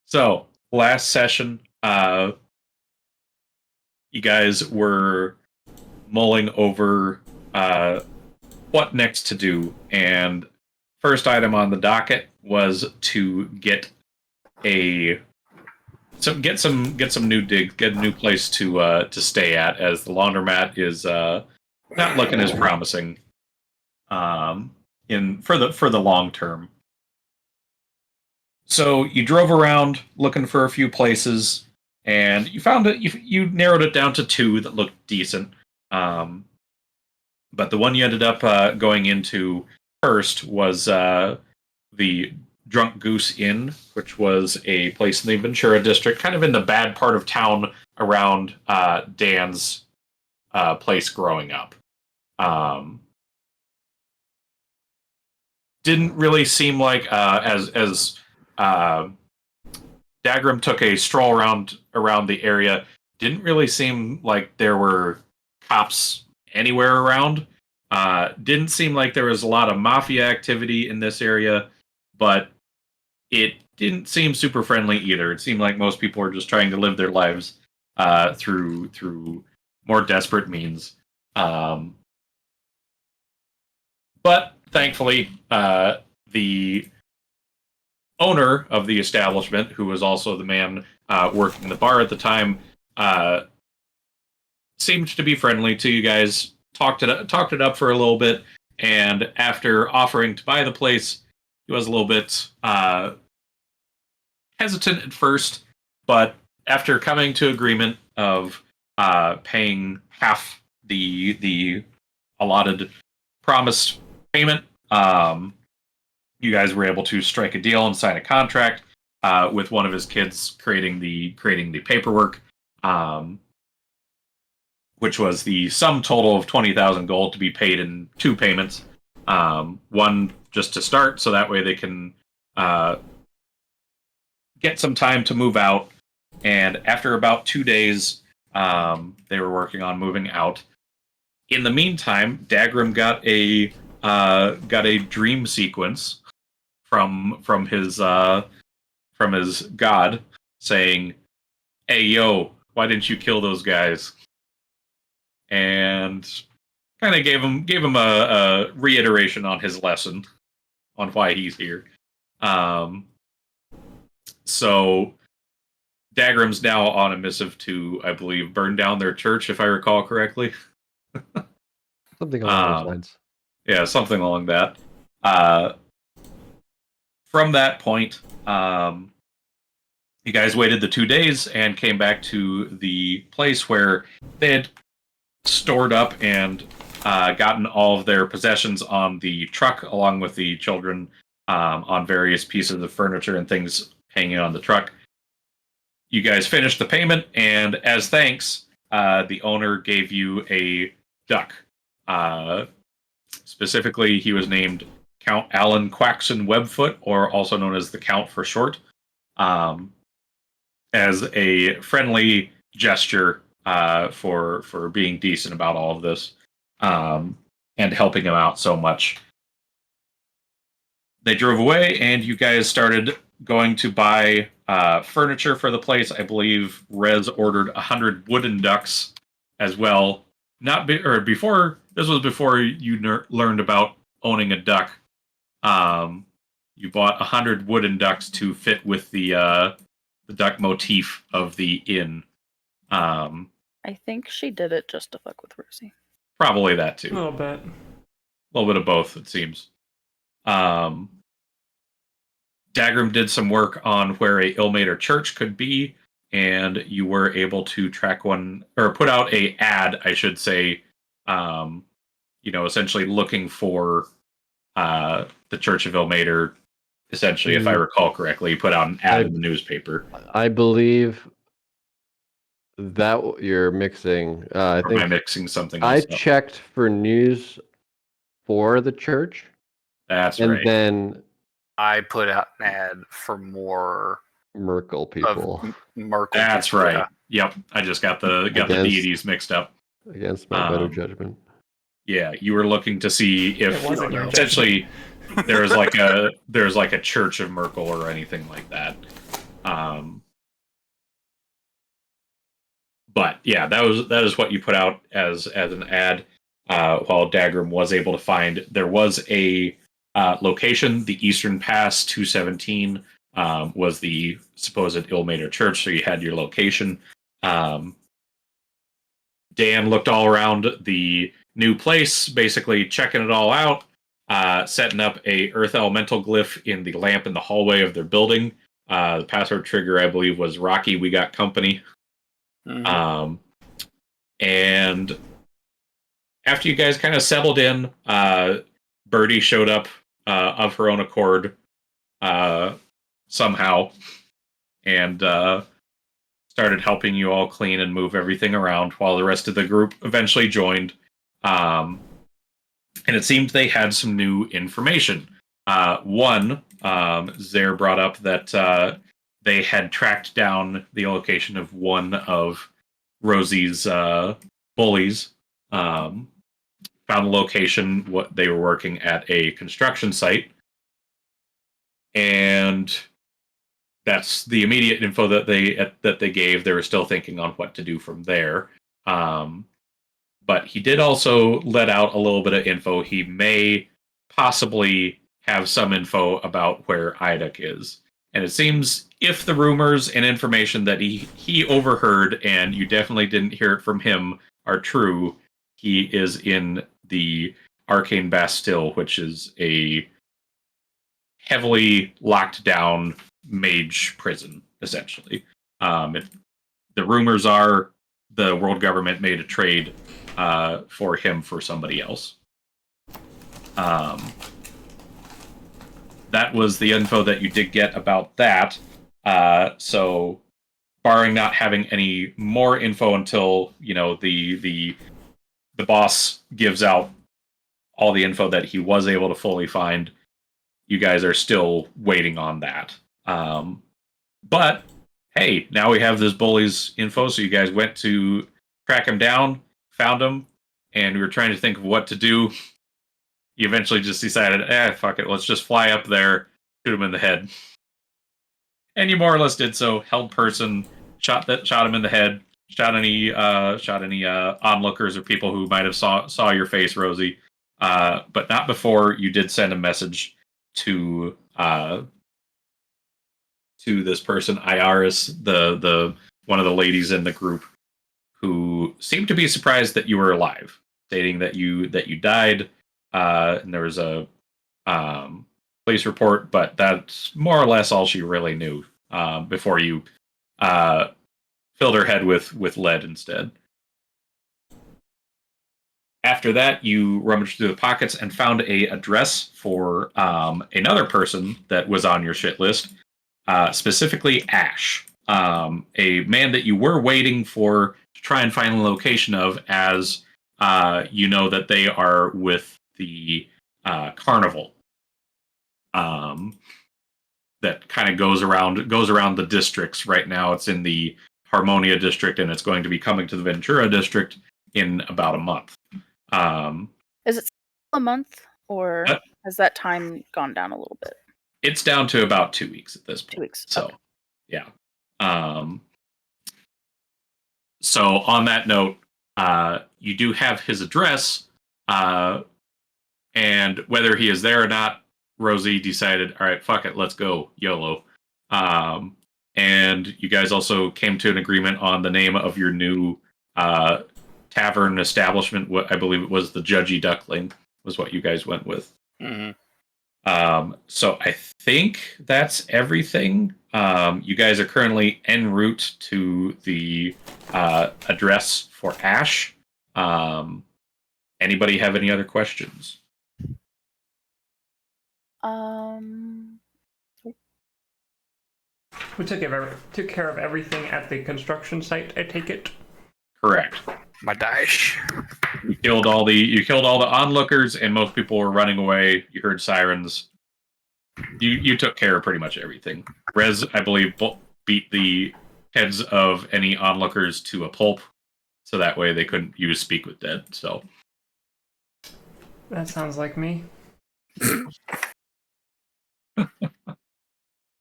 So, last session, you guys were mulling over what next to do, and first item on the docket was to get some new digs, get a new place to stay at, as the laundromat is not looking as promising for the long term. So you drove around looking for a few places, and you found it. You narrowed it down to two that looked decent. But the one you ended up going into first was the Drunk Goose Inn, which was a place in the Ventura district, kind of in the bad part of town around Dan's place growing up. Didn't really seem like as Dagrim took a stroll around the area. Didn't really seem like there were cops anywhere around. Didn't seem like there was a lot of mafia activity in this area, but it didn't seem super friendly either. It seemed like most people were just trying to live their lives through more desperate means. But thankfully, the owner of the establishment, who was also the man working the bar at the time, seemed to be friendly to you guys. Talked it up for a little bit, and after offering to buy the place, he was a little bit hesitant at first, but after coming to agreement of paying half the allotted promised payment, you guys were able to strike a deal and sign a contract with one of his kids creating the paperwork, which was the sum total of 20,000 gold to be paid in two payments. One just to start, so that way they can get some time to move out. And after about 2 days, they were working on moving out. In the meantime, Dagrim got a dream sequence from his god saying, "Hey, yo, why didn't you kill those guys?" And kind of gave him a reiteration on his lesson on why he's here. So Dagrim's now on a missive to, I believe, burn down their church, if I recall correctly. Something along those lines. Yeah, something along that. From that point, you guys waited the 2 days and came back to the place where they had stored up and gotten all of their possessions on the truck, along with the children on various pieces of furniture and things hanging on the truck. You guys finished the payment, and as thanks, the owner gave you a duck. Specifically, he was named Count Alan Quaxon Webfoot, or also known as the Count for short, as a friendly gesture for being decent about all of this and helping him out so much. They drove away, and you guys started going to buy furniture for the place. I believe Rez ordered 100 wooden ducks as well. Before you learned about owning a duck. You bought 100 wooden ducks to fit with the duck motif of the inn. I think she did it just to fuck with Rosie. Probably that too. A little bit. A little bit of both, it seems. Dagrim did some work on where a Ilmater church could be, and you were able to track one, or put out a ad, I should say, essentially looking for the Church of Ilmater. Essentially, if I recall correctly, put out an ad in the newspaper. I believe that you're mixing. I think am I mixing something I else up? checked for news for the church. That's and right. And then I put out an ad for more Merkel people. Merkel. That's people, right. Yeah. Yep. I just got the deities mixed up. Against my better judgment. Yeah, you were looking to see if essentially there's like a church of Merkel or anything like that. But yeah, that is what you put out as an ad. While Dagrim was able to find, there was a location, the Eastern Pass 217 was the supposed Ilmater Church, so you had your location. Dan looked all around the new place, basically checking it all out, setting up a Earth Elemental glyph in the lamp in the hallway of their building. The password trigger, I believe, was Rocky, we got company. And after you guys kind of settled in, Birdie showed up of her own accord somehow and started helping you all clean and move everything around while the rest of the group eventually joined. And it seemed they had some new information. One, Zare brought up that they had tracked down the location of one of Rosie's bullies. Found the location, what they were working at a construction site. And that's the immediate info that they gave. They were still thinking on what to do from there. But he did also let out a little bit of info. He may possibly have some info about where Iduk is. And it seems if the rumors and information that he overheard, and you definitely didn't hear it from him, are true, he is in the Arcane Bastille, which is a heavily locked down mage prison, essentially. The rumors are the world government made a trade for him for somebody else. That was the info that you did get about that. So, barring not having any more info until the boss gives out all the info that he was able to fully find, you guys are still waiting on that. But hey, now we have this bully's info, so you guys went to track him down, found him, and we were trying to think of what to do. You eventually just decided, fuck it, let's just fly up there, shoot him in the head. And you more or less did so. Held person, shot him in the head, shot any onlookers or people who might have saw your face, Rosie. But not before you did send a message to this person, Iris, the one of the ladies in the group, who seemed to be surprised that you were alive, stating that you died, and there was a police report, but that's more or less all she really knew before you filled her head with lead instead. After that, you rummaged through the pockets and found a address for another person that was on your shit list, specifically Ash, a man that you were waiting for to try and find the location of, as you know that they are with the carnival that kind of goes around the districts. Right now, it's in the Harmonia district, and it's going to be coming to the Ventura district in about a month. Is it still a month, or has that time gone down a little bit? It's down to about 2 weeks at this point. 2 weeks. So, okay. Yeah. So on that note, you do have his address, and whether he is there or not, Rosie decided, all right, fuck it, let's go, YOLO. And you guys also came to an agreement on the name of your new tavern establishment. What I believe it was the Judgy Duckling was what you guys went with. Mm-hmm. So I think that's everything. You guys are currently en route to the address for Ash. Anybody have any other questions? We took care of everything at the construction site, I take it? Correct. My dash. You killed all the onlookers, and most people were running away. You heard sirens. You took care of pretty much everything. Rez, I believe, beat the heads of any onlookers to a pulp, so that way they couldn't use Speak with Dead. So that sounds like me.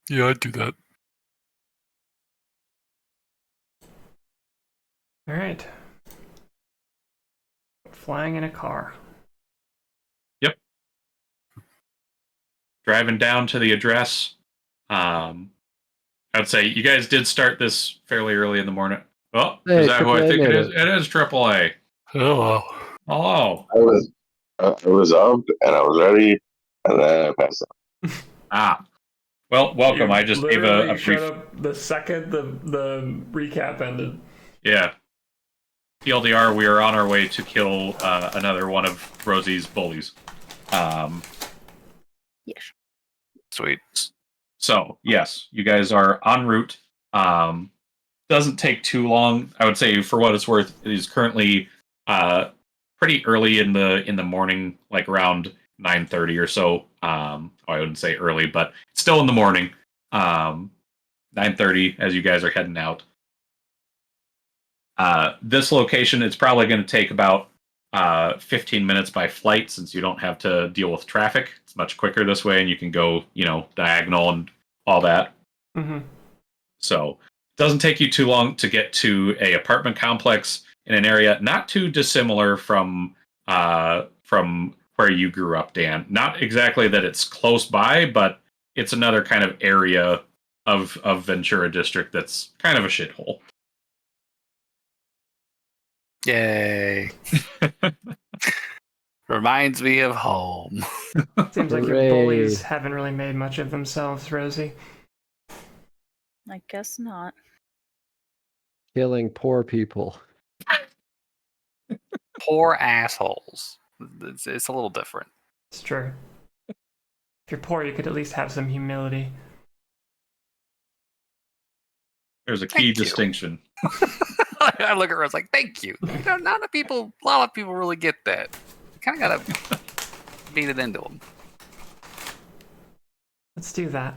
Yeah, I'd do that. All right. Flying in a car. Driving down to the address. I'd say you guys did start this fairly early in the morning. Oh, Hey, is that who I AAA think it made is? it. It is AAA. Hello. Hello. I was up and I was ready, and then I passed out. Ah. Well, welcome. You I just gave literally a showed brief. up the second the recap ended. Yeah. TLDR, we are on our way to kill another one of Rosie's bullies. Yes. Sweet. So, yes, you guys are en route. Doesn't take too long. I would say, for what it's worth, it is currently pretty early in the morning, like around 9:30 or so. I wouldn't say early, but it's still in the morning. 9:30 as you guys are heading out. This location, it's probably going to take about 15 minutes by flight, since you don't have to deal with traffic. It's much quicker this way, and you can go, diagonal and all that. Mm-hmm. So it doesn't take you too long to get to a apartment complex in an area not too dissimilar from where you grew up, Dan. Not exactly that it's close by, but it's another kind of area of Ventura District that's kind of a shithole. Yay. Reminds me of home. Seems like your Hooray. bullies haven't really made much of themselves, Rosie. I guess not. Killing poor people. Poor assholes. It's a little different. It's true. If you're poor, you could at least have some humility. There's a Thank key you. distinction. I look at her, I was like, thank you. A lot of people really get that. You kind of gotta beat it into them. Let's do that.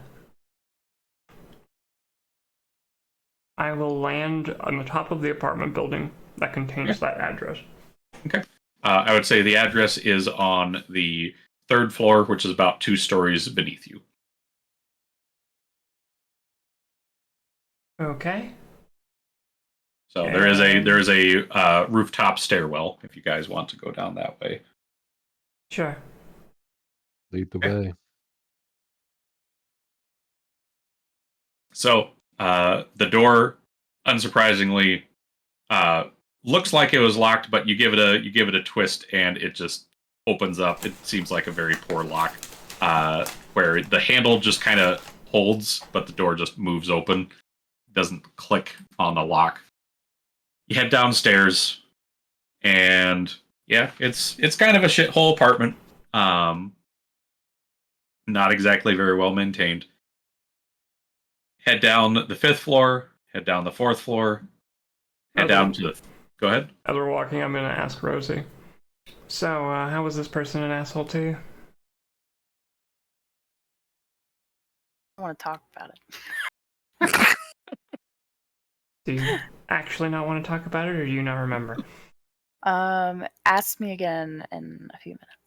I will land on the top of the apartment building that contains that address. Okay. I would say the address is on the 3rd floor, which is about 2 stories beneath you. Okay. So there is a rooftop stairwell if you guys want to go down that way. Sure. Lead the Okay. way. So the door, unsurprisingly, looks like it was locked, but you give it a twist and it just opens up. It seems like a very poor lock, where the handle just kind of holds, but the door just moves open. Doesn't click on the lock. You head downstairs, and yeah, it's kind of a shithole apartment. Not exactly very well maintained. Head down the 5th floor. Head down the 4th floor. Head down to the. Go ahead. As we're walking, I'm going to ask Rosie. So, how was this person an asshole to you? I want to talk about it. Do you actually not want to talk about it, or do you not remember? Ask me again in a few minutes.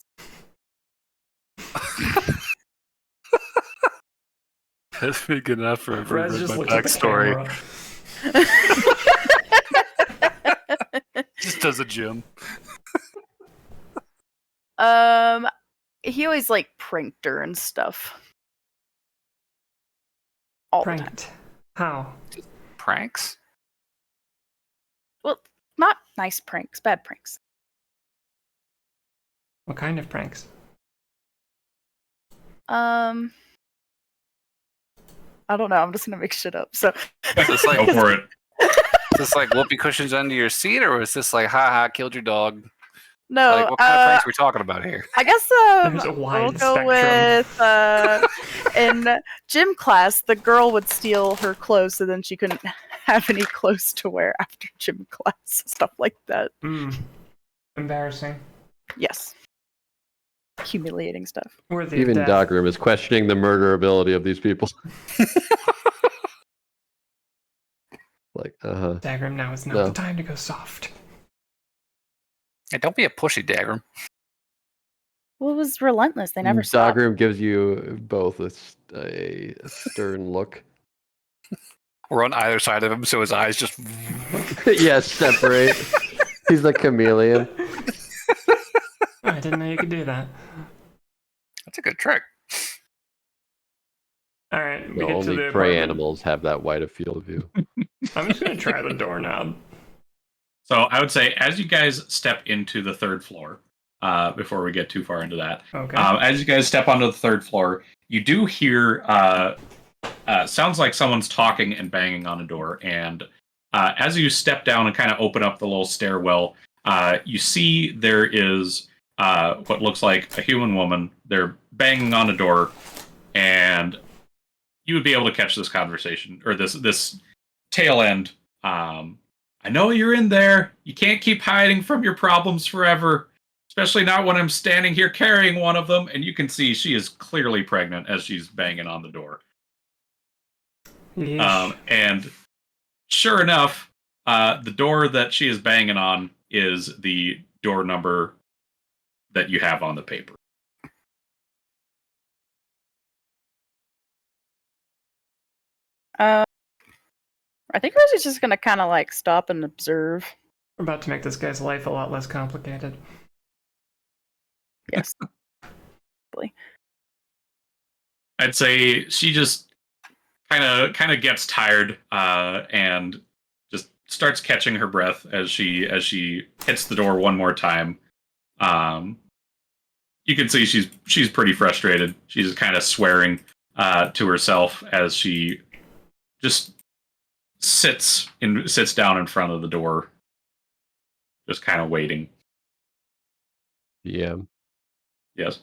That's big enough for Rez just my looks at the backstory. camera. Just does a gym. He always like pranked her and stuff. All the time. Pranked. How? Pranks? Well, not nice pranks, bad pranks. What kind of pranks? I don't know. I'm just gonna make shit up. So Is this like, Go for it. is this like whoopee cushions under your seat, or is this like, haha, killed your dog? no, Like, what kind of pranks are we talking about here? I guess There's a wide we'll go spectrum. with in gym class, the girl would steal her clothes, so then she couldn't have any clothes to wear after gym class, stuff like that. Embarrassing. Yes, humiliating stuff. Worthy Even of death. Dagrim is questioning the murderability of these people. Like, Dagrim, now is not No. the time to go soft. Hey, don't be a pushy, Dagrim. Well, it was relentless. They never stopped. Dagrim gives you both a stern look. We're on either side of him, so his eyes just. Yeah, separate. He's the chameleon. Oh, I didn't know you could do that. That's a good trick. All right, we The get to only the prey apartment. animals have that wide of field of view. I'm just gonna try the doorknob. So I would say, as you guys step into the third floor, before we get too far into that, Okay. as you guys step onto the third floor, you do hear sounds like someone's talking and banging on a door. And as you step down and kind of open up the little stairwell, you see there is what looks like a human woman. They're banging on a door, and you would be able to catch this conversation or this tail end. I know you're in there. You can't keep hiding from your problems forever, especially not when I'm standing here carrying one of them. And you can see she is clearly pregnant as she's banging on the door. Yeesh. And sure enough, the door that she is banging on is the door number that you have on the paper. I think Rosie's just gonna kind of like stop and observe. We're about to make this guy's life a lot less complicated. Yes. I'd say she just kind of gets tired and just starts catching her breath as she hits the door one more time. You can see she's pretty frustrated. She's kind of swearing to herself as she just sits down in front of the door, just kind of waiting. Yeah. Yes.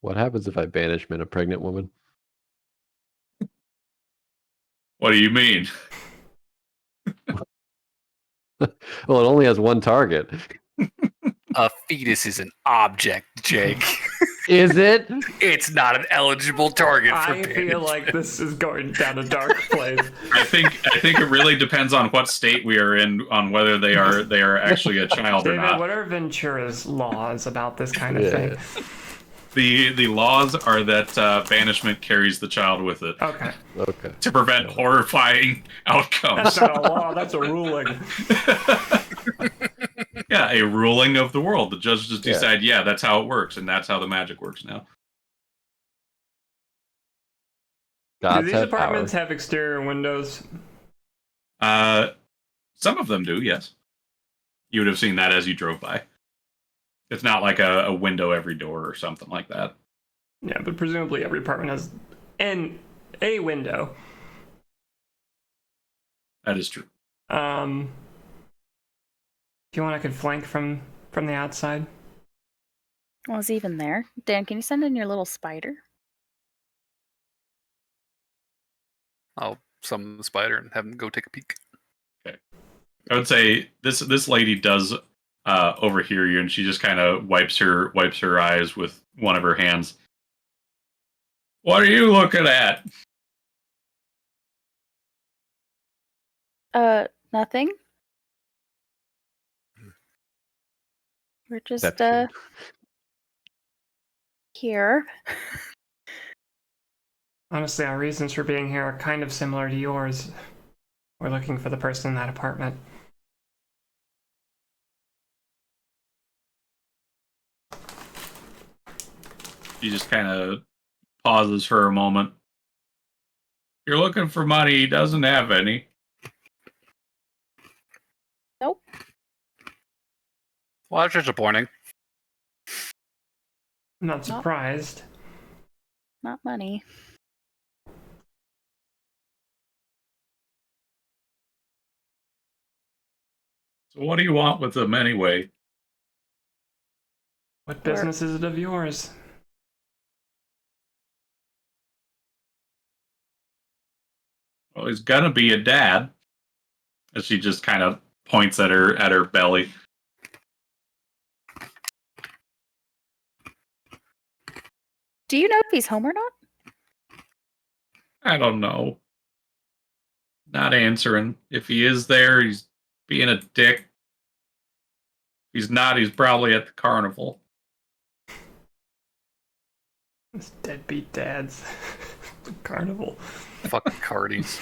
What happens if I banishment a pregnant woman? What do you mean? Well, it only has one target. A fetus is an object, Jake. Is it? It's not an eligible target for I feel banishment. like this is going down a dark place. I think it really depends on what state we are in, on whether they are actually a child or David, not. what are Ventura's laws about this kind of Yeah. thing? The laws are that banishment carries the child with it Okay. Okay. to prevent horrifying outcomes. That's not a law, that's a ruling. Yeah, a ruling of the world. The judge just Yeah. decide, yeah, that's how it works, and that's how the magic works now. Do Gods these have apartments power. have exterior windows? Some of them do, yes. You would have seen that as you drove by. It's not like a window every door or something like that. Yeah, but presumably every apartment has a window. That is true. If you want, I could flank from the outside. Well, is he even there? Dan, can you send in your little spider? I'll summon the spider and have him go take a peek. I would say this lady does overhear you, and she just kind of wipes her eyes with one of her hands. What are you looking at? Nothing. We're just Deception. here. Honestly, our reasons for being here are kind of similar to yours. We're looking for the person in that apartment. She just kind of pauses for a moment. You're looking for money. He doesn't have any. Nope. Well, that's disappointing. I'm not surprised. Not money. So what do you want with them anyway? What business is it of yours? Well, he's gonna be a dad. As she just kind of points at her belly. Do you know if he's home or not? I don't know. Not answering. If he is there, he's being a dick. If he's not, he's probably at the carnival. This deadbeat dads. The carnival. Fucking cardies.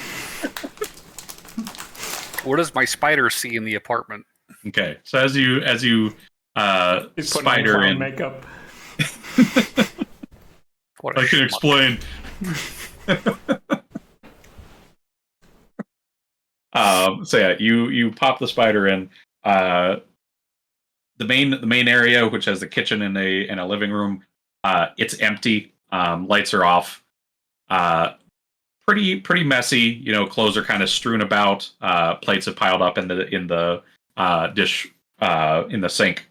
What does my spider see in the apartment? Okay, so as you He's putting on spider clown in, makeup. What a I can schmuck. explain. So yeah, you pop the spider in. The main area, which has the kitchen and a living room, it's empty. Lights are off. Pretty messy. You know, clothes are kind of strewn about. Plates have piled up in the dish in the sink.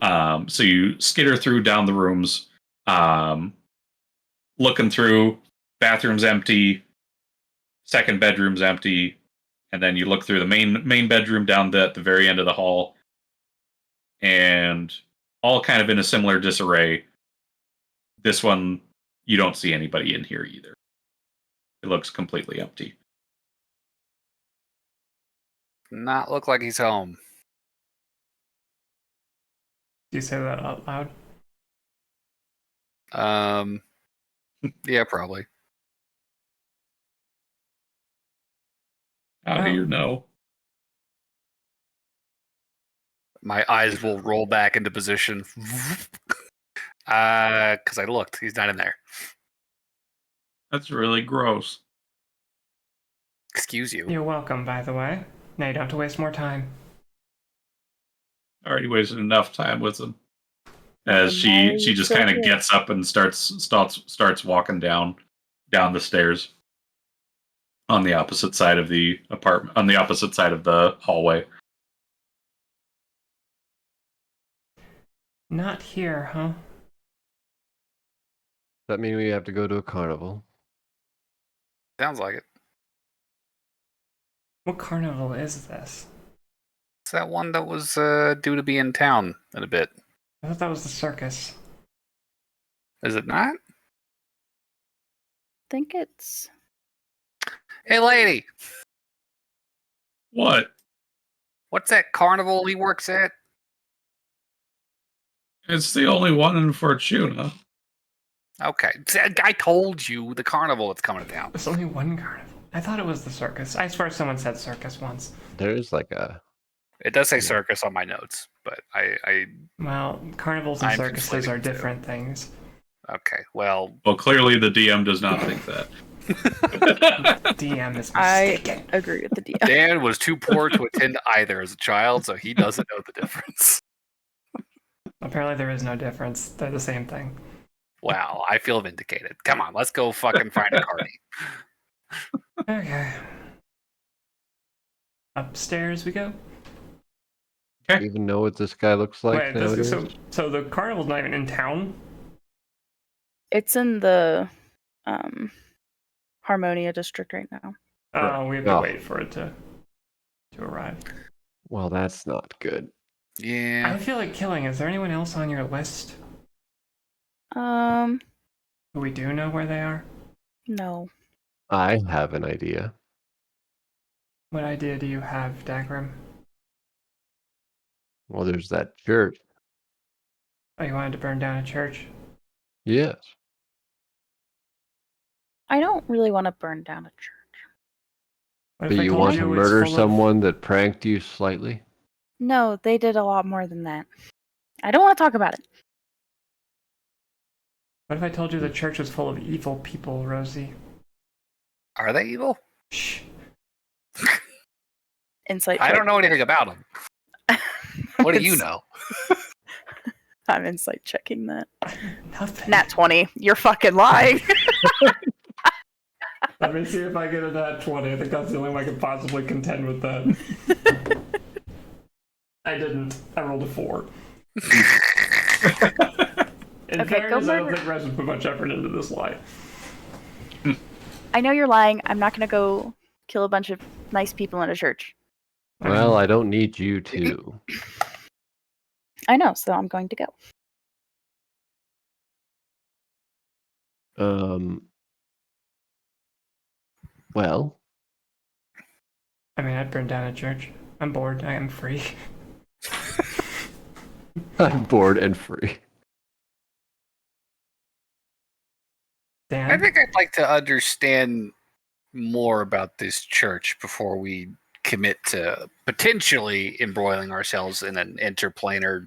So you skitter through down the rooms, looking through. Bathroom's empty. Second bedroom's empty, and then you look through the main bedroom down at the very end of the hall, and all kind of in a similar disarray. This one, you don't see anybody in here either. It looks completely empty. Not look like he's home. Do you say that out loud? Yeah, probably. How do you know? My eyes will roll back into position. Because I looked. He's not in there. That's really gross. Excuse you. You're welcome, by the way. Now you don't have to waste more time. I already wasted enough time with him. As Why are she you just still kind of here? gets up and starts walking down the stairs on the opposite side of the apartment, on the opposite side of the hallway. Not here, huh? Does that mean we have to go to a carnival? Sounds like it. What carnival is this? It's that one that was due to be in town in a bit. I thought that was the circus. Is it not? I think it's. Hey, lady. What? What's that carnival he works at? It's the only one in Fortuna. Okay. I told you the carnival that's coming to town. There's only one carnival. I thought it was the circus. I swear someone said circus once. There's like a It does say circus on my notes, but I Well, carnivals and I'm circuses are conflating the two. different things. okay. Well, Well, clearly the DM does not think that. DM is I mistaken. agree with the DM. Dan was too poor to attend either as a child, so he doesn't know the difference. Apparently there is no difference. They're the same thing. Wow, I feel vindicated. Come on, let's go fucking find a party. Okay. Upstairs we go. Do you even know what this guy looks like Wait, nowadays? so the carnival's not even in town? It's in the Harmonia district right now. Oh, we have to Oh. wait for it to arrive. Well, that's not good. Yeah. I feel like killing. Is there anyone else on your list Um, who we do know where they are? no. I have an idea. What idea do you have, Dagrim? Well, there's that church. Oh, you wanted to burn down a church? Yes. I don't really want to burn down a church. What Do if I you told want to it's murder full of- someone that pranked you slightly? No, they did a lot more than that. I don't want to talk about it. What if I told you the church was full of evil people, Rosie? Are they evil? Shh. Insight. I check. don't know anything about them. What do you It's- know? I'm insight checking that. Nothing. Nat 20. You're fucking lying. Let me see if I get a nat 20. I think that's the only way I could possibly contend with that. I didn't. I rolled a 4. In Okay, go fairness, I don't murder- think Rez would put much effort into this lie. I know you're lying. I'm not going to go kill a bunch of nice people in a church. Well, I don't need you to. I know, so I'm going to go. Well, I mean, I'd burn down a church. I'm bored. I am free. I'm bored and free. Dan? I think I'd like to understand more about this church before we commit to potentially embroiling ourselves in an interplanar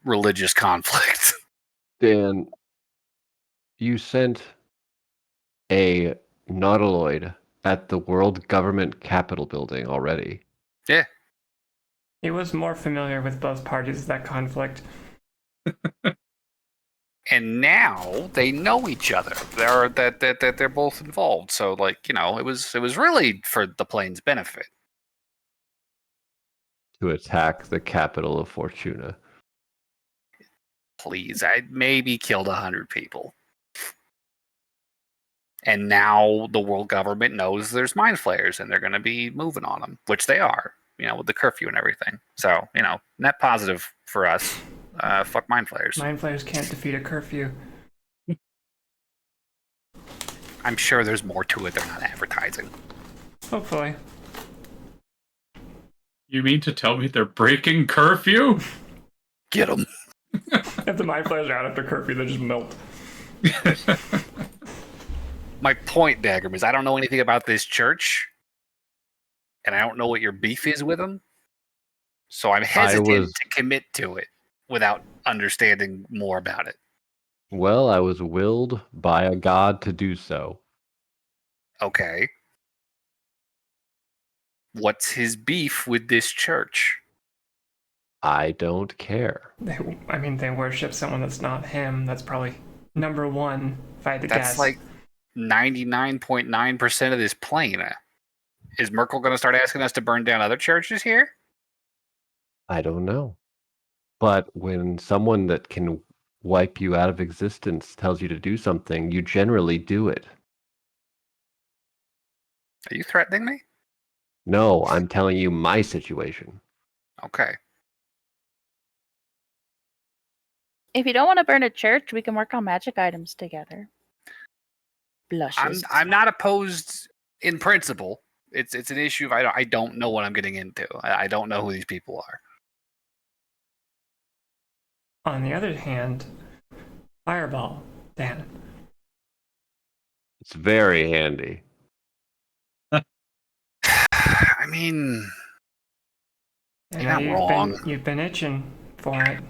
religious conflict. Dan, you sent a nautiloid at the World Government Capitol building already. Yeah. He was more familiar with both parties of that conflict. And now they know each other. They're both involved. So, like, you know, it was really for the plane's benefit. To attack the capital of Fortuna. Please, I maybe killed 100 people. And now the world government knows there's mind flayers and they're going to be moving on them, which they are, you know, with the curfew and everything. So, you know, net positive for us. Fuck mind flayers. Mind flayers can't defeat a curfew. I'm sure there's more to it they're not advertising. Hopefully. You mean to tell me they're breaking curfew? Get them. If the mind flayers are out after curfew, they just melt. My point, Dagrim, is I don't know anything about this church, and I don't know what your beef is with them. So I'm hesitant to commit to it without understanding more about it. Well, I was willed by a god to do so. Okay. What's his beef with this church? I don't care. They worship someone that's not him. That's probably number one, if I had to guess. That's like 99.9% of this plane. Is Merkel going to start asking us to burn down other churches here? I don't know. But when someone that can wipe you out of existence tells you to do something, you generally do it. Are you threatening me? No, I'm telling you my situation. Okay. If you don't want to burn a church, we can work on magic items together. Blushes. I'm not opposed in principle. It's an issue of I don't know what I'm getting into. I don't know who these people are. On the other hand, fireball, Dan. It's very handy. I mean, I You're know not wrong. You've been itching for it.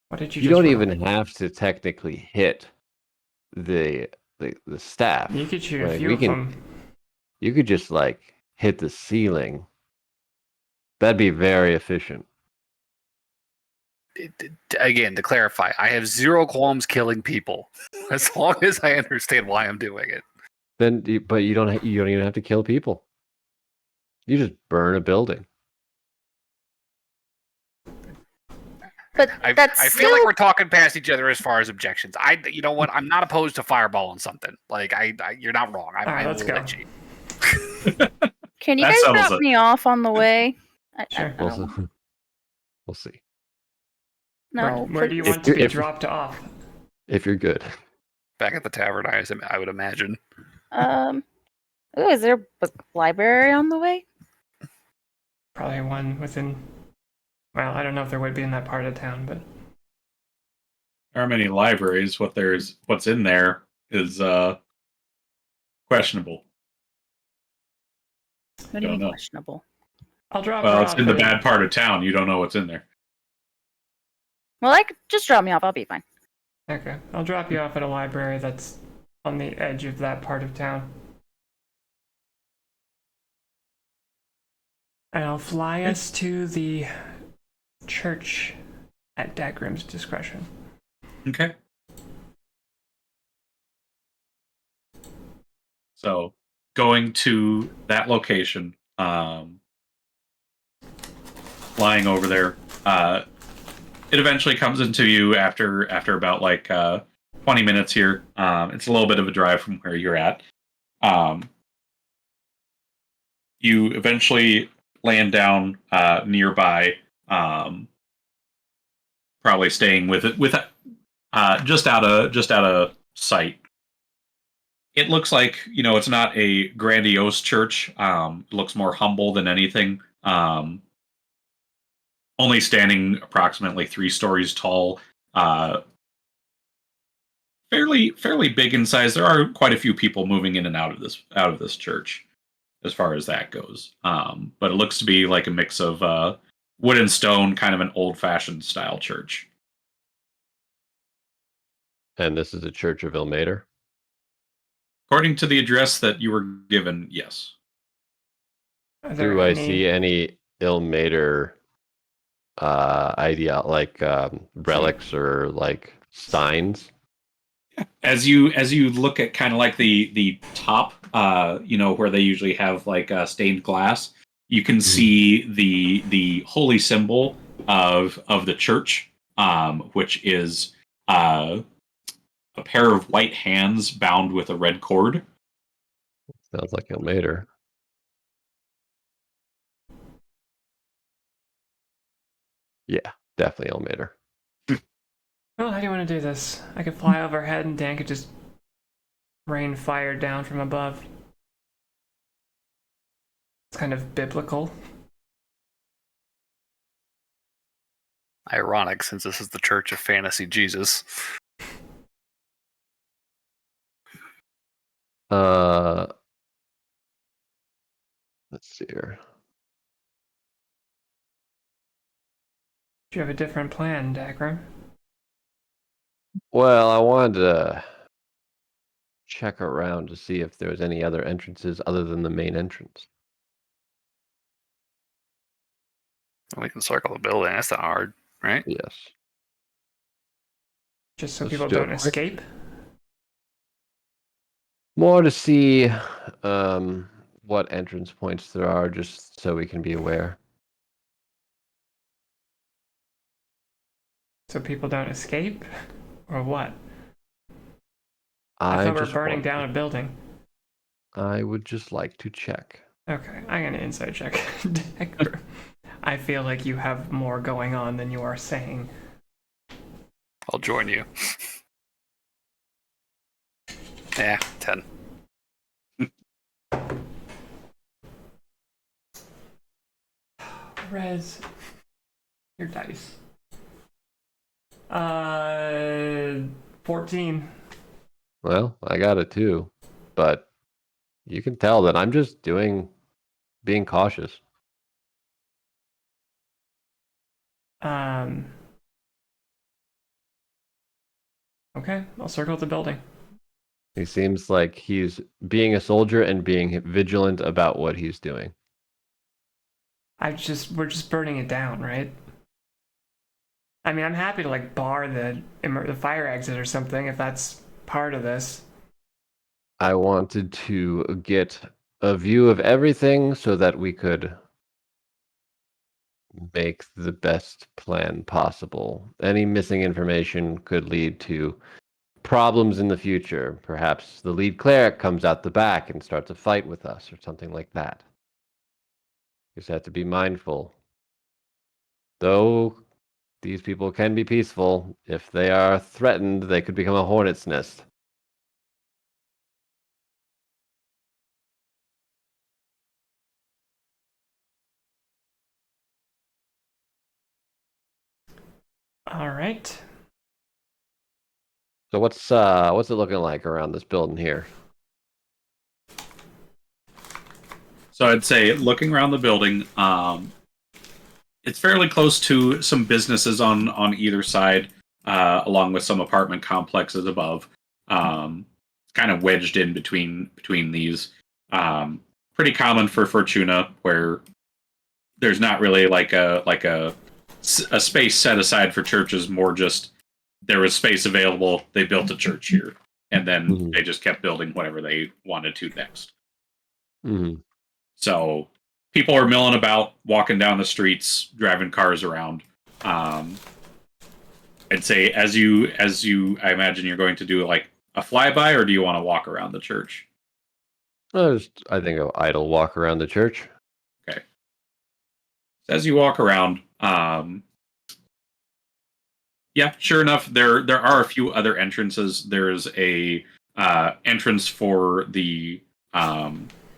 What did you? You just don't roll? even have to technically hit the staff. You could shoot a Like, few we of can- them. You could just like hit the ceiling. That'd be very efficient. Again, to clarify, I have zero qualms killing people as long as I understand why I'm doing it. But you don't even have to kill people. You just burn a building. But I that's feel still like we're talking past each other as far as objections. You know what? I'm not opposed to fireballing something. Like you're not wrong. All right, let's go. Edgy. Can you That guys settles drop it. me off on the way? Sure. I don't know. We'll see. No. Where do you please. want to be If- dropped off? If you're good. Back at the tavern, I would imagine. Ooh, is there a library on the way? Probably one within. Well, I don't know if there would be in that part of town, but There are many libraries. What's in there is questionable. What do you Don't mean know. questionable? I'll drop her Well, it's off in the at- bad part of town. You don't know what's in there. Well, just drop me off. I'll be fine. Okay, I'll drop you off at a library that's on the edge of that part of town. And I'll fly us to the church at Dagrim's discretion. Okay. So going to that location, flying over there, it eventually comes into you after about like 20 minutes here. It's a little bit of a drive from where you're at. You eventually land down nearby, probably staying with just out of sight. It looks like, it's not a grandiose church. It looks more humble than anything. Only standing approximately 3 stories tall, fairly big in size. There are quite a few people moving in and out of this church, as far as that goes. But it looks to be like a mix of wood and stone, kind of an old-fashioned style church. And this is a Church of Ilmater? According to the address that you were given, yes. Do I see any Ilmater relics or like signs? As you look at kind of like the top, where they usually have like stained glass, you can see the holy symbol of the church, which is a pair of white hands bound with a red cord. Sounds like Ilmater. Yeah, definitely Ilmater. Well, how do you want to do this? I could fly overhead and Dan could just rain fire down from above. It's kind of biblical. Ironic, since this is the Church of Fantasy Jesus. Let's see here. Do you have a different plan, Dagrim? Well, I wanted to check around to see if there was any other entrances other than the main entrance. We can circle the building. That's not hard, right? Yes. Just so Let's people do it don't quick. escape? More to see what entrance points there are, just so we can be aware. So people don't escape? Or what? I thought we were just burning want- down a building. I would just like to check. Okay, I'm gonna insight check. Dagrim. I feel like you have more going on than you are saying. I'll join you. Yeah, 10. Rez, your dice. 14. Well, I got it too, but you can tell that I'm just being cautious. Okay, I'll circle the building. He seems like he's being a soldier and being vigilant about what he's doing. We're just burning it down, right? I mean, I'm happy to like bar the fire exit or something if that's part of this. I wanted to get a view of everything so that we could make the best plan possible. Any missing information could lead to problems in the future. Perhaps the lead cleric comes out the back and starts a fight with us or something like that. You just have to be mindful. Though these people can be peaceful, if they are threatened, they could become a hornet's nest. All right. So what's it looking like around this building here? So I'd say, looking around the building, it's fairly close to some businesses on either side, along with some apartment complexes above. It's kind of wedged in between these. Pretty common for Fortuna, where there's not really like a space set aside for churches. More just there was space available. They built a church here, and then they just kept building whatever they wanted to next. Mm-hmm. So people are milling about, walking down the streets, driving cars around. I'd say as you, I imagine you're going to do like a flyby, or do you want to walk around the church? I think an idle walk around the church. Okay. So as you walk around, yeah, sure enough, there are a few other entrances. There's a entrance for the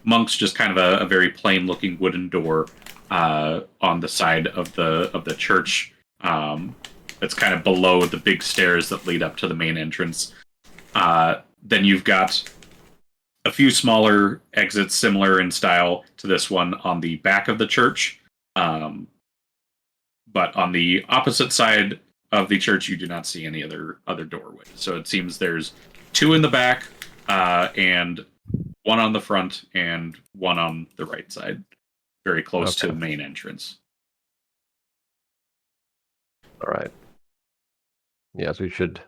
monks, just kind of a very plain looking wooden door on the side of the church. That's kind of below the big stairs that lead up to the main entrance. Then you've got a few smaller exits similar in style to this one on the back of the church. But on the opposite side of the church, you do not see any other doorways. So it seems there's 2 in the back, and 1 on the front, and 1 on the right side, very close to the main entrance. All right. Yes, we should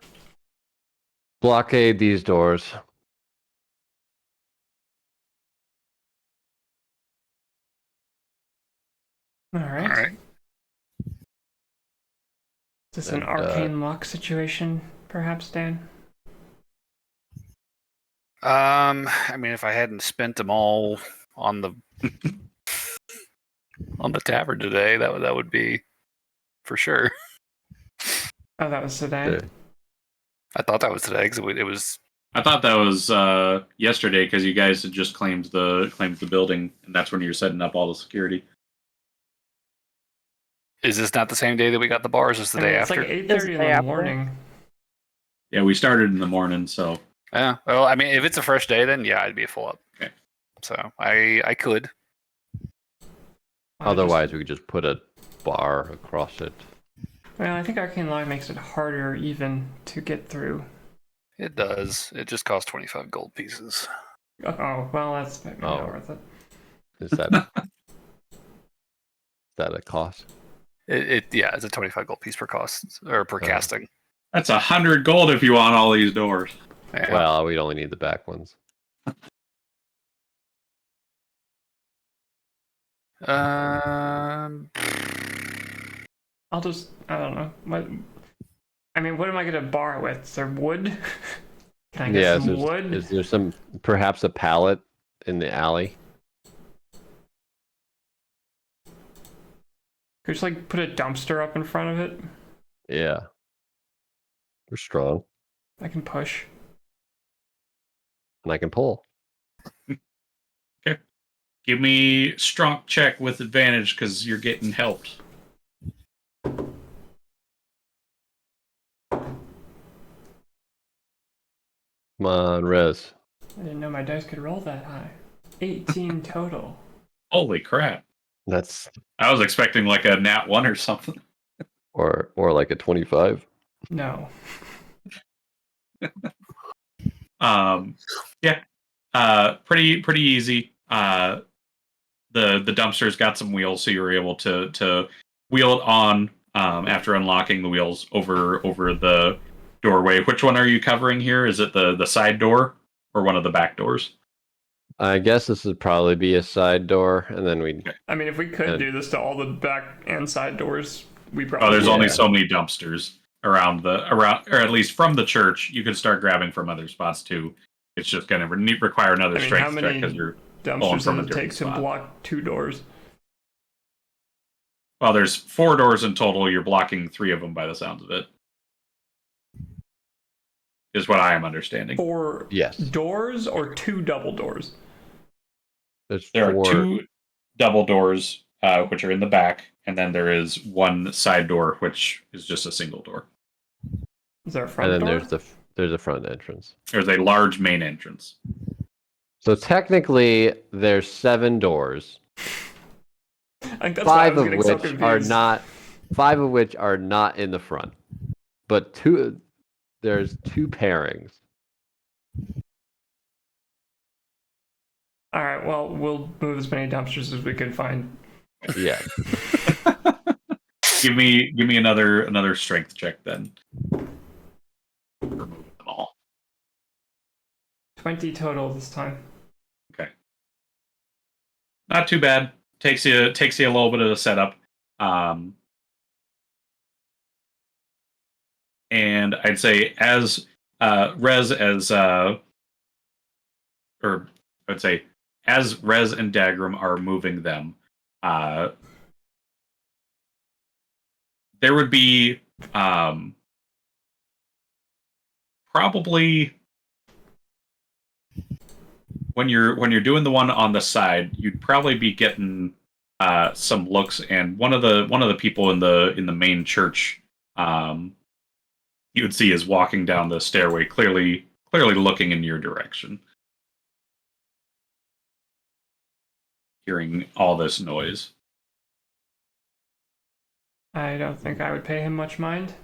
blockade these doors. All right. Is this an arcane lock situation, perhaps, Dan? I mean, if I hadn't spent them all on the on the tavern today, that would be for sure. Oh, that was today. I thought that was today because it was. I thought that was yesterday because you guys had just claimed the building, and that's when you're setting up all the security. Is this not the same day that we got the bars? Is the day it's after? It's like 8:30 in the morning. Yeah, we started in the morning, so. Yeah. Well, I mean, if it's a fresh day, then yeah, I'd be full up. Okay. So I could. Otherwise, we could just put a bar across it. Well, I think arcane lock makes it harder even to get through. It does. It just costs 25 gold pieces. Oh, well, that's maybe not worth it. Is that a cost? It's a 25 gold piece per cost or per casting. That's 100 gold if you want all these doors. Yeah. Well, we'd only need the back ones. I don't know. What am I gonna bar it with? Is there wood? Can I get some wood? Is there perhaps a pallet in the alley? Could you just put a dumpster up in front of it? Yeah. We're strong. I can push. And I can pull. Okay. Give me strong check with advantage because you're getting helped. Come on, Rez. I didn't know my dice could roll that high. 18 total. Holy crap. I was expecting like a nat 1 or something. Or like a 25. No. Pretty easy. The dumpster's got some wheels, so you were able to wheel it on after unlocking the wheels over the doorway. Which one are you covering here? Is it the side door or one of the back doors? I guess this would probably be a side door, and then we. I mean, if we could do this to all the back and side doors, we probably. There's only so many dumpsters around, or at least from the church. You could start grabbing from other spots too. It's just going to require another strength check because you're dumpsters does it take to block 2 doors? Well, there's 4 doors in total. You're blocking 3 of them by the sounds of it. Is what I am understanding. 4 doors or 2 double doors? There are 2 double doors, which are in the back, and then there is 1 side door, which is just a single door. Is there a front door? And then there's a front entrance. There's a large main entrance. So technically, there's 7 doors. I think that's 5 of which are not in the front, but there's 2 pairings. All right. Well, we'll move as many dumpsters as we can find. Yeah. Give me another strength check then. Remove them all. 20 total this time. Okay. Not too bad. Takes you a little bit of a setup. And I'd say as Rez and Dagrim are moving them, there would be probably when you're doing the one on the side, you'd probably be getting some looks, and one of the people in the main church you would see is walking down the stairway, clearly clearly looking in your direction, hearing all this noise. I don't think I would pay him much mind.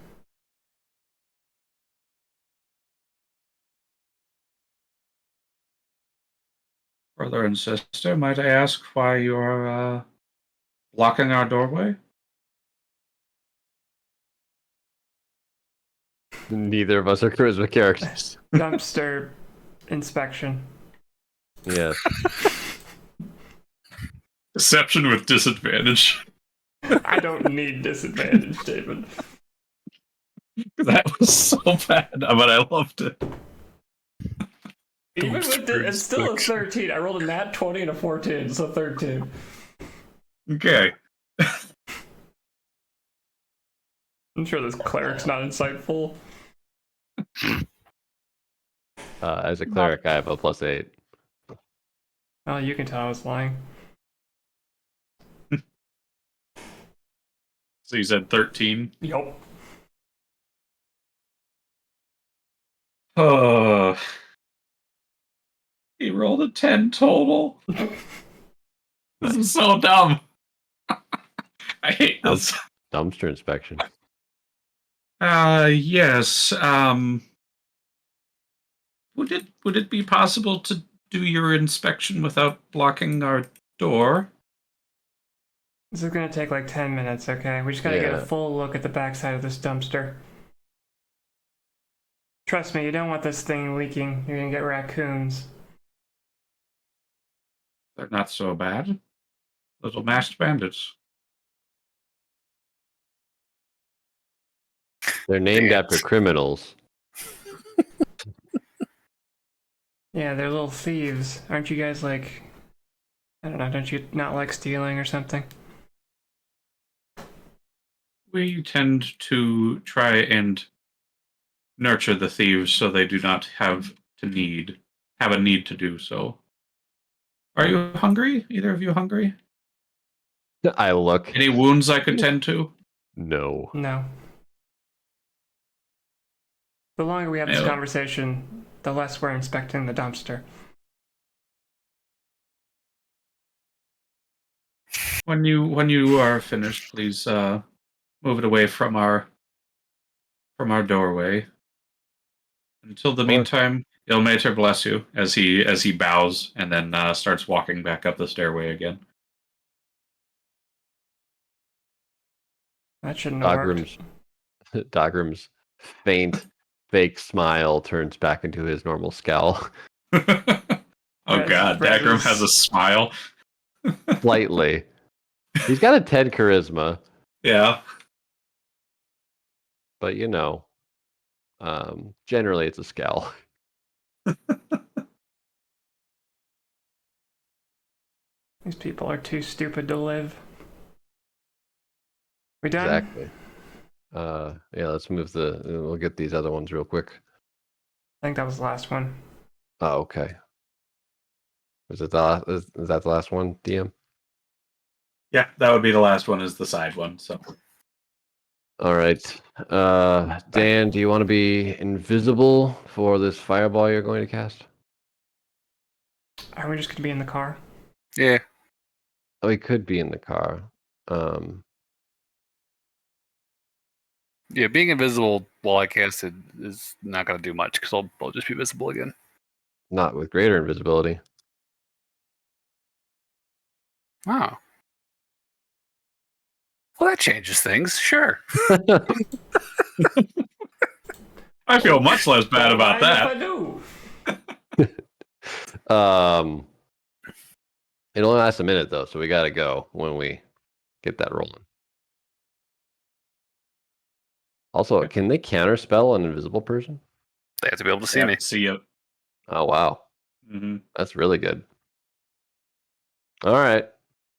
Brother and sister, might I ask why you are blocking our doorway? Neither of us are charisma characters. Dumpster inspection. Yes. Deception with disadvantage. I don't need disadvantage, David. That was so bad, but I loved it. Even with it, it's still a 13. I rolled a nat 20 and a 14, so 13. Okay. I'm sure this cleric's not insightful. As a cleric, I have a +8. Oh, you can tell I was lying. So you said 13? Yup. Oh. He rolled a 10 total. This is so dumb. I hate this. Dumpster inspection. Yes. Would it be possible to do your inspection without blocking our door? This is gonna take like 10 minutes, okay? We just gotta get a Yeah. full look at the backside of this dumpster. Trust me, you don't want this thing leaking. You're gonna get raccoons. They're not so bad. Little masked bandits. They're named Damn. after criminals. Yeah, they're little thieves. Aren't you guys like... I don't know, don't you not like stealing or something? We tend to try and nurture the thieves so they do not have a need to do so. Are you hungry? Either of you hungry? I look. Any wounds I could tend to? No. No. The longer we have this No. conversation, the less we're inspecting the dumpster. When you are finished, please move it away from our doorway. Until the meantime, Il Mater bless you as he bows and then starts walking back up the stairway again. That shouldn't have worked. Dagrim's faint, fake smile turns back into his normal scowl. Oh God, Dagrim Rez- has a smile. Slightly. He's got a 10 charisma, Yeah. but generally it's a scowl. These people are too stupid to live. We done? Exactly. Yeah, let's move we'll get these other ones real quick. I think that was the last one. Oh, okay. Is that the last one, DM? Yeah, that would be the last one is the side one, so. All right. Dan, do you want to be invisible for this fireball you're going to cast? Are we just gonna be in the car? Yeah. Oh, he could be in the car. Yeah, being invisible while I cast it is not going to do much because I'll just be visible again. Not with greater invisibility. Oh. Well, that changes things. Sure. I feel much less bad about Mind that. if I do? It only lasts a minute though, so we got to go when we get that rolling. Also, can they counterspell an invisible person? They have to be able to see me. See you. Oh wow, Mm-hmm. that's really good. All right,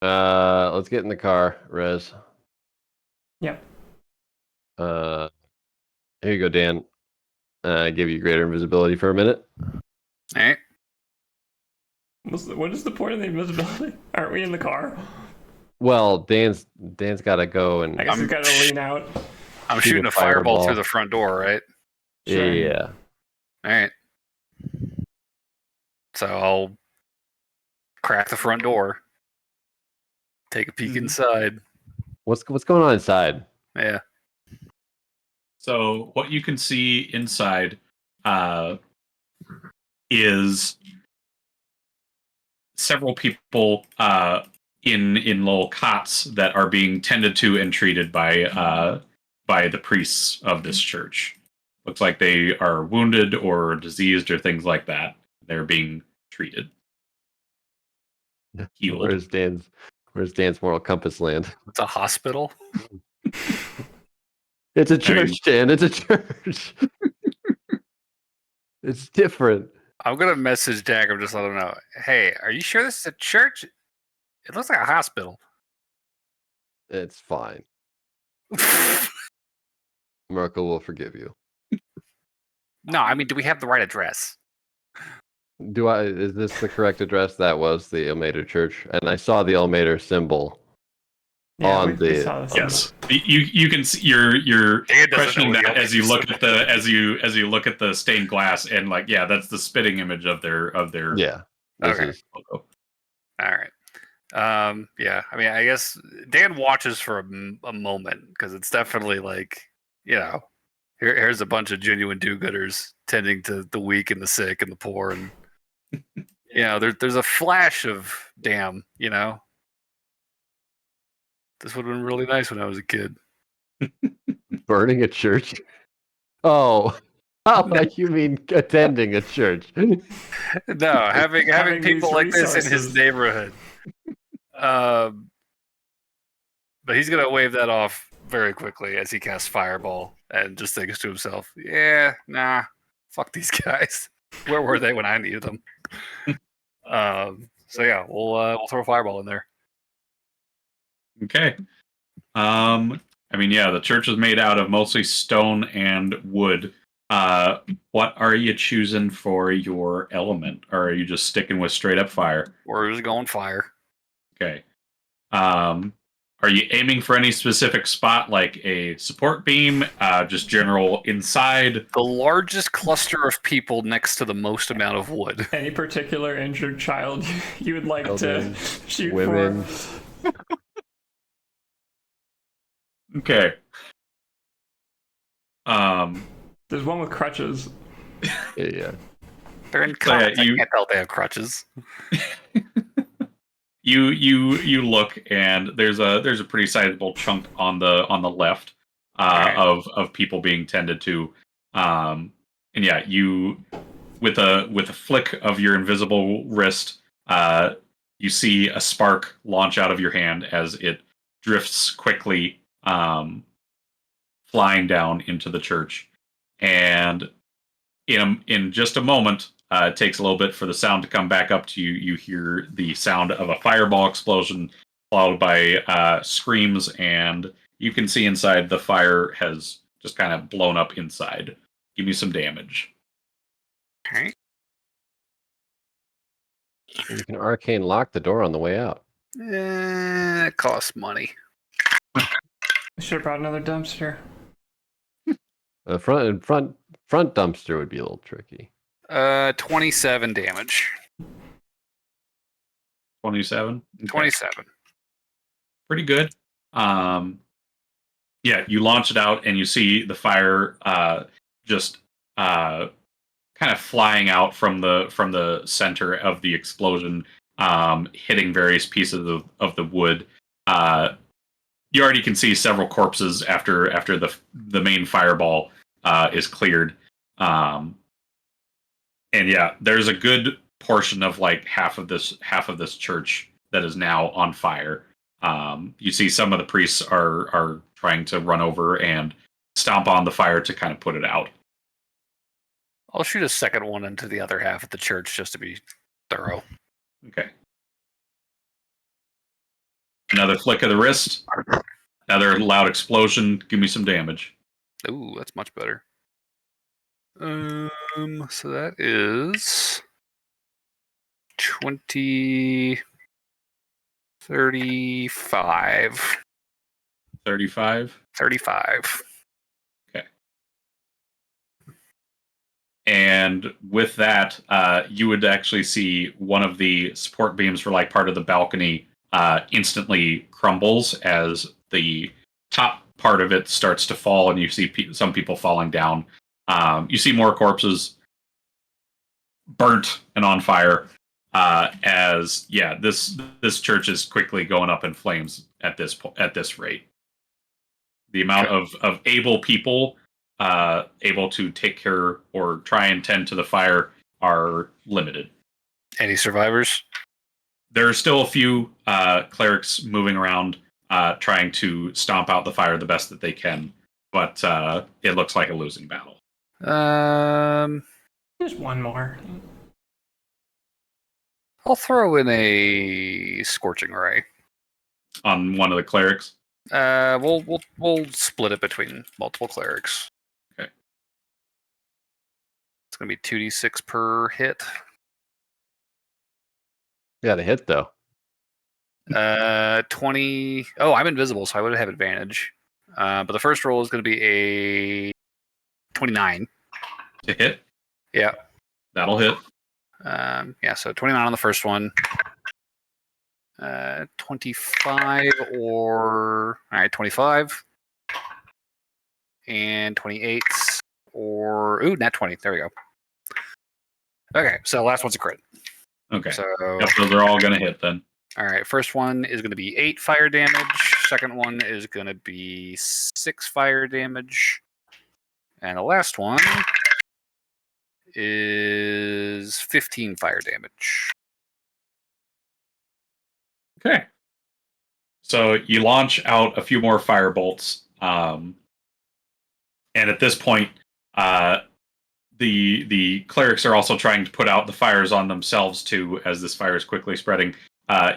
let's get in the car, Rez. Yep. Here you go, Dan. I give you greater invisibility for a minute. All right. What is the point of the invisibility? Aren't we in the car? Well, Dan's got to go and I guess he's gotta lean out. I'm Shoot shooting a a fireball fireball. through the front door, right? Sure. yeah. All right. So I'll crack the front door, take a peek inside. What's going on inside? Yeah. So what you can see inside is several people in little cots that are being tended to and treated by the priests of this church. Looks like they are wounded or diseased or things like that. They're being treated. Healed. Where's Dan's moral compass land? It's a hospital. It's a church, Dan. It's a church. It's different. I'm gonna message Dagrim, just let him know. Hey, are you sure this is a church? It looks like a hospital. It's fine. Merkel will forgive you. No, I mean, do we have the right address? Is this the correct address? That was the Elmater Church, and I saw the Elmater symbol on we saw this. Yes, you can see you're questioning that as you look at the as you look at the stained glass, and like, yeah, that's the spitting image of their yeah. Okay. logo. All right. Yeah, I mean, I guess Dan watches for a moment because it's definitely like, here's a bunch of genuine do-gooders tending to the weak and the sick and the poor, and there's a flash of damn, this would have been really nice when I was a kid. Burning a church? Oh, like you mean attending a church? No, having people like this in his neighborhood. But he's gonna wave that off very quickly as he casts Fireball and just thinks to himself, "Yeah, nah, fuck these guys. Where were they when I needed them?" So yeah, we'll throw Fireball in there. Okay. I mean, yeah, the church is made out of mostly stone and wood. What are you choosing for your element? Or are you just sticking with straight up fire? We're just going fire. Okay. Are you aiming for any specific spot, like a support beam, just general inside? The largest cluster of people next to the most amount of wood. Any particular injured child you would like to shoot women. for? Okay. There's one with crutches. Yeah. They're in cots. I can't tell they have crutches. You look, and there's a pretty sizable chunk on the left of people being tended to, and yeah, you with a flick of your invisible wrist, you see a spark launch out of your hand as it drifts quickly, flying down into the church, and in just a moment. It takes a little bit for the sound to come back up to you. You hear the sound of a fireball explosion, followed by screams, and you can see inside the fire has just kind of blown up inside. Give me some damage. Okay. You can arcane lock the door on the way out. It costs money. I should have brought another dumpster. The front dumpster would be a little tricky. 27 damage. 27? Okay. 27. Pretty good. Yeah, you launch it out and you see the fire just kind of flying out from the center of the explosion, hitting various pieces of the wood. You already can see several corpses after the main fireball is cleared. And yeah, there's a good portion of like half of this church that is now on fire. You see some of the priests are trying to run over and stomp on the fire to kind of put it out. I'll shoot a second one into the other half of the church just to be thorough. Okay. Another flick of the wrist. Another loud explosion. Give me some damage. Ooh, that's much better. So that is 20, 35. 35? 35. Okay. And with that, you would actually see one of the support beams for like part of the balcony instantly crumbles as the top part of it starts to fall, and you see some people falling down. You see more corpses burnt and on fire. This church is quickly going up in flames at this rate. The amount of able people able to take care or try and tend to the fire are limited. Any survivors? There are still a few clerics moving around trying to stomp out the fire the best that they can, but it looks like a losing battle. There's one more. I'll throw in a scorching ray on one of the clerics. We'll split it between multiple clerics. Okay. It's gonna be 2d6 per hit. Yeah, the hit though. 20. Oh, I'm invisible, so I would have advantage. But the first roll is gonna be a 29 to hit. Yeah, that'll hit. So 29 on the first one. 25 all right, 25. And 28 nat 20. There we go. Okay, so last one's a crit. Okay. So those are all going to hit then. All right, first one is going to be 8 fire damage. Second one is going to be 6 fire damage. And the last one is 15 fire damage. Okay. So you launch out a few more fire bolts. And at this point, the clerics are also trying to put out the fires on themselves too, as this fire is quickly spreading.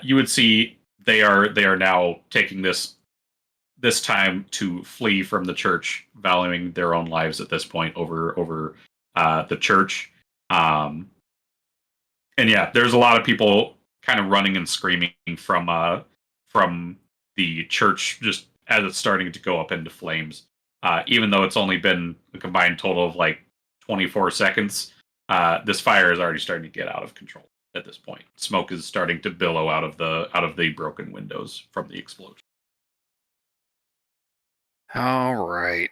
You would see they are now taking this time to flee from the church, valuing their own lives at this point over the church. And yeah, there's a lot of people kind of running and screaming from the church just as it's starting to go up into flames. Even though it's only been a combined total of like 24 seconds, this fire is already starting to get out of control at this point. Smoke is starting to billow out of the broken windows from the explosion. All right.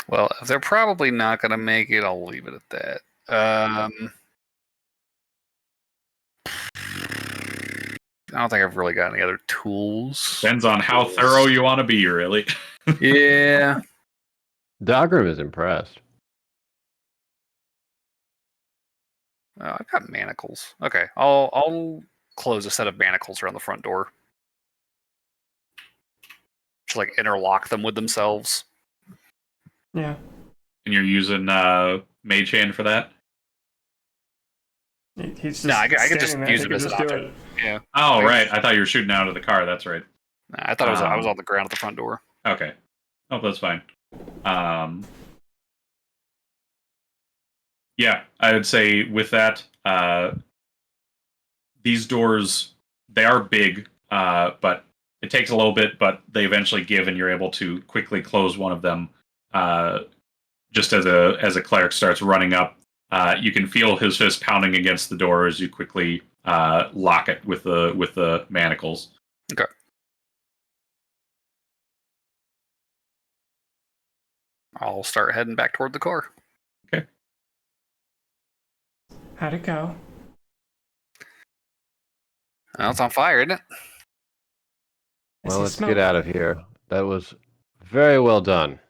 Well, if they're probably not going to make it, I'll leave it at that. I don't think I've really got any other tools. Depends on how thorough you want to be, really. Yeah. Dagrim is impressed. I've got manacles. Okay, I'll close a set of manacles around the front door. Just like interlock them with themselves. Yeah. And you're using Mage Hand for that? He's just I could just there. use He it could as an just do option. it. Yeah. Oh, right. I thought you were shooting out of the car. That's right. I thought I was on the ground at the front door. Okay. Oh, that's fine. Yeah, I would say with that, these doors, they are big, but it takes a little bit, but they eventually give, and you're able to quickly close one of them. Just as a cleric starts running up, you can feel his fist pounding against the door as you quickly lock it with the manacles. Okay. I'll start heading back toward the car. Okay. How'd it go? Well, it's on fire, isn't it? Well, let's get out of here. That was very well done.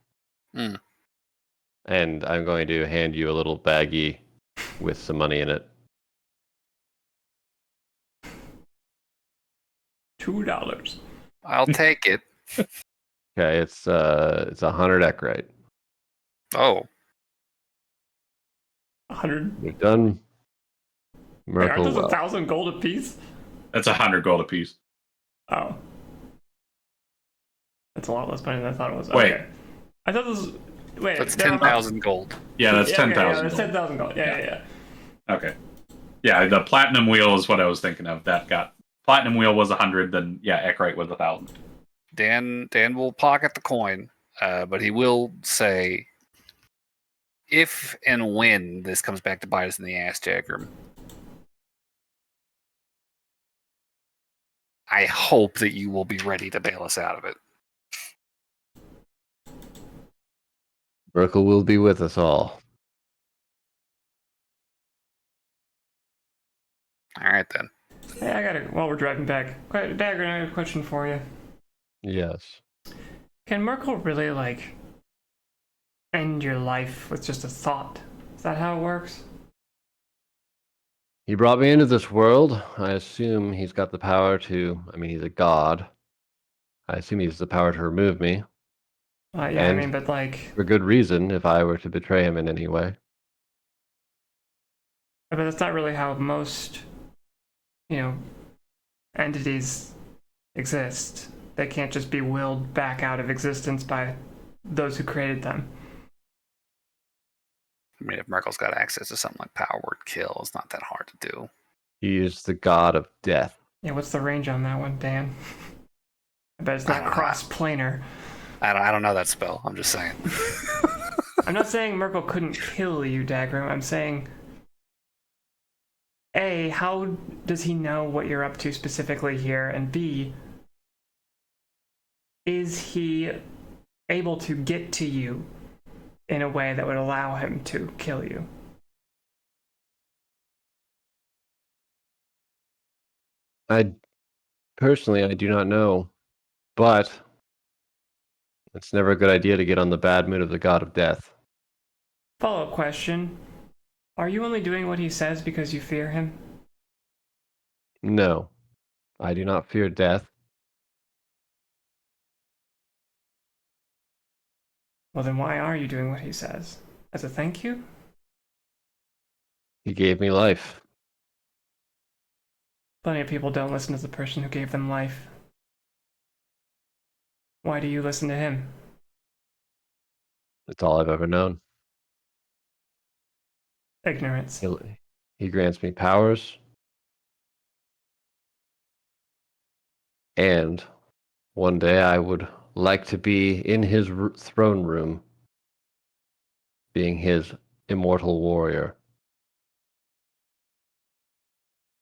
Mm. And I'm going to hand you a little baggie with some money in it. $2. I'll take it. Okay, it's 100 Ecrite. Oh. 100. You've done Wait, miracle aren't those well. 1,000 gold apiece? That's 100 gold apiece. Oh. That's a lot less money than I thought it was. Wait. Okay. I thought this was... Wait. That's 10,000 gold. Yeah, that's 10,000. Yeah, that's 10,000 gold. Yeah. Okay. Yeah, the platinum wheel is what I was thinking of. That got platinum wheel was 100. Then Ecrite was 1,000. Dan will pocket the coin, but he will say, if and when this comes back to bite us in the ass, Dagrim, I hope that you will be ready to bail us out of it. Merkel will be with us all. All right, then. Hey, while we're driving back, Dagger, I have a question for you. Yes. Can Merkel really, end your life with just a thought? Is that how it works? He brought me into this world. I assume he's got the power to... I mean, he's a god. I assume he has the power to remove me. Yeah, And I mean, but for good reason, if I were to betray him in any way. But that's not really how most, entities exist. They can't just be willed back out of existence by those who created them. I mean, if Merkel's got access to something like power word kill, it's not that hard to do. He is the god of death. Yeah, what's the range on that one, Dan? I bet it's not cross-planar. I don't know that spell. I'm just saying. I'm not saying Merkel couldn't kill you, Dagrim. I'm saying, A, how does he know what you're up to specifically here? And B, is he able to get to you in a way that would allow him to kill you? Personally, I do not know, but it's never a good idea to get on the bad mood of the god of death. Follow-up question. Are you only doing what he says because you fear him? No, I do not fear death. Well, then why are you doing what he says? As a thank you? He gave me life. Plenty of people don't listen to the person who gave them life. Why do you listen to him? That's all I've ever known. Ignorance. He grants me powers. And one day I would like to be in his throne room, being his immortal warrior.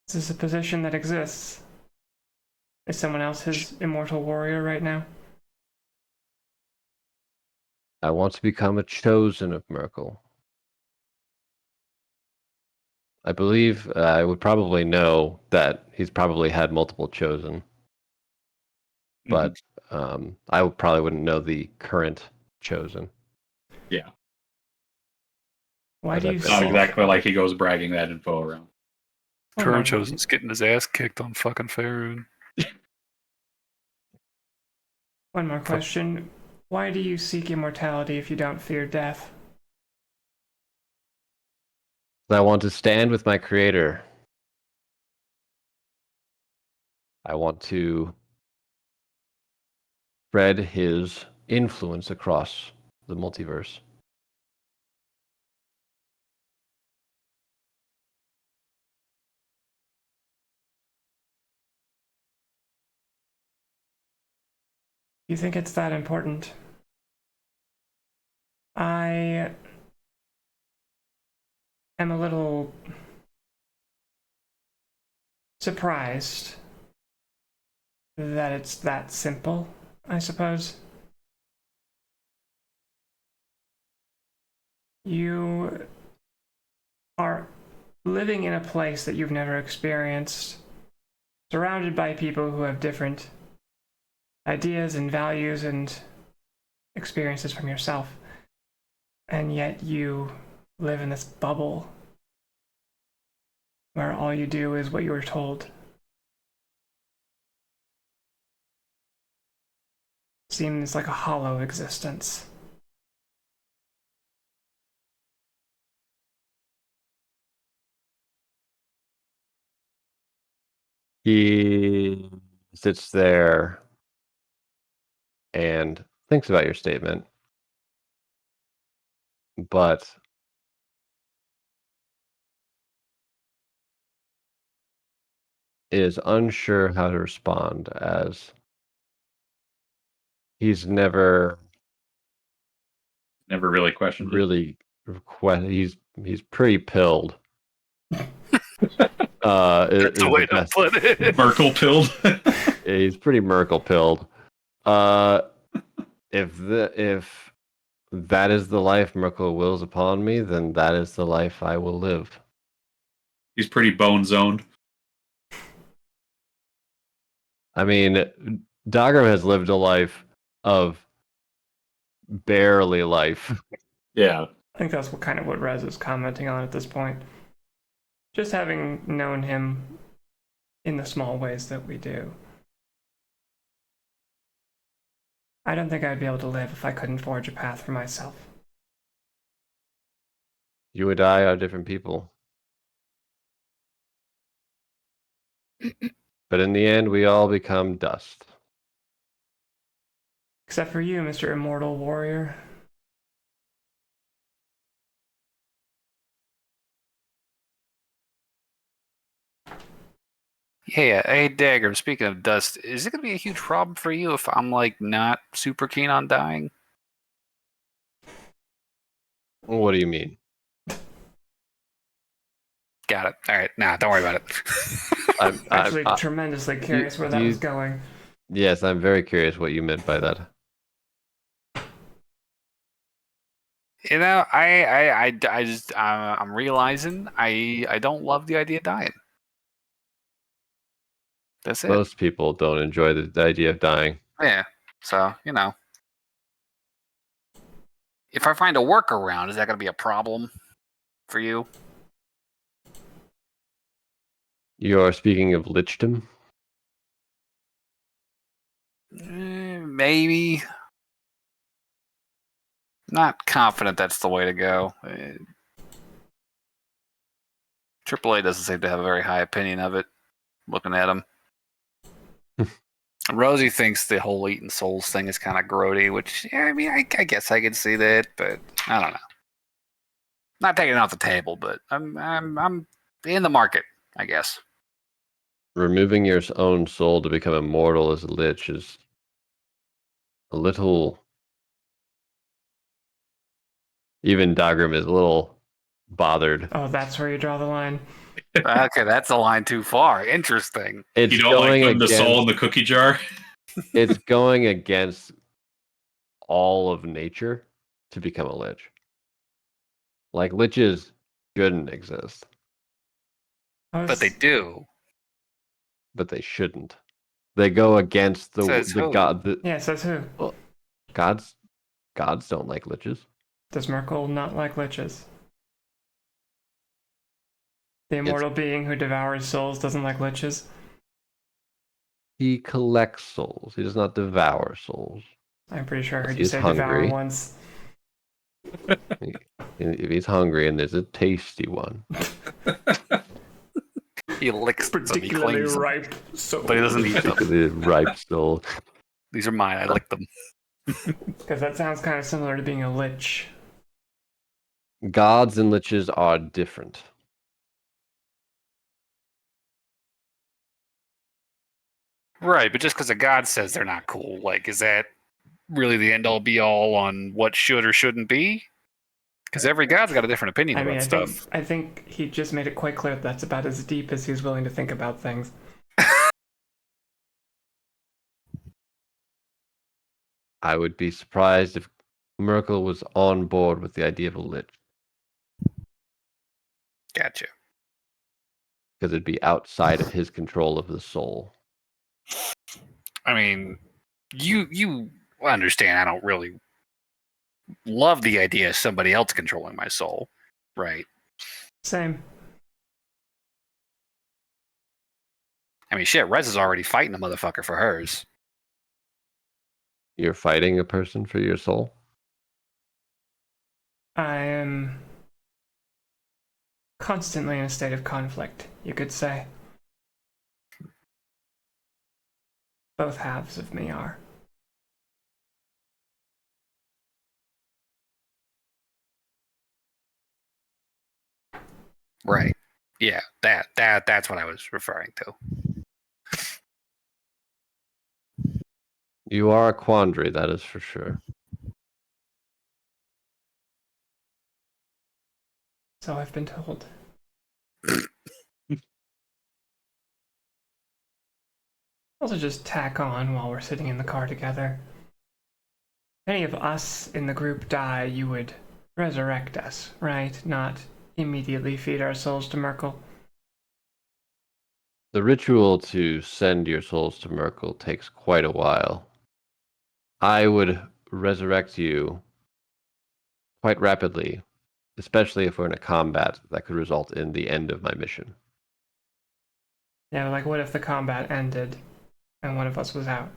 Is this a position that exists? Is someone else his immortal warrior right now? I want to become a chosen of Merkel. I believe I would probably know that he's probably had multiple chosen. But I probably wouldn't know the current chosen. Yeah. Why do you It's not exactly like he goes bragging that info around. Current chosen's getting his ass kicked on fucking Faerun. One more question. Why do you seek immortality if you don't fear death? I want to stand with my creator. I want to spread his influence across the multiverse. You think it's that important? I am a little surprised that it's that simple, I suppose. You are living in a place that you've never experienced, surrounded by people who have different ideas and values and experiences from yourself, and yet you live in this bubble where all you do is what you were told. Seems like a hollow existence. He sits there and thinks about your statement, but is unsure how to respond, as he's never really questioned really He's pretty pilled. That's the way to put it. Merkel pilled. He's pretty Merkel pilled. If that is the life Merkel wills upon me, then that is the life I will live. He's pretty bone zoned. I mean, Dagrim has lived a life of barely life. Yeah. I think that's what Rez is commenting on at this point. Just having known him in the small ways that we do. I don't think I'd be able to live if I couldn't forge a path for myself. You and I are different people. But in the end, we all become dust. Except for you, Mr. Immortal Warrior. Hey, Dagger, speaking of dust, is it going to be a huge problem for you if I'm, like, not super keen on dying? What do you mean? Got it. All right. Nah, don't worry about it. I'm actually tremendously curious where that was going. Yes, I'm very curious what you meant by that. You know, I just, I'm realizing I don't love the idea of dying. That's it. Most people don't enjoy the idea of dying. Yeah. So, you know. If I find a workaround, is that going to be a problem for you? You are speaking of lichdom? Maybe. Not confident that's the way to go. AAA doesn't seem to have a very high opinion of it, looking at him. Rosie thinks the whole eating souls thing is kind of grody, which, yeah, I mean, I guess I can see that, but I don't know. Not taking it off the table, but I'm in the market, I guess. Removing your own soul to become immortal as a lich is a little... Even Dagrim is a little bothered. Oh, that's where you draw the line. Okay, that's a line too far. Interesting. It's You don't like putting the soul in the cookie jar? It's going against all of nature to become a lich. Like, liches shouldn't exist. But they do. But they shouldn't. They go against the god. Yeah, says who? Well, gods don't like liches. Does Merkel not like liches? The immortal being who devours souls doesn't like liches? He collects souls. He does not devour souls. I'm pretty sure I heard you He's say hungry. devour once. If he's hungry and there's a tasty one. He licks them, he Particularly cleans them, ripe souls. but he doesn't eat them. The ripe soul. These are mine, I lick them. Because that sounds kind of similar to being a lich. Gods and liches are different. Right, but just because a god says they're not cool, like, is that really the end all be all on what should or shouldn't be? Because every god's got a different opinion about stuff. I think he just made it quite clear that's about as deep as he's willing to think about things. I would be surprised if Merkel was on board with the idea of a lich. Gotcha. Because it'd be outside of his control of the soul. I mean, you understand I don't really love the idea of somebody else controlling my soul, right? Same. I mean, shit, Rez is already fighting a motherfucker for hers. You're fighting a person for your soul? I am constantly in a state of conflict, you could say. Both halves of me are. Right. Yeah, that's what I was referring to. You are a quandary, that is for sure. So I've been told. Also just tack on while we're sitting in the car together. If any of us in the group die, you would resurrect us, right? Not immediately feed our souls to Merkel. The ritual to send your souls to Merkel takes quite a while. I would resurrect you quite rapidly, especially if we're in a combat that could result in the end of my mission. Yeah, but like what if the combat ended and one of us was out?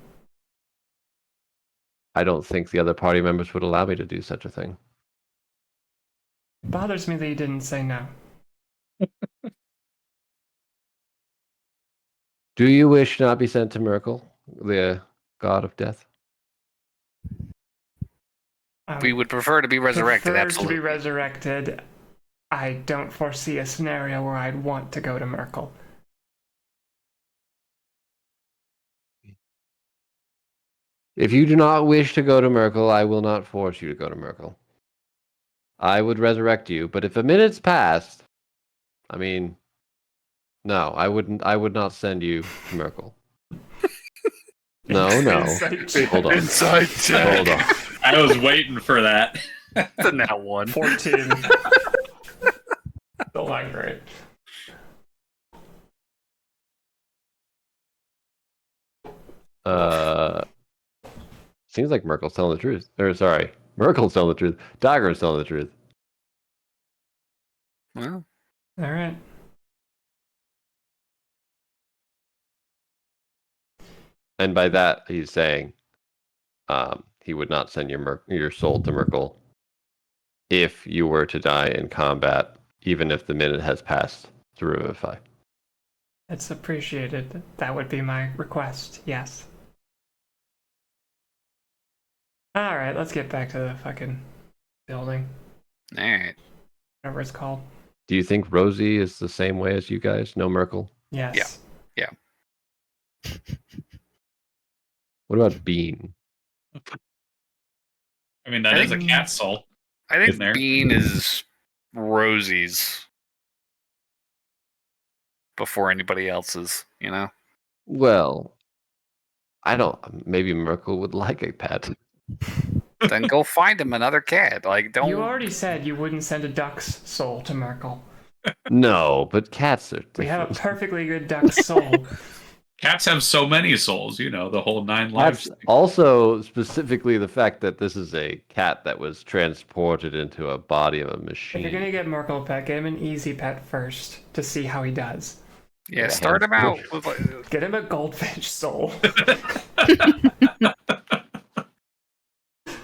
I don't think the other party members would allow me to do such a thing. It bothers me that you didn't say no. Do you wish to not be sent to Merkel, the god of death? We would prefer to be resurrected, absolutely. To be resurrected. I don't foresee a scenario where I'd want to go to Merkel. If you do not wish to go to Merkel, I will not force you to go to Merkel. I would resurrect you, but if a minute's passed, I mean, no, I wouldn't. I would not send you to Merkel. No. Hold on. Inside check. Hold on. I was waiting for that. The now one. 14. Still not great. Seems like Merkel's telling the truth. Or sorry, Merkel's telling the truth. Dagrim's telling the truth. Well, all right. And by that, he's saying he would not send your soul to Merkel if you were to die in combat, even if the minute has passed to revivify. It's appreciated. That would be my request, yes. Alright, let's get back to the fucking building. alright. Whatever it's called. Do you think Rosie is the same way as you guys? No Merkel? Yes. Yeah. What about Bean? I mean, that is a cat soul. I think In there. Bean is Rosie's before anybody else's, you know? Well, I don't. Maybe Merkel would like a pet. Then go find him another cat. Like, don't. You already said you wouldn't send a duck's soul to Merkel. No, but cats are different. We have a perfectly good duck's soul. Cats have so many souls, you know, the whole 9 That's lives. also specifically the fact that this is a cat that was transported into a body of a If machine. you're gonna get Merkel a pet, get him an easy pet first to see how he does. Yeah, start him out with like, Get him a goldfish soul.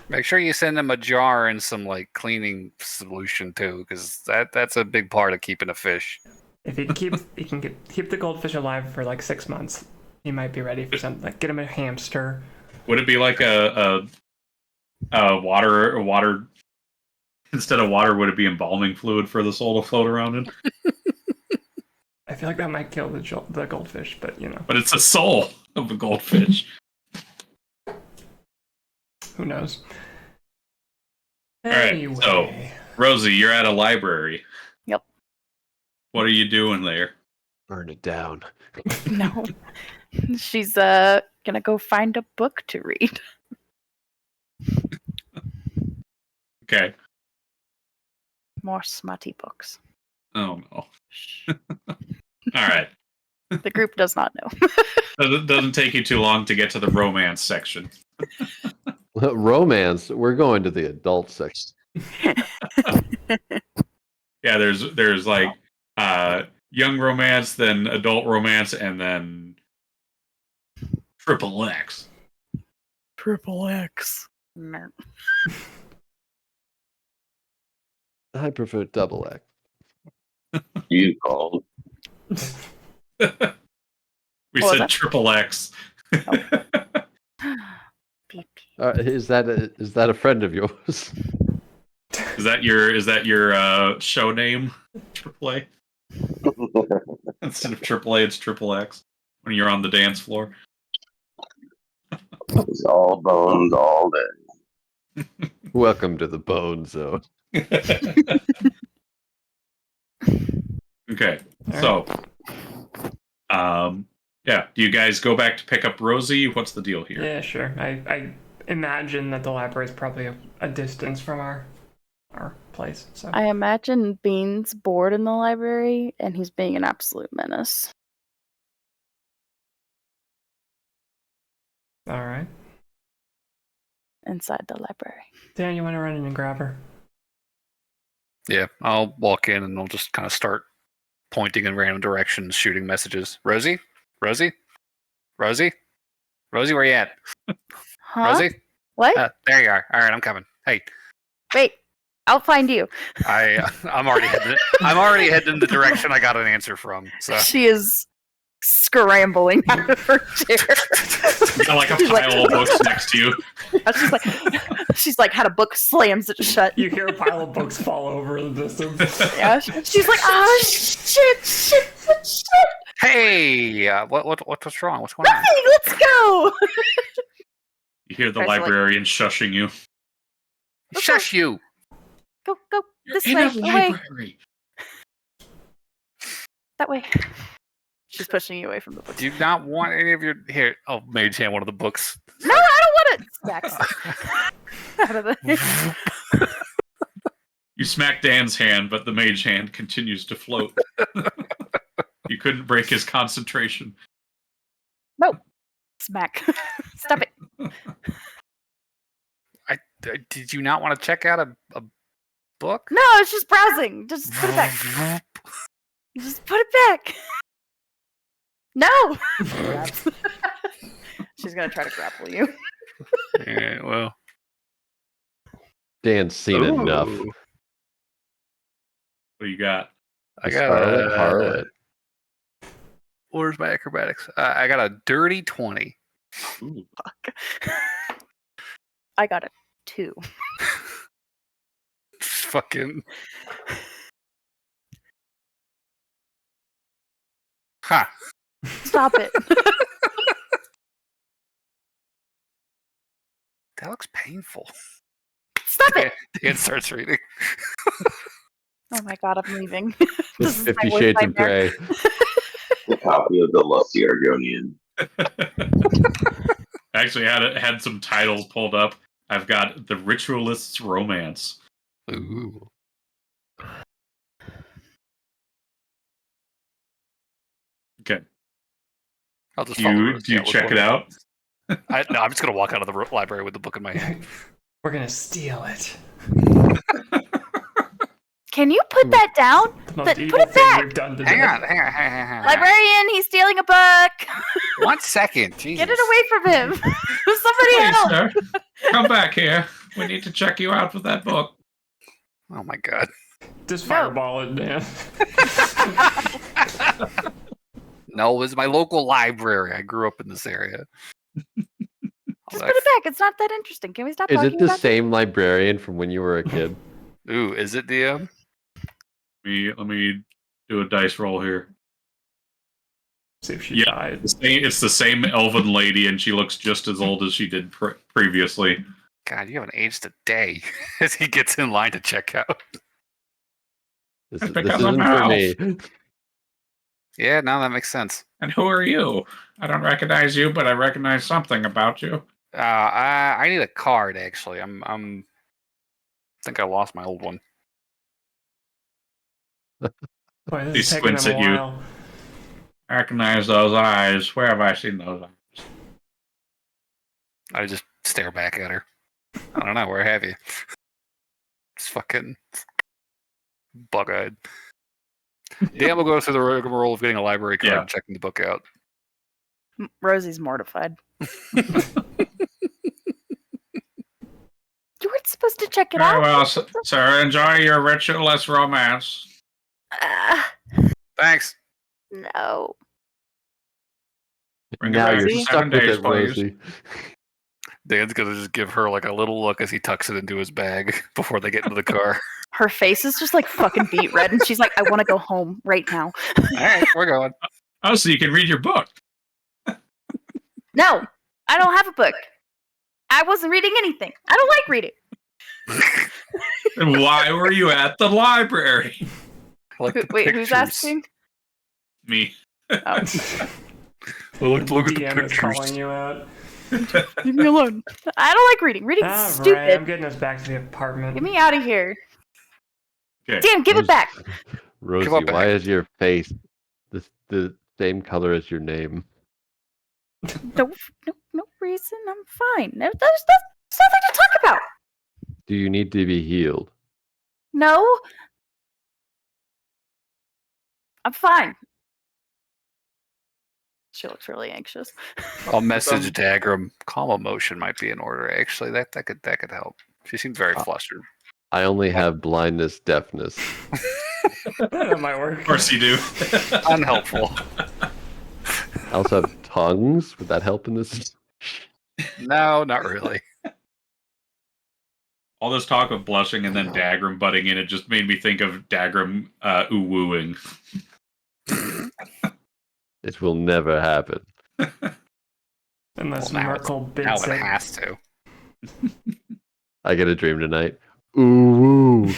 make sure you send him a jar and some like cleaning solution too, because that's a big part of keeping a fish. If he can keep the goldfish alive for like 6 months, he might be ready for something. Like get him a hamster. Would it be like a water instead of water? Would it be embalming fluid for the soul to float around in? I feel like that might kill the goldfish, but you know. But it's a soul of a goldfish. Who knows? All right, Anyway. so Rosie, you're at a library. Yep. What are you doing there? Burn it down. No. She's gonna go find a book to read. Okay. More smutty books. Oh no. Shh. All right. The group does not know. Doesn't take you too long to get to the romance section. Romance. We're going to the adult section. Yeah, there's like young romance, then adult romance, and then triple X. Triple X. No. I prefer double X. You called. We What was said that? triple X. Beep. Is that a friend of yours? Is that your show name? Triple A. Instead of triple A, it's triple X. When you're on the dance floor. It's all bones all day. Welcome to the Bone Zone. Okay, All so, yeah, do you guys go back to pick up Rosie? What's the deal here? Yeah, sure. I imagine that the library is probably a distance from our place. So I imagine Bean's bored in the library and he's being an absolute menace. all right. Inside the library. Dan, you want to run in and grab her? Yeah, I'll walk in and I'll just kind of start pointing in random directions, shooting messages. Rosie? Rosie? Rosie? Rosie, where you at? Huh? Rosie? What? There you are. All right, I'm coming. Hey, Wait, I'll find you. I'm already heading. I'm already heading in the direction I got an answer from. So She is scrambling out of her chair. Got like a pile of books next to you. she's like had a book, slams it shut. You hear a pile of books fall over in the distance. Yeah, she's like, oh shit. hey, what's wrong? What's going on? Nothing, let's go. You hear the Guys are like- librarian shushing you. Shush you! Go this In way, a away. library. That way. She's pushing you away from the book. Do you not want any of your here? Oh, Mage Hand, one of the books. No, I don't want it. Smacks out of there. You smack Dan's hand, but the mage hand continues to float. You couldn't break his concentration. Smack. Stop it. Did you not want to check out a book? No, it's just browsing. Just put it back. Just put it back. No. She's gonna try to grapple you. Yeah, well, Dan's seen enough. What do you got? I got Scarlet Harlot. Where's my acrobatics? I got a dirty 20. Ooh. Fuck. I got a 2. Fucking. Ha! Stop it. That looks painful. Stop it. Dan starts reading. Oh my god, I'm leaving. This is 50 my worst Shades of nightmare. Grey. A copy of the Lusty Argonian. Actually, had some titles pulled up. I've got The Ritualist's Romance. Ooh. Okay. I'll just Do follow you Rosie out with check one it of out? No, I'm just gonna walk out of the library with the book in my hand. We're gonna steal it. Can you put that down? The most But evil put it thing back. we've done today. Hang on. Librarian, he's stealing a book. 1 second. Jesus. Get it away from him. Somebody Please, help. sir. Come back here. We need to check you out with that book. Oh my god. Just fireball it, man. No, it's my local library. I grew up in this area. Just put it back. It's not that interesting. Can we stop Is talking it the about same librarian from when you were a kid? Ooh, is it DM? Let me do a dice roll here. See if she Yeah. died. It's the same elven lady, and she looks just as old as she did previously. God, you haven't aged a day as he gets in line to check out. This Because isn't I'm for an me. Yeah, now that makes sense. And who are you? I don't recognize you, but I recognize something about you. I need a card actually. I think I lost my old one. Boy, this He is taking squints them a at you. while. I recognize those eyes. Where have I seen those eyes? I just stare back at her. I don't know, where have you? It's fucking bug-eyed. Dan will go through the rigmarole of getting a library card Yeah. and checking the book out. Rosie's mortified. You weren't supposed to check it Very out. well, sir. Enjoy your ritualist romance. Thanks. No. Bring it Now back you're in stuck 7 with days, it, please. Rosie. Dan's gonna just give her like a little look as he tucks it into his bag before they get into the car. Her face is just like fucking beet red, and she's like, I want to go home right now. Alright, we're going. Oh, so you can read your book. No, I don't have a book. I wasn't reading anything. I don't like reading. And why were you at the library? Like the Wait, who's pictures. asking? Me. Oh. Well, look at the DM is calling pictures. you out. Leave me alone. I don't like reading. Reading's All stupid. right, I'm getting us back to the apartment. Get me out of here. Okay. Damn, give it back. Rosie, Come on why back. is your face the same color as your name? No reason. I'm fine. There's nothing to talk about. Do you need to be healed? No. I'm fine. She looks really anxious. I'll message Dagrim. Calm emotion might be in order. Actually, that could help. She seems very flustered. I only have blindness, deafness. That might work. Of course you do. Unhelpful. I also have tongues. Would that help in this? No, not really. All this talk of blushing and then Dagrim butting in, it just made me think of Dagrim ooh-wooing. It will never happen. Unless Well, now Merkel Now bids it it. has to. I get a dream tonight. Ooh.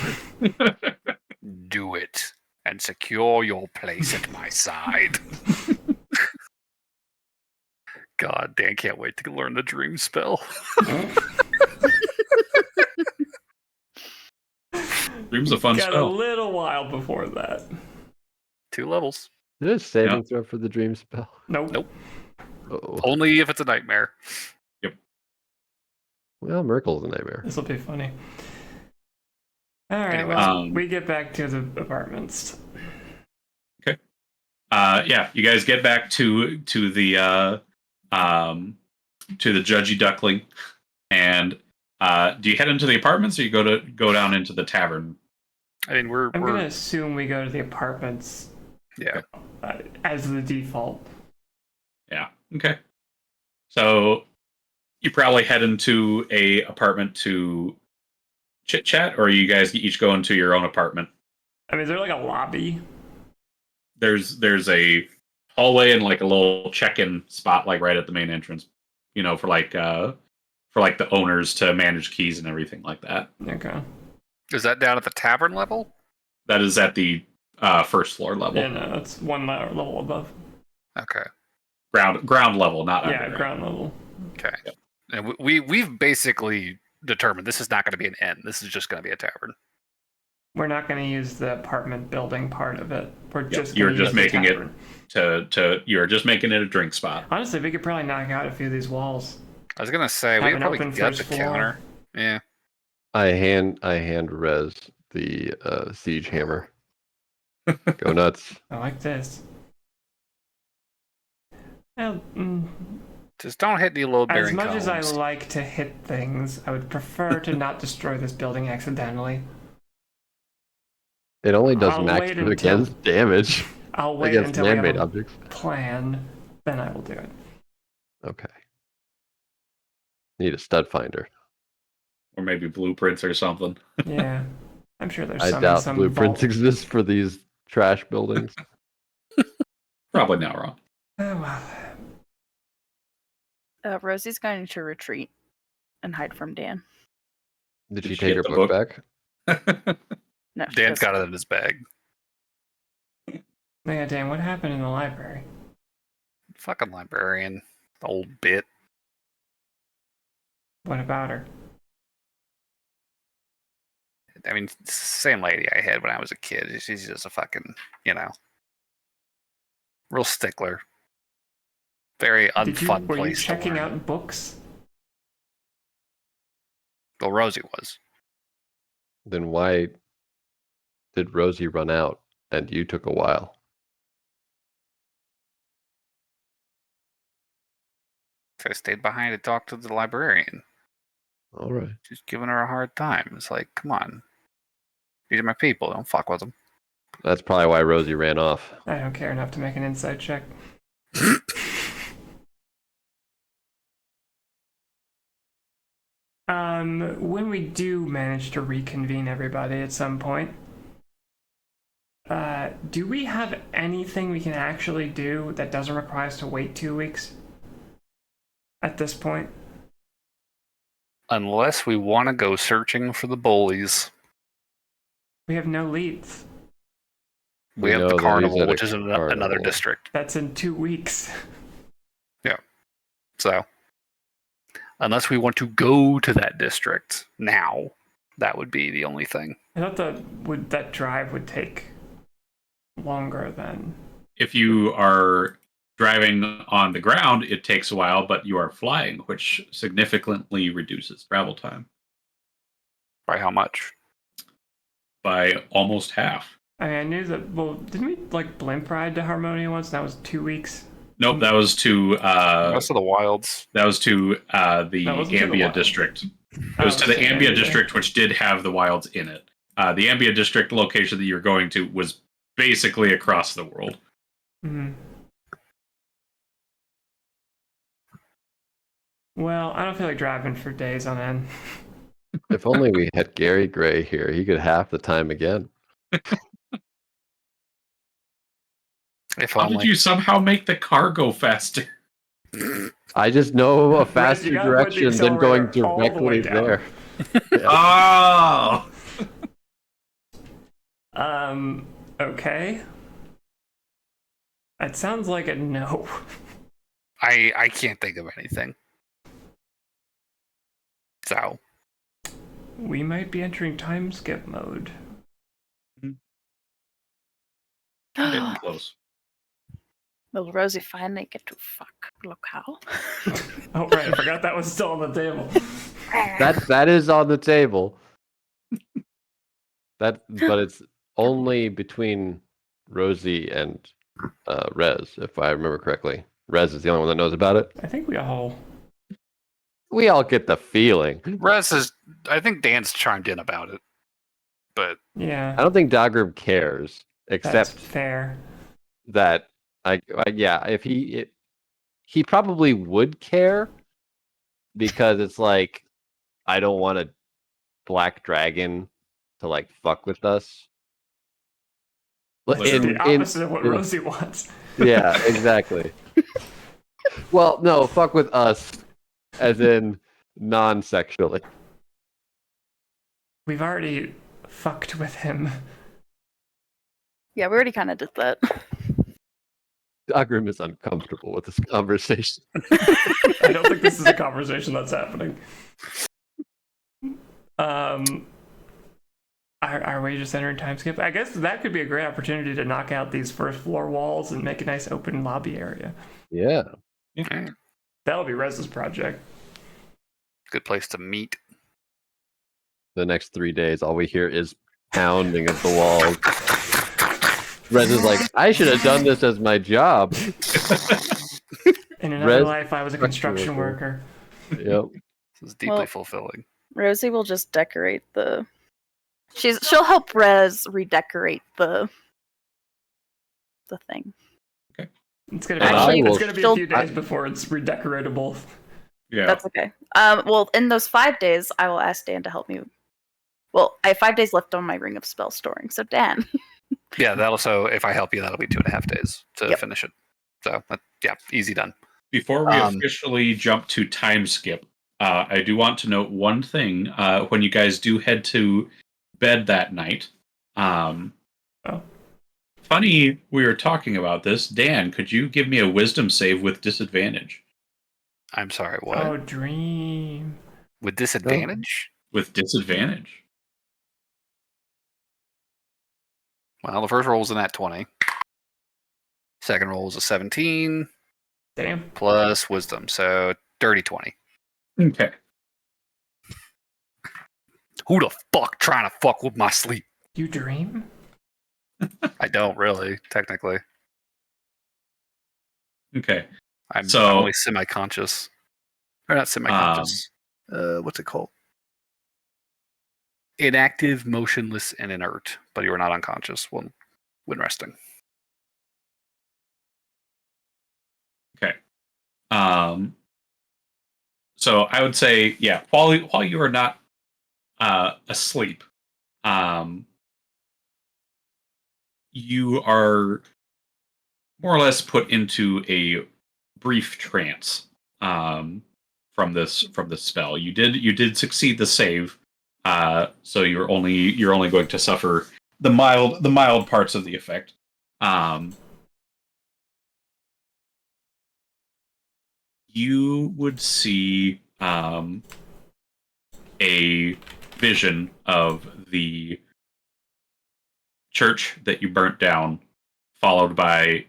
Do it and secure your place at my side. God, Dan can't wait to learn the dream spell. Dream's a fun Got a spell. little while before that. 2 levels. There's saving throw for the dream spell. Nope. Nope. Oh. Only if it's a nightmare. Well, Merkel's a nightmare. This will be funny. All right, Anyways. well, we get back to the apartments. Yeah, you guys get back to the judgy duckling, and do you head into the apartments or you go down into the tavern? I mean, we're I'm gonna assume we go to the apartments yeah. as the default. Yeah. Okay. So you probably head into a apartment to chit chat, or you guys each go into your own apartment. I mean, is there like a lobby? There's a hallway and like a little check-in spot, like right at the main entrance. You know, for like the owners to manage keys and everything like that. Okay. Is that down at the tavern level? That is at the first floor level. Yeah, no, that's one level above. Okay. Ground level, not Yeah, underground. ground level. Okay. And we've basically determined this is not going to be an inn. This is just going to be a tavern. We're not going to use the apartment building part of it. We're just you're gonna just use the making it tavern. you're just making it a drink spot. Honestly, we could probably knock out a few of these walls. I was going to say, we Have could an probably open get the first floor. counter. Yeah. I hand Rez the siege hammer. Go nuts. I like this. Well, Just don't hit any load-bearing as much as I columns. like to hit things, I would prefer to not destroy this building accidentally. It only does I'll max wait to until- against damage I'll wait against until we have man-made a objects. plan, then I will do it. Okay. Need a stud finder. Or maybe blueprints or something. Yeah, I'm sure there's I some in doubt some blueprints vault. exist for these trash buildings. Probably not wrong. Oh, well. Rosie's going to retreat and hide from Dan. Did she Did she take her get the book book? back? No, she Dan's doesn't. got it in his bag. Yeah, Dan, what happened in the library? Fucking librarian. Old bit. What about her? I mean, it's the same lady I had when I was a kid. She's just a fucking, real stickler. Very unfun Were you place to checking learn. out books? Well, Rosie was. Then why did Rosie run out and you took a while? So I stayed behind to talk to the librarian. All right. She's giving her a hard time. It's like, come on. These are my people. Don't fuck with them. That's probably why Rosie ran off. I don't care enough to make an insight check. When we do manage to reconvene everybody at some point, do we have anything we can actually do that doesn't require us to wait 2 weeks? At this point? Unless we want to go searching for the bullies. We have no leads. We have know the that he's carnival, at a which is another carnival. district. That's in 2 weeks. So, unless we want to go to that district now, that would be the only thing. I thought that drive would take longer than. If you are driving on the ground, it takes a while, but you are flying, which significantly reduces travel time By how much? by almost half. I knew that. Well, didn't we like blimp ride to Harmonia once? That was 2 weeks. Nope, that was to Most of the wilds. that was to the That wasn't to the Ambia wild. district. It was to the Ambia district, which did have the wilds in it. The Ambia district location that you're going to was basically across the world. Mm-hmm. Well, I don't feel like driving for days on end. If only we had Gary Gray here, he could half the time again. If How only. did you somehow make the car go faster? I just know a Rez, faster you gotta put the direction than going accelerator all the way directly down. there. Oh! Okay. It sounds like a no. I can't think of anything. So, We might be entering time skip mode. Getting close. Will Rosie finally get to fuck locale? Oh right, I forgot that was still on the table. That is on the table. But it's only between Rosie and Rez, if I remember correctly. Rez is the only one that knows about it. I think we all. We all get the feeling. I think Dan's chimed in about it. But Yeah. I don't think Dagrim cares, That's except fair. that if he probably would care, because it's like, I don't want a black dragon to like fuck with us. Literally. The opposite of what Rosie wants. Yeah, exactly. Well, no, fuck with us, as in non-sexually. We've already fucked with him. Yeah, we already kind of did that. Dagrim is uncomfortable with this conversation. I don't think this is a conversation that's happening. Are we just entering time skip? I guess that could be a great opportunity to knock out these first floor walls and make a nice open lobby area. Yeah. That'll be Rez's project. good place to meet. The next 3 days, all we hear is pounding of the walls. Rez is like, I should have done this as my job. In another Rez- life, I was a construction worker. Yep. This is deeply Well- fulfilling. Rosie will just decorate the. She'll help Rez redecorate the thing. It's gonna be, Actually, it's gonna be a she'll- few days before it's redecoratable. Yeah. That's okay. Well, in those 5 days, I will ask Dan to help me. Well, I have 5 days left on my Ring of Spell storing, so Dan. Yeah, that'll so if I help you, that'll be 2.5 days to Yep. finish it. So yeah, easy done. Before we Um, officially jump to time skip, I do want to note one thing. When you guys do head to bed that night, funny we were talking about this. Dan, could you give me a wisdom save with disadvantage? I'm sorry, what? Oh, dream. With disadvantage? With disadvantage. Well, the first roll was a nat 20. Second roll was a 17 Damn. plus wisdom, so dirty 20. Okay. Who the fuck trying to fuck with my sleep? You dream? I don't really, technically. Okay. I'm So- only semi-conscious. Or not semi-conscious. What's it called? Inactive, motionless, and inert, but you are not unconscious when resting. Okay. So I would say, yeah, while you are not asleep, you are more or less put into a brief trance from this spell. You did succeed the save, so you're only going to suffer the mild parts of the effect. You would see a vision of the church that you burnt down, followed by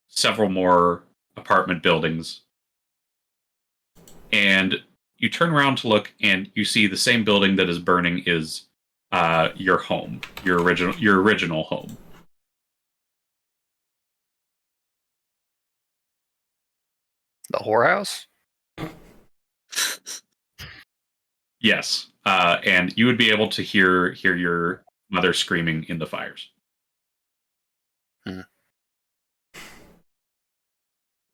several more apartment buildings. And you turn around to look, and you see the same building that is burning is your home, your original home. The whorehouse? Yes, and you would be able to hear your mother screaming in the fires.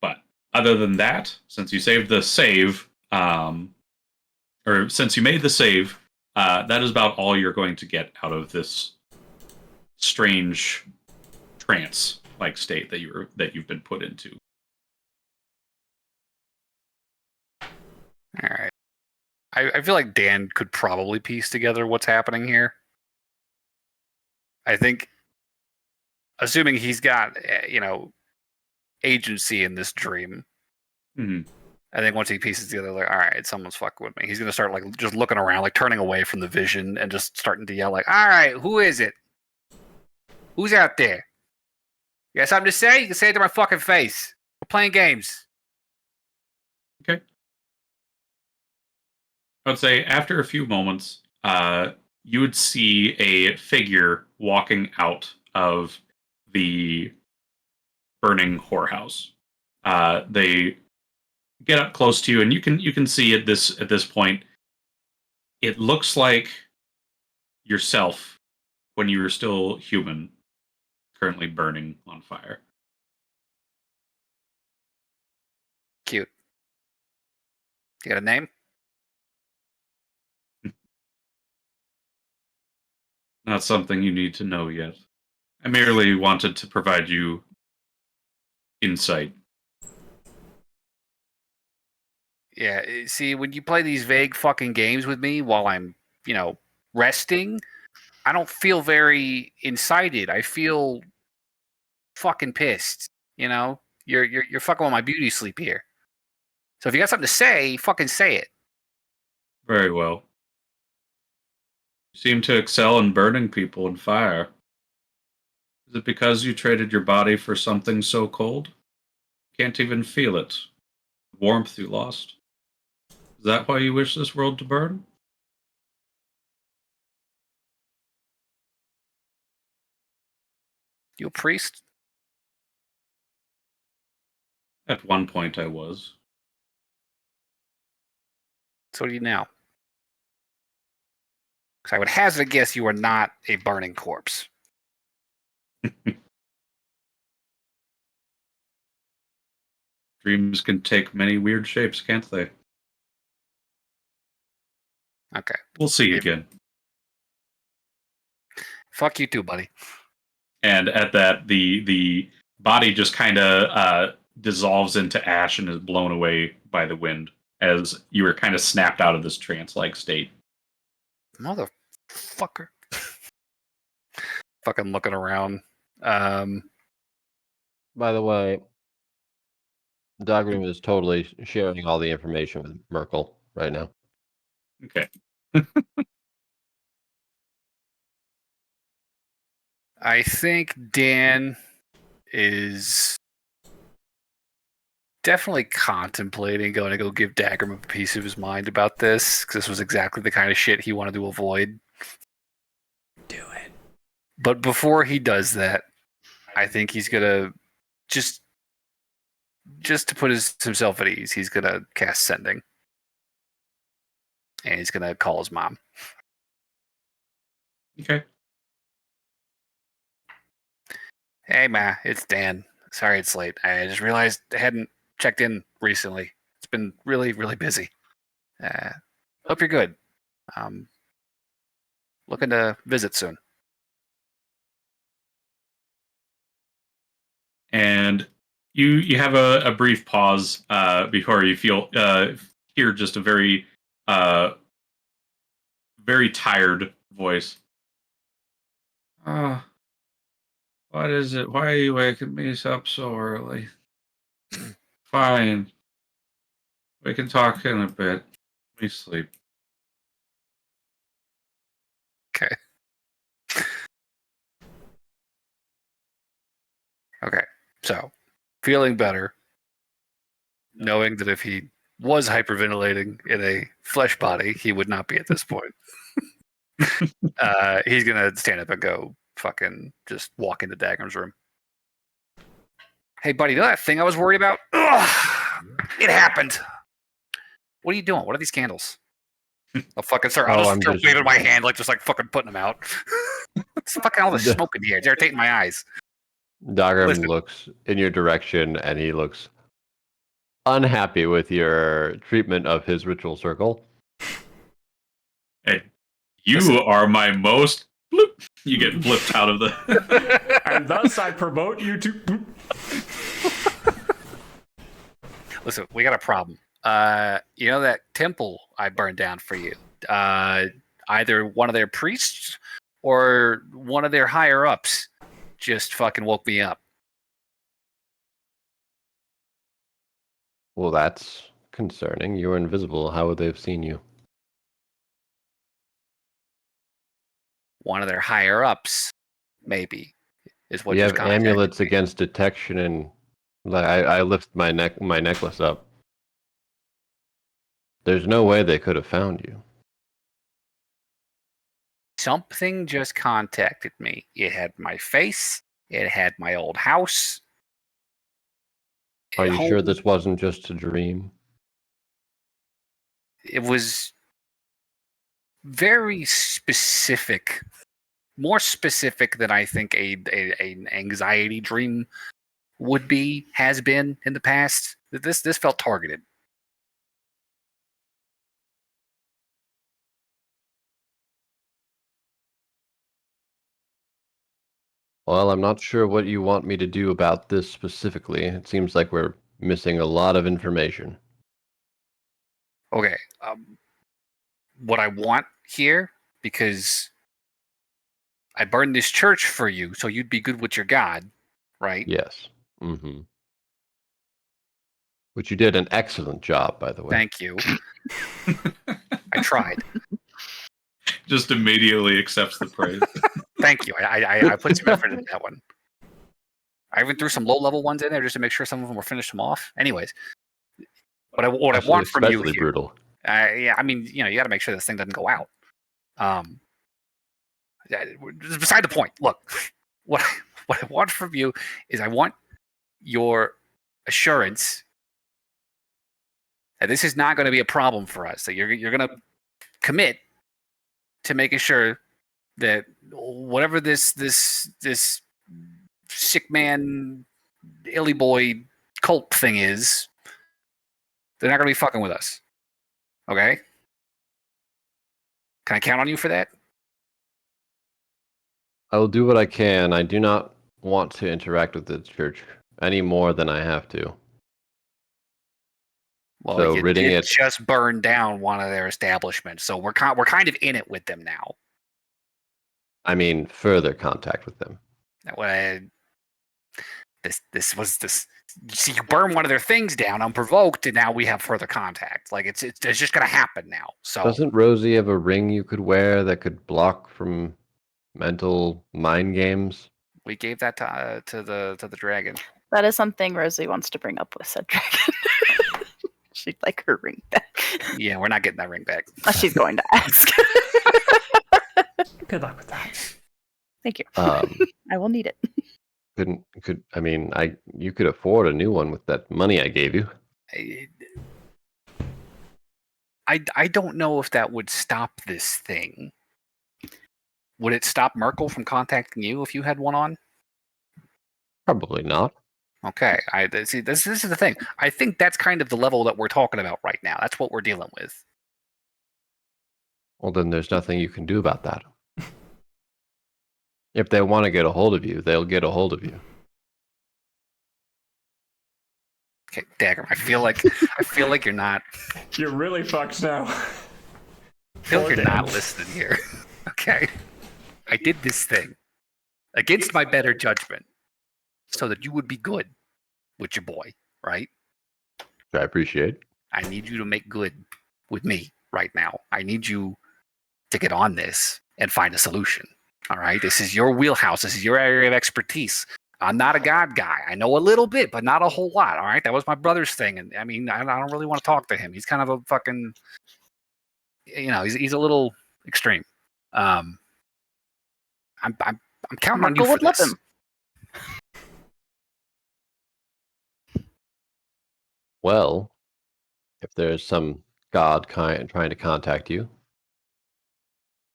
But other than that, since you saved the save, or since you made the save, that is about all you're going to get out of this strange trance-like state that you've been put into. All right. I feel like Dan could probably piece together what's happening here. I think, assuming he's got, agency in this dream, I think once he pieces together, like, all right, someone's fucking with me. He's gonna start like just looking around, like turning away from the vision, and just starting to yell, like, all right, who is it? Who's out there? You got something to say? You can say it to my fucking face. We're playing games. Okay. I would say after a few moments, you would see a figure walking out of the burning whorehouse. They get up close to you, and you can see at this point, it looks like yourself when you were still human, currently burning on fire. Cute. You got a name? Not something you need to know yet. I merely wanted to provide you insight. Yeah, see, when you play these vague fucking games with me while I'm, resting, I don't feel very incited. I feel fucking pissed. You're fucking with my beauty sleep here. So if you got something to say, fucking say it. Very well. You seem to excel in burning people in fire. Is it because you traded your body for something so cold? Can't even feel it. The warmth you lost. Is that why you wish this world to burn? You a priest? At one point I was. So do you now? Because I would hazard a guess you are not a burning corpse. Dreams can take many weird shapes, can't they? Okay. We'll see again. Fuck you too, buddy. And at that, the body just kind of dissolves into ash and is blown away by the wind as you were kind of snapped out of this trance-like state. Motherfucker. Fucking looking around. By the way, Dagrim is totally sharing all the information with Merkel right now. Okay. I think Dan is definitely contemplating going to go give Dagrim a piece of his mind about this, because this was exactly the kind of shit he wanted to avoid. Do it. But before he does that, I think he's gonna just to put himself at ease, he's gonna cast Sending. And he's gonna call his mom. Okay. Hey, Ma, it's Dan. Sorry it's late. I just realized I hadn't checked in recently. It's been really, really busy. Hope you're good. Looking to visit soon. And you have a brief pause before you hear just a very very tired voice. What is it? Why are you waking me up so early? Fine. We can talk in a bit. Let me sleep. Okay. Okay. So, feeling better, knowing that if he was hyperventilating in a flesh body, he would not be at this point. He's gonna stand up and go fucking just walk into Dagrim's room. Hey, buddy, you know that thing I was worried about? Ugh, it happened. What are you doing? What are these candles? I'll fucking start. I'll just start waving my hand, like just like fucking putting them out. It's fucking all the smoke in here. It's irritating my eyes. Dagrim looks in your direction, and he looks unhappy with your treatment of his ritual circle. Hey, you are my most. Bloop, you get flipped out of the. And thus I promote you to. Listen, we got a problem. You know that temple I burned down for you? Either one of their priests or one of their higher ups just fucking woke me up. Well, that's concerning. You were invisible. How would they have seen you? One of their higher ups, maybe, is what You just have contacted amulets me. against detection, and I lift my necklace up. There's no way they could have found you. Something just contacted me. It had my face. It had my old house. Are you sure this wasn't just a dream? It was very specific, more specific than I think an anxiety dream would be, has been in the past. This felt targeted. Well, I'm not sure what you want me to do about this specifically. It seems like we're missing a lot of information. Okay. What I want here, because I burned this church for you, so you'd be good with your god, right? Yes. Mm-hmm. Which you did an excellent job, by the way. Thank you. I tried. Just immediately accepts the praise. Thank you. I put some effort into that one. I even threw some low-level ones in there just to make sure some of them were finished them off. Anyways, what I want from you especially here, brutal. yeah, I mean, you got to make sure this thing doesn't go out. Beside the point. Look, what I want from you is I want your assurance that this is not going to be a problem for us. That you're going to commit to making sure that whatever this sick man, illy boy cult thing is, they're not going to be fucking with us. Okay? Can I count on you for that? I will do what I can. I do not want to interact with the church any more than I have to. Well, so you ridding did it just burn down one of their establishments, so we're kind of in it with them now. I mean, further contact with them. This was. See, you burn one of their things down unprovoked, and now we have further contact. Like it's just gonna happen now. So doesn't Rosie have a ring you could wear that could block from mental mind games? We gave that to the dragon. That is something Rosie wants to bring up with said dragon. She'd like her ring back. Yeah, we're not getting that ring back. She's going to ask. Good luck with that. Thank you. I will need it. You could afford a new one with that money I gave you. I don't know if that would stop this thing. Would it stop Merkel from contacting you if you had one on? Probably not. Okay, see. This is the thing. I think that's kind of the level that we're talking about right now. That's what we're dealing with. Well, then there's nothing you can do about that. If they want to get a hold of you, they'll get a hold of you. Okay, Dagger. I feel like you're not. You're really fucked now. I feel like you're not listening here. Okay, I did this thing. against my better judgment, so that you would be good with your boy, right? I appreciate. I need you to make good with me right now. I need you to get on this and find a solution. All right? This is your wheelhouse. This is your area of expertise. I'm not a god guy. I know a little bit, but not a whole lot. All right? That was my brother's thing. And I mean, I don't really want to talk to him. He's kind of a fucking, he's a little extreme. I'm counting on you for this. Him. Well, if there's some god trying to contact you,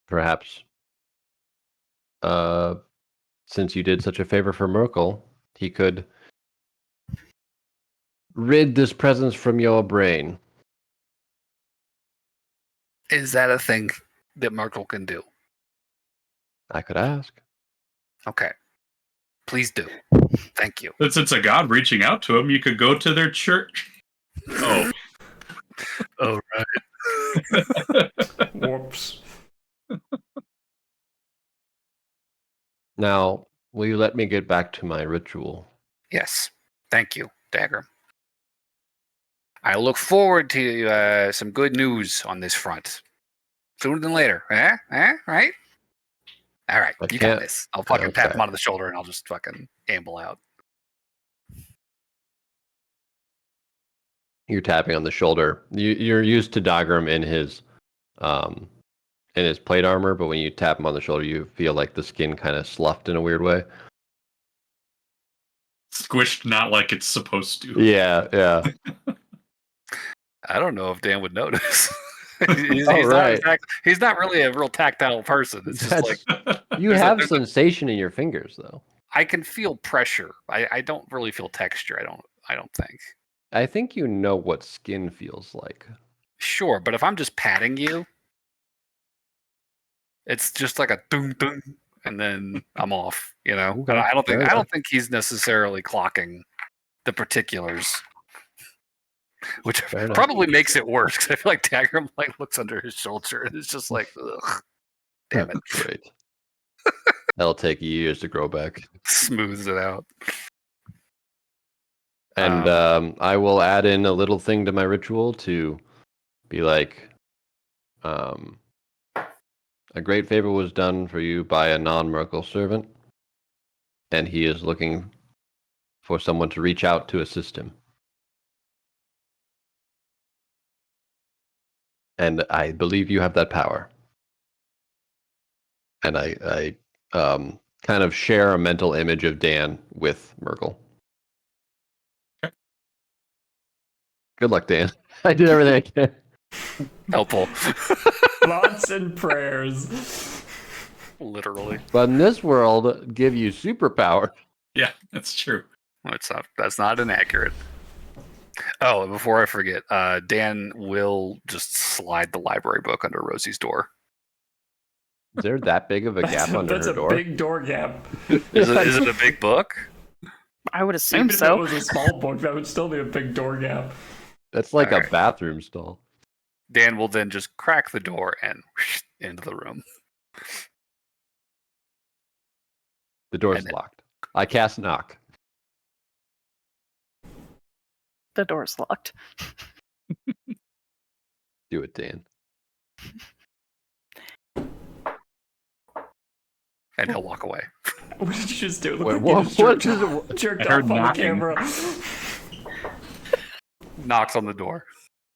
perhaps, since you did such a favor for Merkel, he could rid this presence from your brain. Is that a thing that Merkel can do? I could ask. Okay. Please do. Thank you. Since it's a god reaching out to him, you could go to their church. Oh. Oh, right. Whoops. Now, will you let me get back to my ritual? Yes. Thank you, Dagrim. I look forward to some good news on this front. Sooner than later. Right? All right. You got this. I'll fucking tap him on the shoulder and I'll just fucking amble out. You're tapping on the shoulder. You're used to Dagrim in his plate armor, but when you tap him on the shoulder, you feel like the skin kind of sloughed in a weird way. Squished, not like it's supposed to. Yeah. I don't know if Dan would notice. He's not really a real tactile person. It's just like you have sensation in your fingers, though. I can feel pressure. I don't really feel texture. I don't think. I think you know what skin feels like. Sure, but if I'm just patting you, it's just like a ding ding, and then I'm off. I don't think he's necessarily clocking the particulars, which probably makes it worse. Because I feel like Dagrim looks under his shoulder and it's just like, ugh, damn it. Great. That'll take years to grow back. Smooths it out. And I will add in a little thing to my ritual to be like, a great favor was done for you by a non-Merkel servant, and he is looking for someone to reach out to assist him. And I believe you have that power. And I kind of share a mental image of Dan with Merkel. Good luck, Dan. I did everything I can. Helpful. Thoughts and prayers. Literally. But in this world, give you superpower. Yeah, that's true. That's not inaccurate. Oh, and before I forget, Dan will just slide the library book under Rosie's door. Is there that big of a gap under her door? That's a big door gap. Is it a big book? I would assume Even so. if it was a small book, that would still be a big door gap. That's like a bathroom stall. Dan will then just crack the door and into the room. The door's locked. I cast knock. The door's locked. Do it, Dan. And he'll walk away. What did you just do? Wait, what jerked off on the camera. Knocks on the door.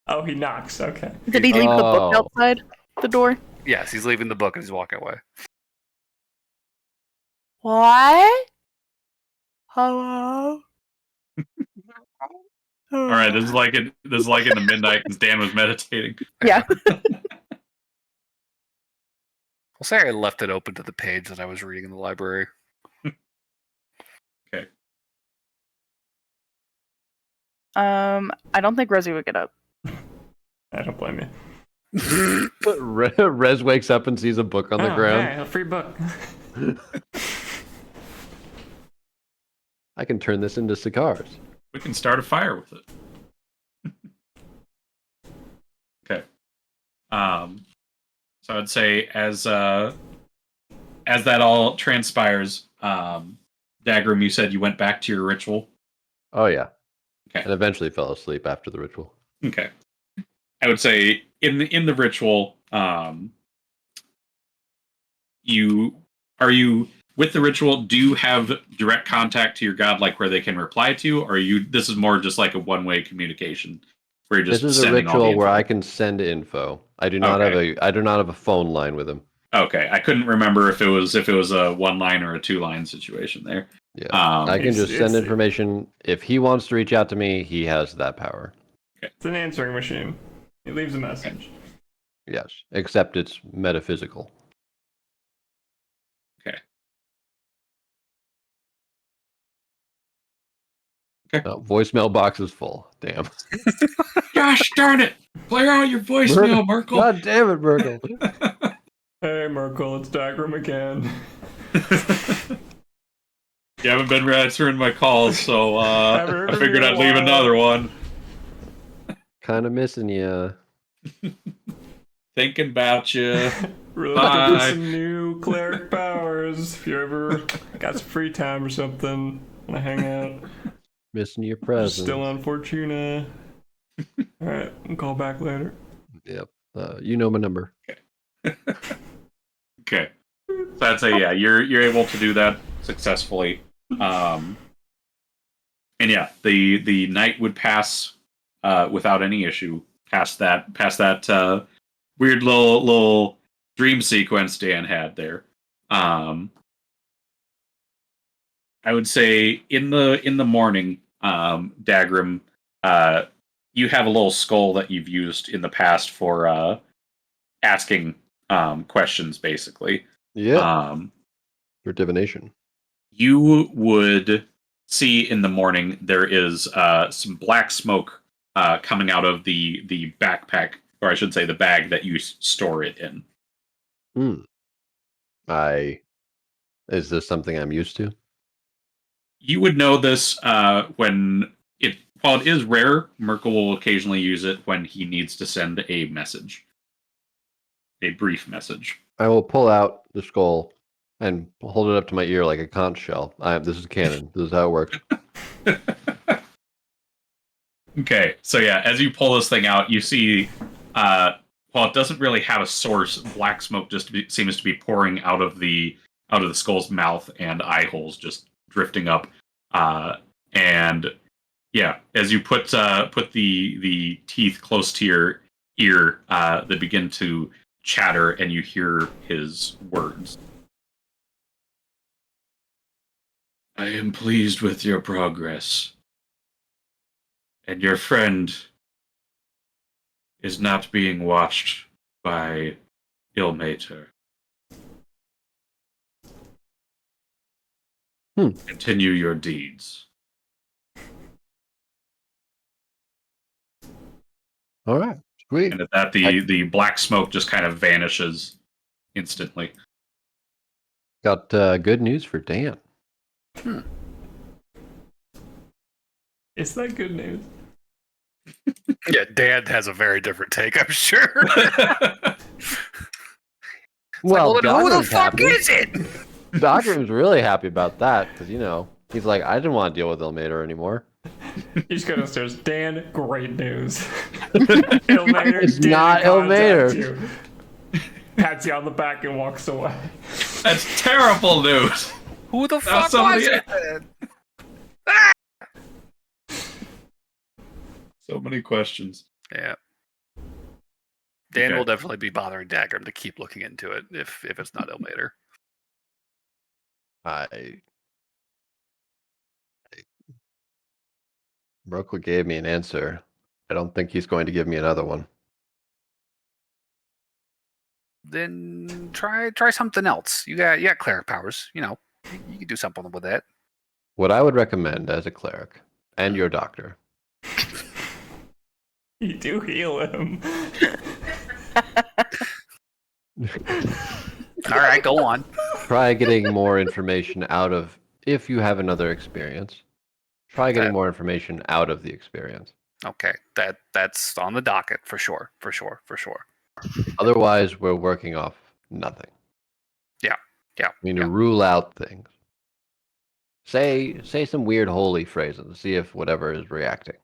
Oh, he knocks. Okay. Did he leave the book outside the door? Yes, he's leaving the book and he's walking away. What? Hello? All right, this is like in the midnight because Dan was meditating. Yeah. I'll say I left it open to the page that I was reading in the library. Okay. I don't think Rosie would get up. I don't blame you. Rez wakes up and sees a book on the ground. Yeah, a free book. I can turn this into cigars. We can start a fire with it. Okay. So I'd say as that all transpires, Dagrim, you said you went back to your ritual. Oh yeah. Okay. And eventually fell asleep after the ritual. Okay. I would say in the ritual, you with the ritual, do you have direct contact to your god, like where they can reply to you, or this is more just like a one-way communication where you're just this is a ritual where I can send info. I do not have a phone line with him. Okay, I couldn't remember if it was a one line or a two line situation there. Yeah, I can just send information. If he wants to reach out to me, he has that power. Okay. It's an answering machine. It leaves a message. Yes, except it's metaphysical. Okay. Voicemail box is full. Damn. Gosh darn it! Clear out your voicemail, Merkel. God damn it, Merkel. Hey, Merkel, it's Dagrim again. You haven't been answering my calls, so I figured I'd leave another one. Kind of missing you. Thinking about you. Really looking for some new cleric powers. If you ever got some free time or something, want to hang out. Missing your presence. Still on Fortuna. Alright, I'll call back later. Yep. You know my number. Okay. So I'd say, yeah, you're able to do that successfully. And yeah, the night would pass without any issue past that weird little dream sequence Dan had there. I would say in the morning, Dagrim, you have a little skull that you've used in the past for asking questions, basically. Yeah. For divination. You would see in the morning there is some black smoke coming out of the backpack, or I should say the bag that you store it in. Is this something I'm used to? You would know this when while it is rare, Merkel will occasionally use it when he needs to send a message. A brief message. I will pull out the skull and hold it up to my ear like a conch shell. This is canon. This is how it works. Okay, so yeah, as you pull this thing out, you see, while it doesn't really have a source, black smoke just seems to be pouring out of the skull's mouth and eye holes, just drifting up. And yeah, as you put the teeth close to your ear, they begin to chatter, and you hear his words. I am pleased with your progress. And your friend is not being watched by Illmater. Continue your deeds. All right. Sweet. And at that, the black smoke just kind of vanishes instantly. Got good news for Dan. Is that good news? Yeah, Dan has a very different take, I'm sure. Well, who the fuck is it? Dagrim's really happy about that because he's like, I didn't want to deal with Illmater anymore. You just go downstairs. Dan, great news. Illmater, it's not Illmater. Pats you on the back and walks away. That's terrible news. Who the fuck was it? So many questions. Yeah. Dan will definitely be bothering Dagrim to keep looking into it if it's not Illmater. Merkel gave me an answer. I don't think he's going to give me another one. Then try something else. You got cleric powers. You can do something with that. What I would recommend as a cleric and your doctor. You do heal him. All right, go on. Try getting more information out of, if you have another experience, try getting more information out of the experience. Okay, that's on the docket for sure. Otherwise, we're working off nothing. Yeah. I mean, to rule out things. Say some weird holy phrases and see if whatever is reacting.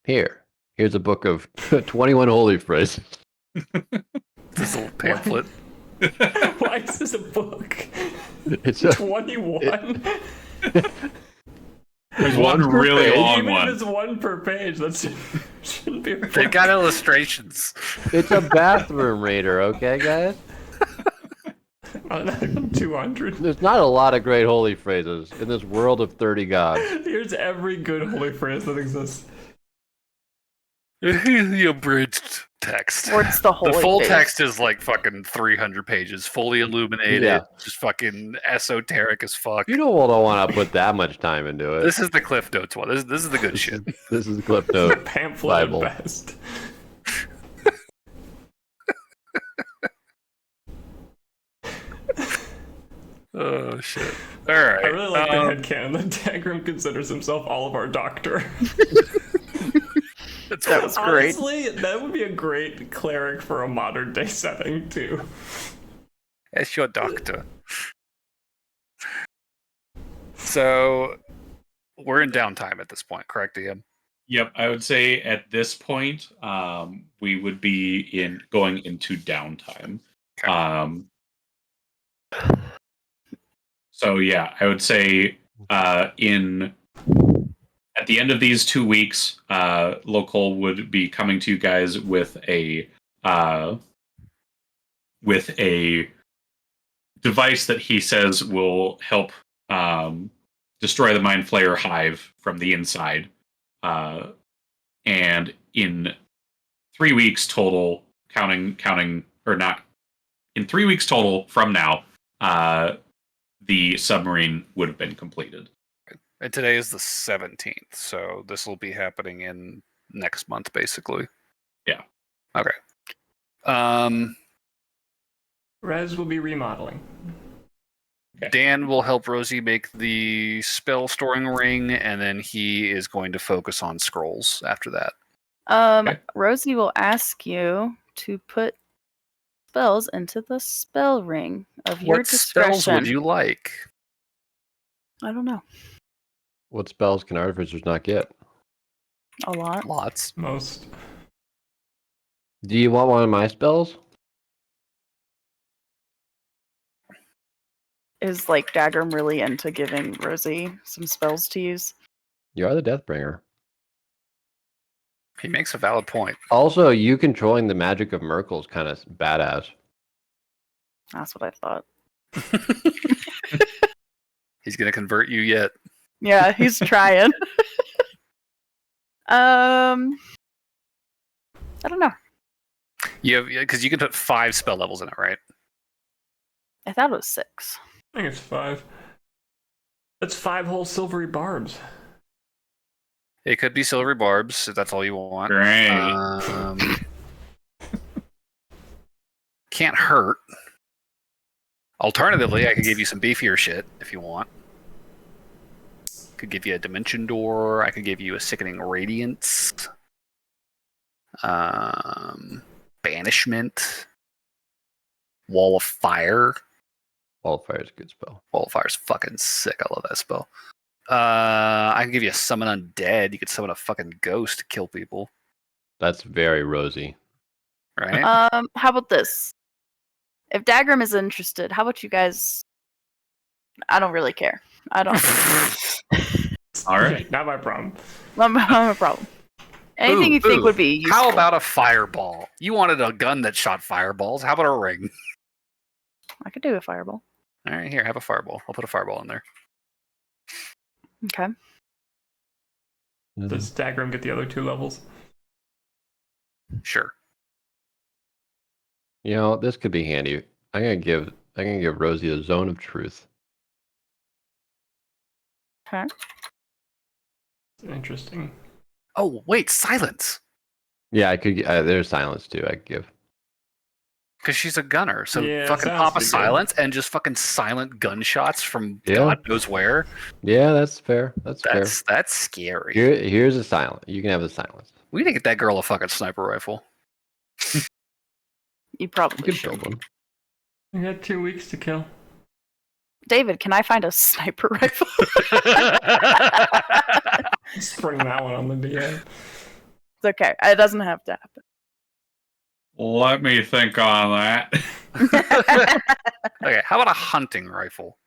Here's a book of 21 holy phrases. This little pamphlet. Why is this a book? It's a 21. There's one really long Even one. if it's one per page, that shouldn't be a They problem. got illustrations. It's a bathroom reader, okay, guys? 200. There's not a lot of great holy phrases in this world of 30 gods. Here's every good holy phrase that exists. The abridged text. Or it's the whole The full text is like fucking 300 pages, fully illuminated, Yeah. just fucking esoteric as fuck. You don't want to put that much time into it. This is the Cliff Notes one. This is the good shit. This is Cliff A Note pamphlet Bible. at best. Oh shit! All right. I really like the headcanon that Dagrim considers himself Oliver Doctor. That was great. Honestly, that would be a great cleric for a modern day setting too. As your doctor. So we're in downtime at this point, correct, Ian? Yep, I would say at this point, we would be going into downtime. Okay. So yeah, I would say at the end of these 2 weeks, local would be coming to you guys with a device that he says will help destroy the Mind Flayer hive from the inside. And in 3 weeks total, counting or not, in 3 weeks total from now, the submarine would have been completed. And today is the 17th, so this will be happening in next month, basically. Yeah. Okay. Rez will be remodeling. Okay. Dan will help Rosie make the spell storing ring, and then he is going to focus on scrolls after that. Okay. Rosie will ask you to put spells into the spell ring of your What discretion. spells would you like? I don't know. What spells can artificers not get? A lot. Lots. Most. Do you want one of my spells? Is like Dagrim really into giving Rosie some spells to use? You are the Deathbringer. He makes a valid point. Also, you controlling the magic of Merkel is kind of badass. That's what I thought. He's going to convert you yet. Yeah, he's trying. I don't know. Because you can put 5 spell levels in it, right? I thought it was 6. I think it's 5. That's 5 whole silvery barbs. It could be silvery barbs, if that's all you want. Great. Can't hurt. Alternatively, I could give you some beefier shit if you want. Could give you a dimension door. I could give you a sickening radiance. Banishment. Wall of fire. Wall of Fire is a good spell. Wall of Fire's fucking sick. I love that spell. I can give you a summon undead. You could summon a fucking ghost to kill people. That's very Rosie. Right? How about this? If Dagrim is interested, how about you guys? I don't really care. I don't. All right. Okay, not my problem. I'm a problem. Anything you think would be useful. How about a fireball? You wanted a gun that shot fireballs. How about a ring? I could do a fireball. All right, here, have a fireball. I'll put a fireball in there. Okay. Does Dagrim get the other 2 levels? Sure. You know, this could be handy. I'm gonna give Rosie a zone of truth. Okay. Interesting. Oh, wait, silence. Yeah, I could. There's silence too. I could give. Because she's a gunner. So Yeah, fucking sounds pop a pretty good. silence and just fucking silent gunshots from Yeah. God knows where. Yeah, that's fair. That's fair. That's scary. Here's a silence. You can have the silence. We need to get that girl a fucking sniper rifle. You You probably can should. build one. We got 2 weeks to kill. David, can I find a sniper rifle? Spring that one on the DM. It's okay. It doesn't have to happen. Let me think on that. Okay, how about a hunting rifle?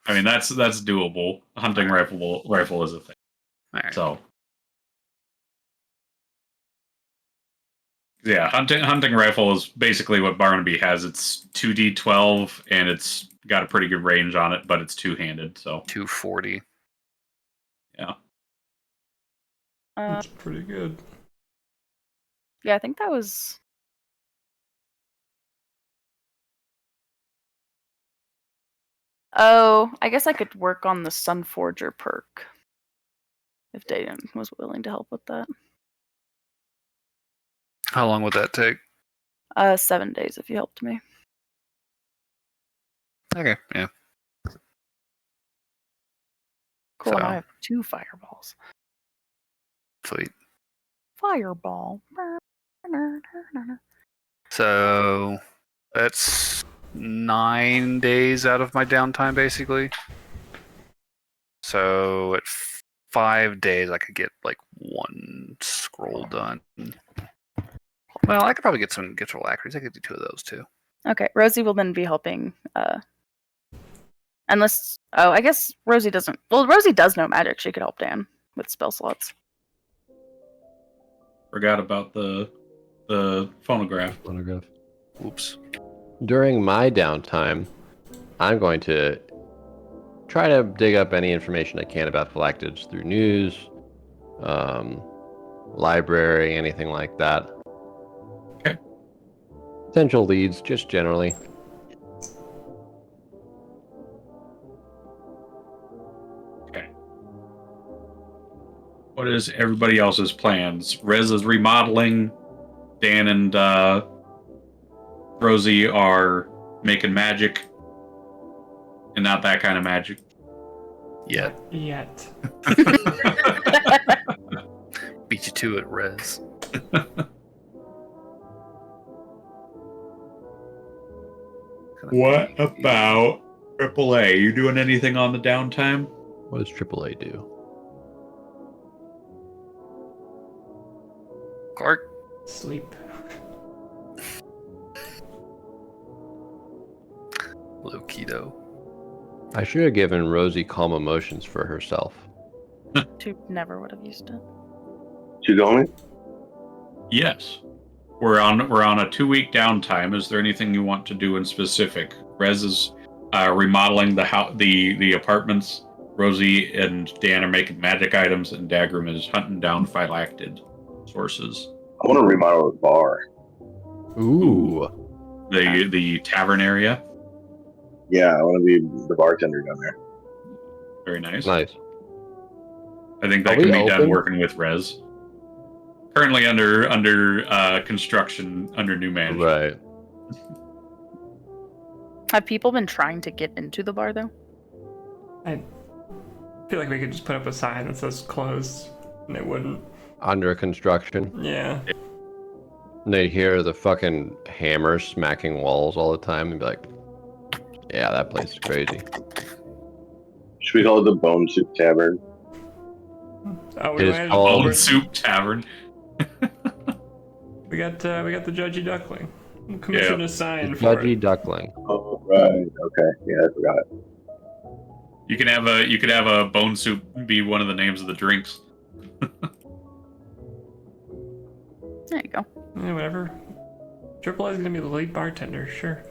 I mean, that's doable. Hunting rifle is a thing. All right. So, yeah, hunting rifle is basically what Barnaby has. It's 2d12 and it's got a pretty good range on it, but it's two-handed. So 240. yeah. That's pretty good. Yeah, I think that was. Oh, I guess I could work on the Sunforger perk. If Dayton was willing to help with that. How long would that take? 7 days if you helped me. Okay, yeah. Cool, So- now I have 2 fireballs. Sweet. Fireball. So that's 9 days out of my downtime, basically. So at 5 days, I could get like 1 scroll done. Well, I could probably get some alacrities. I could do 2 of those too. Okay, Rosie will then be helping. Unless, I guess Rosie doesn't. Well, Rosie does know magic. She could help Dan with spell slots. Forgot about the phonograph. Oops. During my downtime, I'm going to try to dig up any information I can about phylactids through news, library, anything like that. Okay. Potential leads, just generally. Okay. What is everybody else's plans? Rez is remodeling. Dan and Rosie are making magic. And not that kind of magic. Yeah. Yet. Beat you to it, Rez. What about AAA? You doing anything on the downtime? What does AAA do? Clark? Sleep. Low keto. I should have given Rosie calm emotions for herself. She never would have used it. You going? Yes. We're on a 2-week downtime. Is there anything you want to do in specific? Rez is remodeling the apartments. Rosie and Dan are making magic items, and Dagrim is hunting down phylactid sources. I want to remodel the bar. Ooh. The tavern area. Yeah, I want to be the bartender down there. Very nice. Nice. I think that Are can we be done open? working with Rez. Currently under construction, under new management. Right. Have people been trying to get into the bar though? I feel like we could just put up a sign that says closed, and it wouldn't. Under construction. Yeah. And they'd hear the fucking hammer smacking walls all the time and be like, yeah, that place is crazy. Should we call it the Bone Soup Tavern? Oh, It is we called- Bone Soup Tavern. We got the Judgy Duckling. Commission a sign for Judgy it. Duckling. Oh, right. Okay. Yeah, I forgot. You could have a bone soup be one of the names of the drinks. There you go. Yeah, whatever. Triple A is gonna be the lead bartender, sure.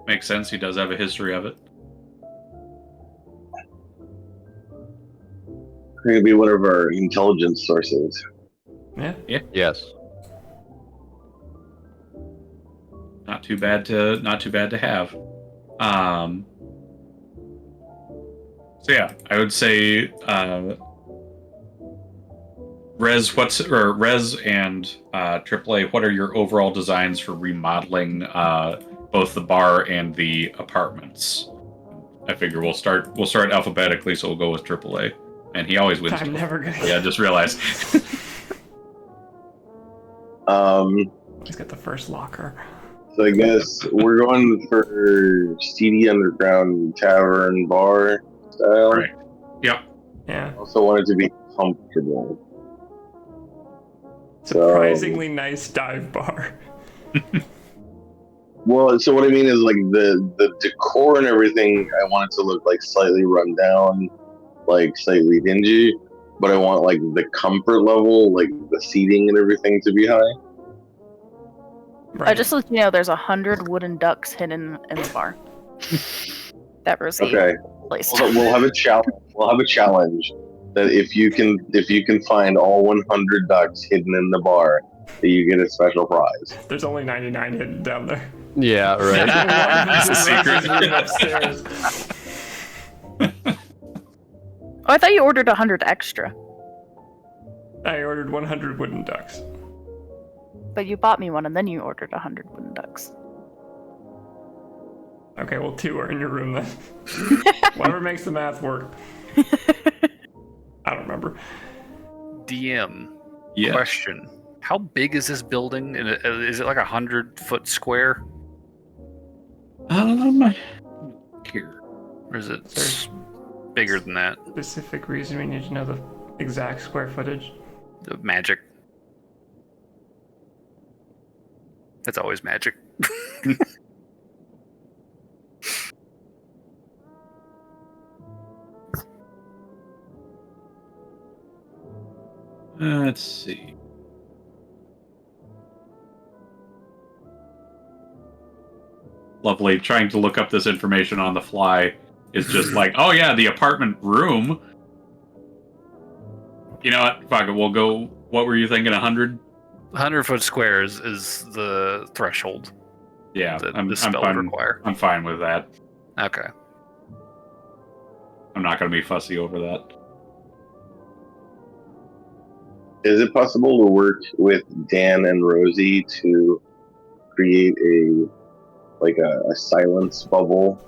Makes sense. He does have a history of it. It could be one of our intelligence sources. Yeah. Yes. Not too bad to have. So yeah, I would say Rez and AAA, what are your overall designs for remodeling both the bar and the apartments? I figure we'll start alphabetically, so we'll go with AAA. And he always wins. I'm never gonna. Yeah, I just realized. He's got the first locker. So I guess we're going for seedy underground tavern bar style. Right. Yep. Yeah. Also want it to be comfortable. Surprisingly nice dive bar. Well, so what I mean is like the decor and everything. I want it to look like slightly run down, like slightly dingy, but I want like the comfort level, like the seating and everything to be high. Right. Just to let you know, there's 100 wooden ducks hidden in the bar. That Rosie Okay, placed. we'll have a challenge. We'll have a challenge that if you can find all 100 ducks hidden in the bar, that you get a special prize. There's only 99 hidden down there. Yeah, right. That's a secret. Room upstairs. Oh, I thought you ordered 100 extra. I ordered 100 wooden ducks. But you bought me one, and then you ordered 100 wooden ducks. Okay, well, 2 are in your room then. Whatever makes the math work. I don't remember. DM. Yeah. Question. How big is this building? Is it like 100-foot square? Here. Or is it There's bigger than that? specific reason we need to know the exact square footage. The magic. That's always magic. Let's see. Lovely. Trying to look up this information on the fly is just like, oh yeah, the apartment room. You know what? Fuck it. We'll go. What were you thinking? 100? 100-foot square is the threshold Yeah, that I'm the spell would fine. require. I'm fine with that. Okay. I'm not going to be fussy over that. Is it possible to work with Dan and Rosie to create a silence bubble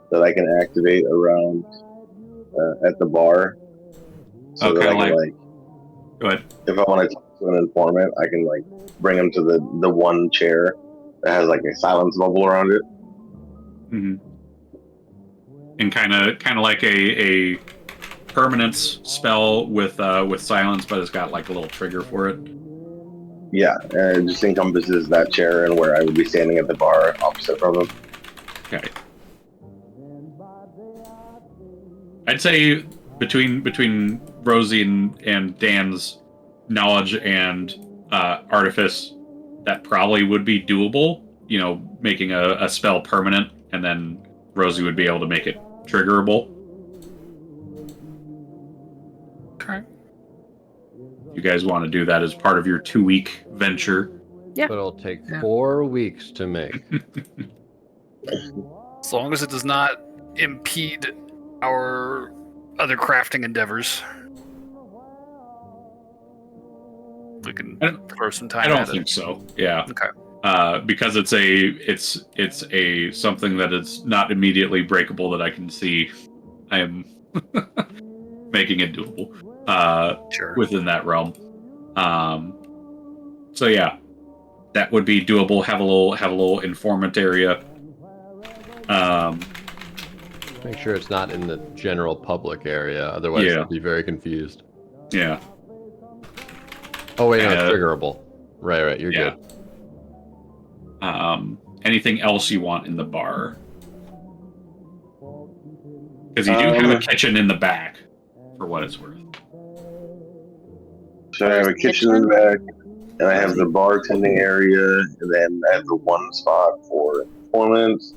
that I can activate around at the bar, so that I can Go ahead. if I want to talk to an informant, I can bring him to the one chair that has a silence bubble around it. Mm-hmm. And kind of like a permanence spell with silence, but it's got a little trigger for it. Yeah, and it just encompasses that chair and where I would be standing at the bar opposite from him. Okay. I'd say between Rosie and Dan's knowledge and artifice, that probably would be doable. You know, making a spell permanent, and then Rosie would be able to make it triggerable. Okay. You guys want to do that as part of your 2-week venture? Yeah. But it'll take 4 weeks to make. As long as it does not impede our other crafting endeavors, we can throw some time. I don't think so. Yeah. Okay. Because it's a something that is not immediately breakable that I can see. I am making it doable. Sure. Within that realm. So yeah, that would be doable. Have a little informant area. Make sure it's not in the general public area, otherwise Yeah. I'll be very confused. Yeah. Oh wait, no, it's triggerable. Right, you're Yeah. good. Anything else you want in the bar? Because you do have a kitchen in the back, for what it's worth. So I have a kitchen in the back, and I have the bartending area, and then I have the one spot for informants.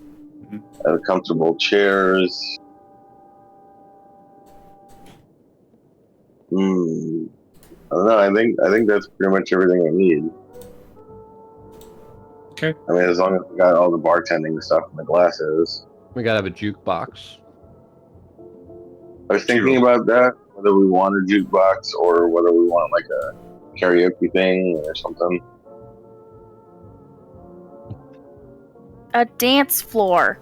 Mhm. I have comfortable chairs. I don't know. I think that's pretty much everything I need. Okay. I mean, as long as we got all the bartending stuff and the glasses. We gotta have a jukebox. I was thinking about that, whether we want a jukebox or whether we want a karaoke thing or something. A dance floor.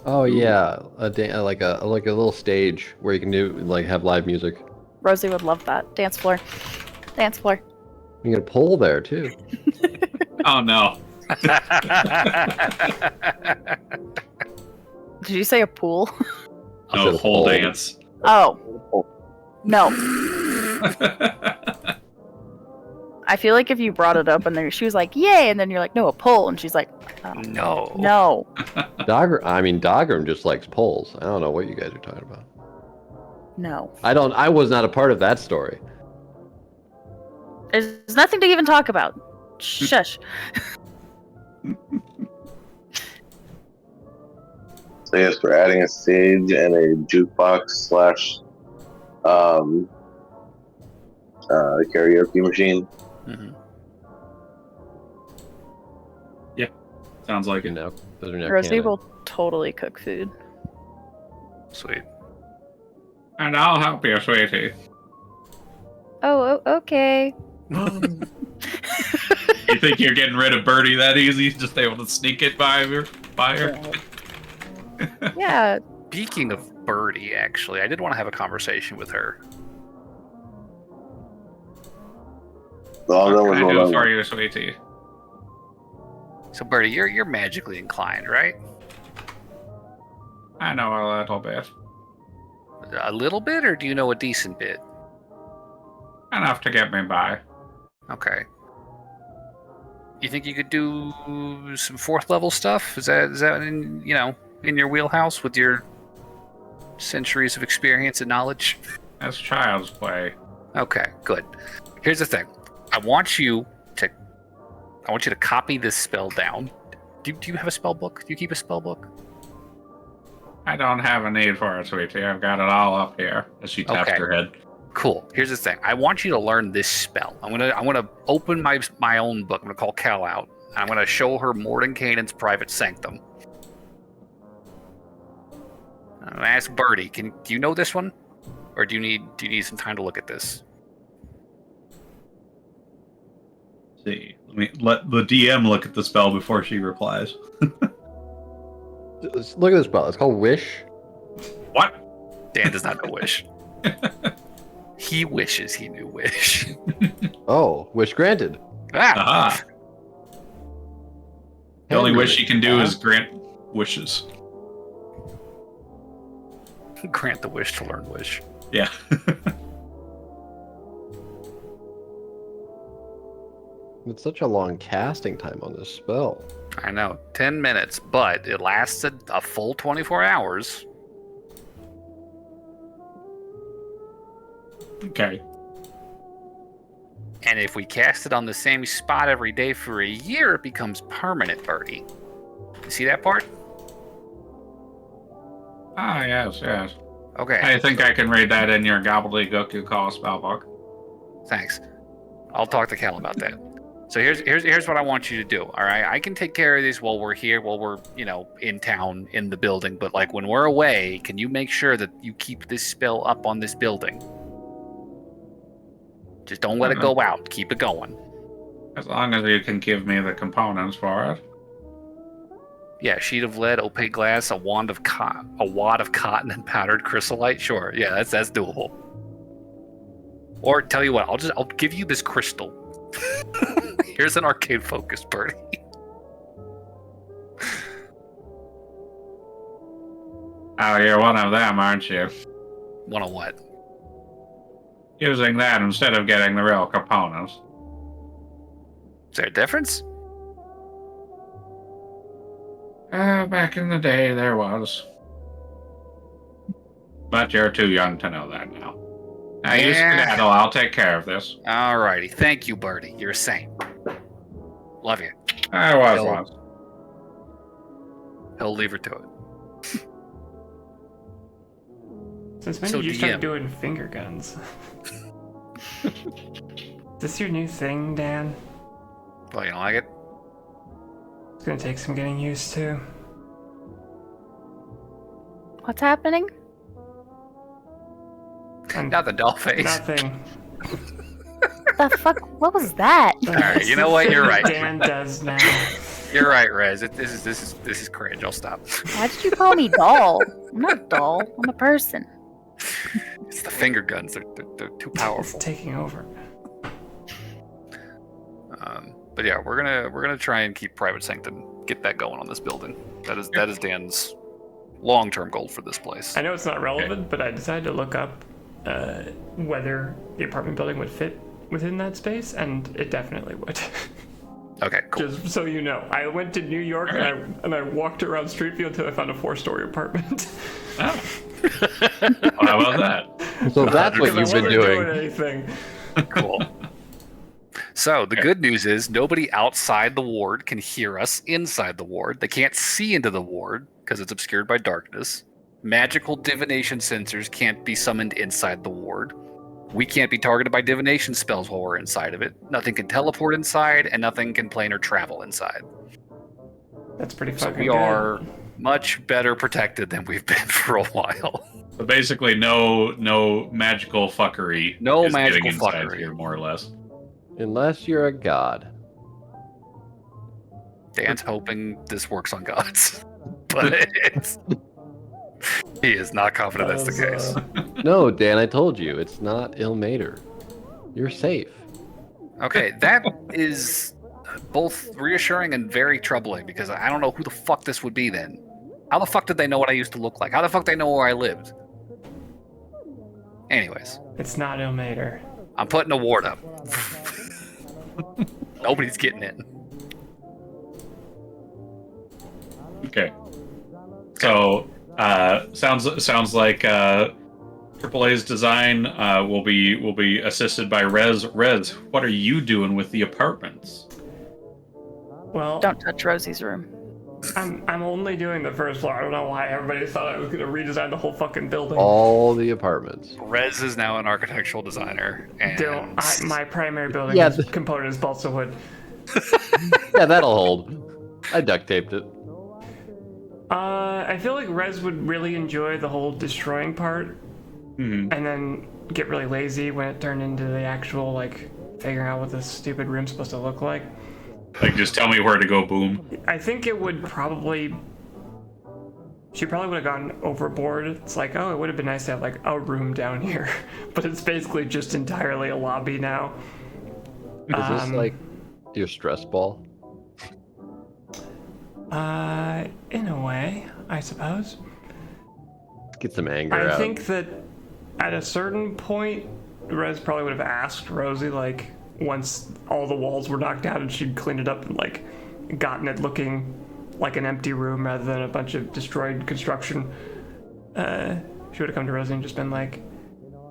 Oh yeah, like a little stage where you can do have live music. Rosie would love that. Dance floor. Dance floor. You can get a pole there too. Oh no. Did you say a pool? No, pole dance. Oh. No. I feel like if you brought it up and then she was like, yay, and then you're like, no, a pole. And she's like, oh, No. no. Dagrim just likes poles. I don't know what you guys are talking about. No. I was not a part of that story. There's nothing to even talk about. Shush. So yes, we're adding a stage and a jukebox / karaoke machine. Mhm. Sounds like it. Those are now Rosie canon. will totally cook food. Sweet. And I'll help you, sweetie. Oh, okay. You think you're getting rid of Birdie that easy? Just able to sneak it by her? Yeah. Speaking of Birdie, actually, I did want to have a conversation with her. All What that can was I what do I for you, sweetie? So, Birdie, you're magically inclined, right? I know a little bit. A little bit, or do you know a decent bit? Enough to get me by. Okay. You think you could do some 4th level stuff? Is that in your wheelhouse with your centuries of experience and knowledge? That's child's play. Okay, good. Here's the thing. I want you to copy this spell down. Do you have a spell book? Do you keep a spell book? I don't have a need for it, sweetie. I've got it all up here. As she taps Okay. her head. Cool. Here's the thing. I want you to learn this spell. I'm gonna open my own book. I'm gonna call Cal out. I'm gonna show her Mordenkainen's private sanctum. I'm gonna ask Birdie. Do you know this one, or do you need some time to look at this? See, let the DM look at the spell before she replies. Look at this spell. It's called Wish. What? Dan does not know Wish. He wishes he knew Wish. Oh, Wish granted. Ah! The only wish Henry. she can do is grant wishes. Grant the wish to learn Wish. Yeah. It's such a long casting time on this spell. I know, 10 minutes, but it lasted a full 24 hours. Okay. And if we cast it on the same spot every day for a year, it becomes permanent, Birdie. You see that part? Ah, yes. Okay. I think I can read that in your gobbledygook you call spellbook. Thanks. I'll talk to Cal about that. So here's what I want you to do. All right, I can take care of this while we're here, while we're in town in the building. But like when we're away, can you make sure that you keep this spell up on this building? Just don't let it go out. Keep it going. As long as you can give me the components for it. Yeah, sheet of lead, opaque glass, a wad of cotton, and powdered chrysolite. Sure, yeah, that's doable. Or tell you what, I'll give you this crystal. Here's an arcade focus, Birdie. Oh, you're one of them, aren't you? One of what? Using that instead of getting the real components. Is there a difference? Back in the day, there was. But you're too young to know that now. Now, you skedaddle. I'll take care of this. Alrighty. Thank you, Birdie. You're a saint. Love you. I was once. He'll leave her to it. Since when So did you start DM. doing finger guns? Is this your new thing, Dan? Well, you don't like it? It's gonna take some getting used to. What's happening? Nothing, doll face. Nothing. The fuck? What was that? Alright, you know what? You're right. Dan does now. You're right, Rez. This is cringe. I'll stop. Why did you call me doll? I'm not a doll. I'm a person. It's the finger guns. They're too It's powerful. taking over. But yeah, we're gonna try and keep Private Sanctum, get that going on this building. That is Dan's long-term goal for this place. I know it's not relevant, but I decided to look up whether the apartment building would fit within that space, and it definitely would. Okay, cool. Just so you know, I went to New York and I walked around Street View until I found a 4-story apartment. Oh. Well, how about that? So that's what you've been doing. Anything. Cool. So the good news is nobody outside the ward can hear us inside the ward. They can't see into the ward because it's obscured by darkness. Magical divination sensors can't be summoned inside the ward. We can't be targeted by divination spells while we're inside of it. Nothing can teleport inside, and nothing can plane or travel inside. That's pretty So fucking we good. are much better protected than we've been for a while. So basically, no magical fuckery. No is magical getting inside fuckery. here, more or less. Unless you're a god. Dan's hoping this works on gods, but he is not confident that's the case. No, Dan, I told you, it's not Ilmater. You're safe. Okay, that is both reassuring and very troubling because I don't know who the fuck this would be then. How the fuck did they know what I used to look like? How the fuck did they know where I lived? Anyways, It's not Ilmater. I'm putting a ward up. Nobody's getting in. Okay. So sounds like AAA's design will be assisted by Rez. Rez, what are you doing with the apartments? Well, Don't touch Rosie's room. I'm only doing the first floor. I don't know why everybody thought I was gonna redesign the whole fucking building. All the apartments. Rez is now an architectural designer, and My primary building Yeah, component is balsa wood. Yeah, that'll hold. I duct taped it. I feel like Rez would really enjoy the whole destroying part, and then get really lazy when it turned into the actual like figuring out what this stupid room's supposed to look like. Like, just tell me where to go, boom. I think it would probably. She probably would have gone overboard. It's like, oh, it would have been nice to have like a room down here, but it's basically just entirely a lobby now. Is this like your stress ball? In a way, I suppose. Get some anger I out. think that at a certain point, Rez probably would have asked Rosie, like, once all the walls were knocked out and she'd cleaned it up and, like, gotten it looking like an empty room rather than a bunch of destroyed construction, she would have come to Rosie and just been like,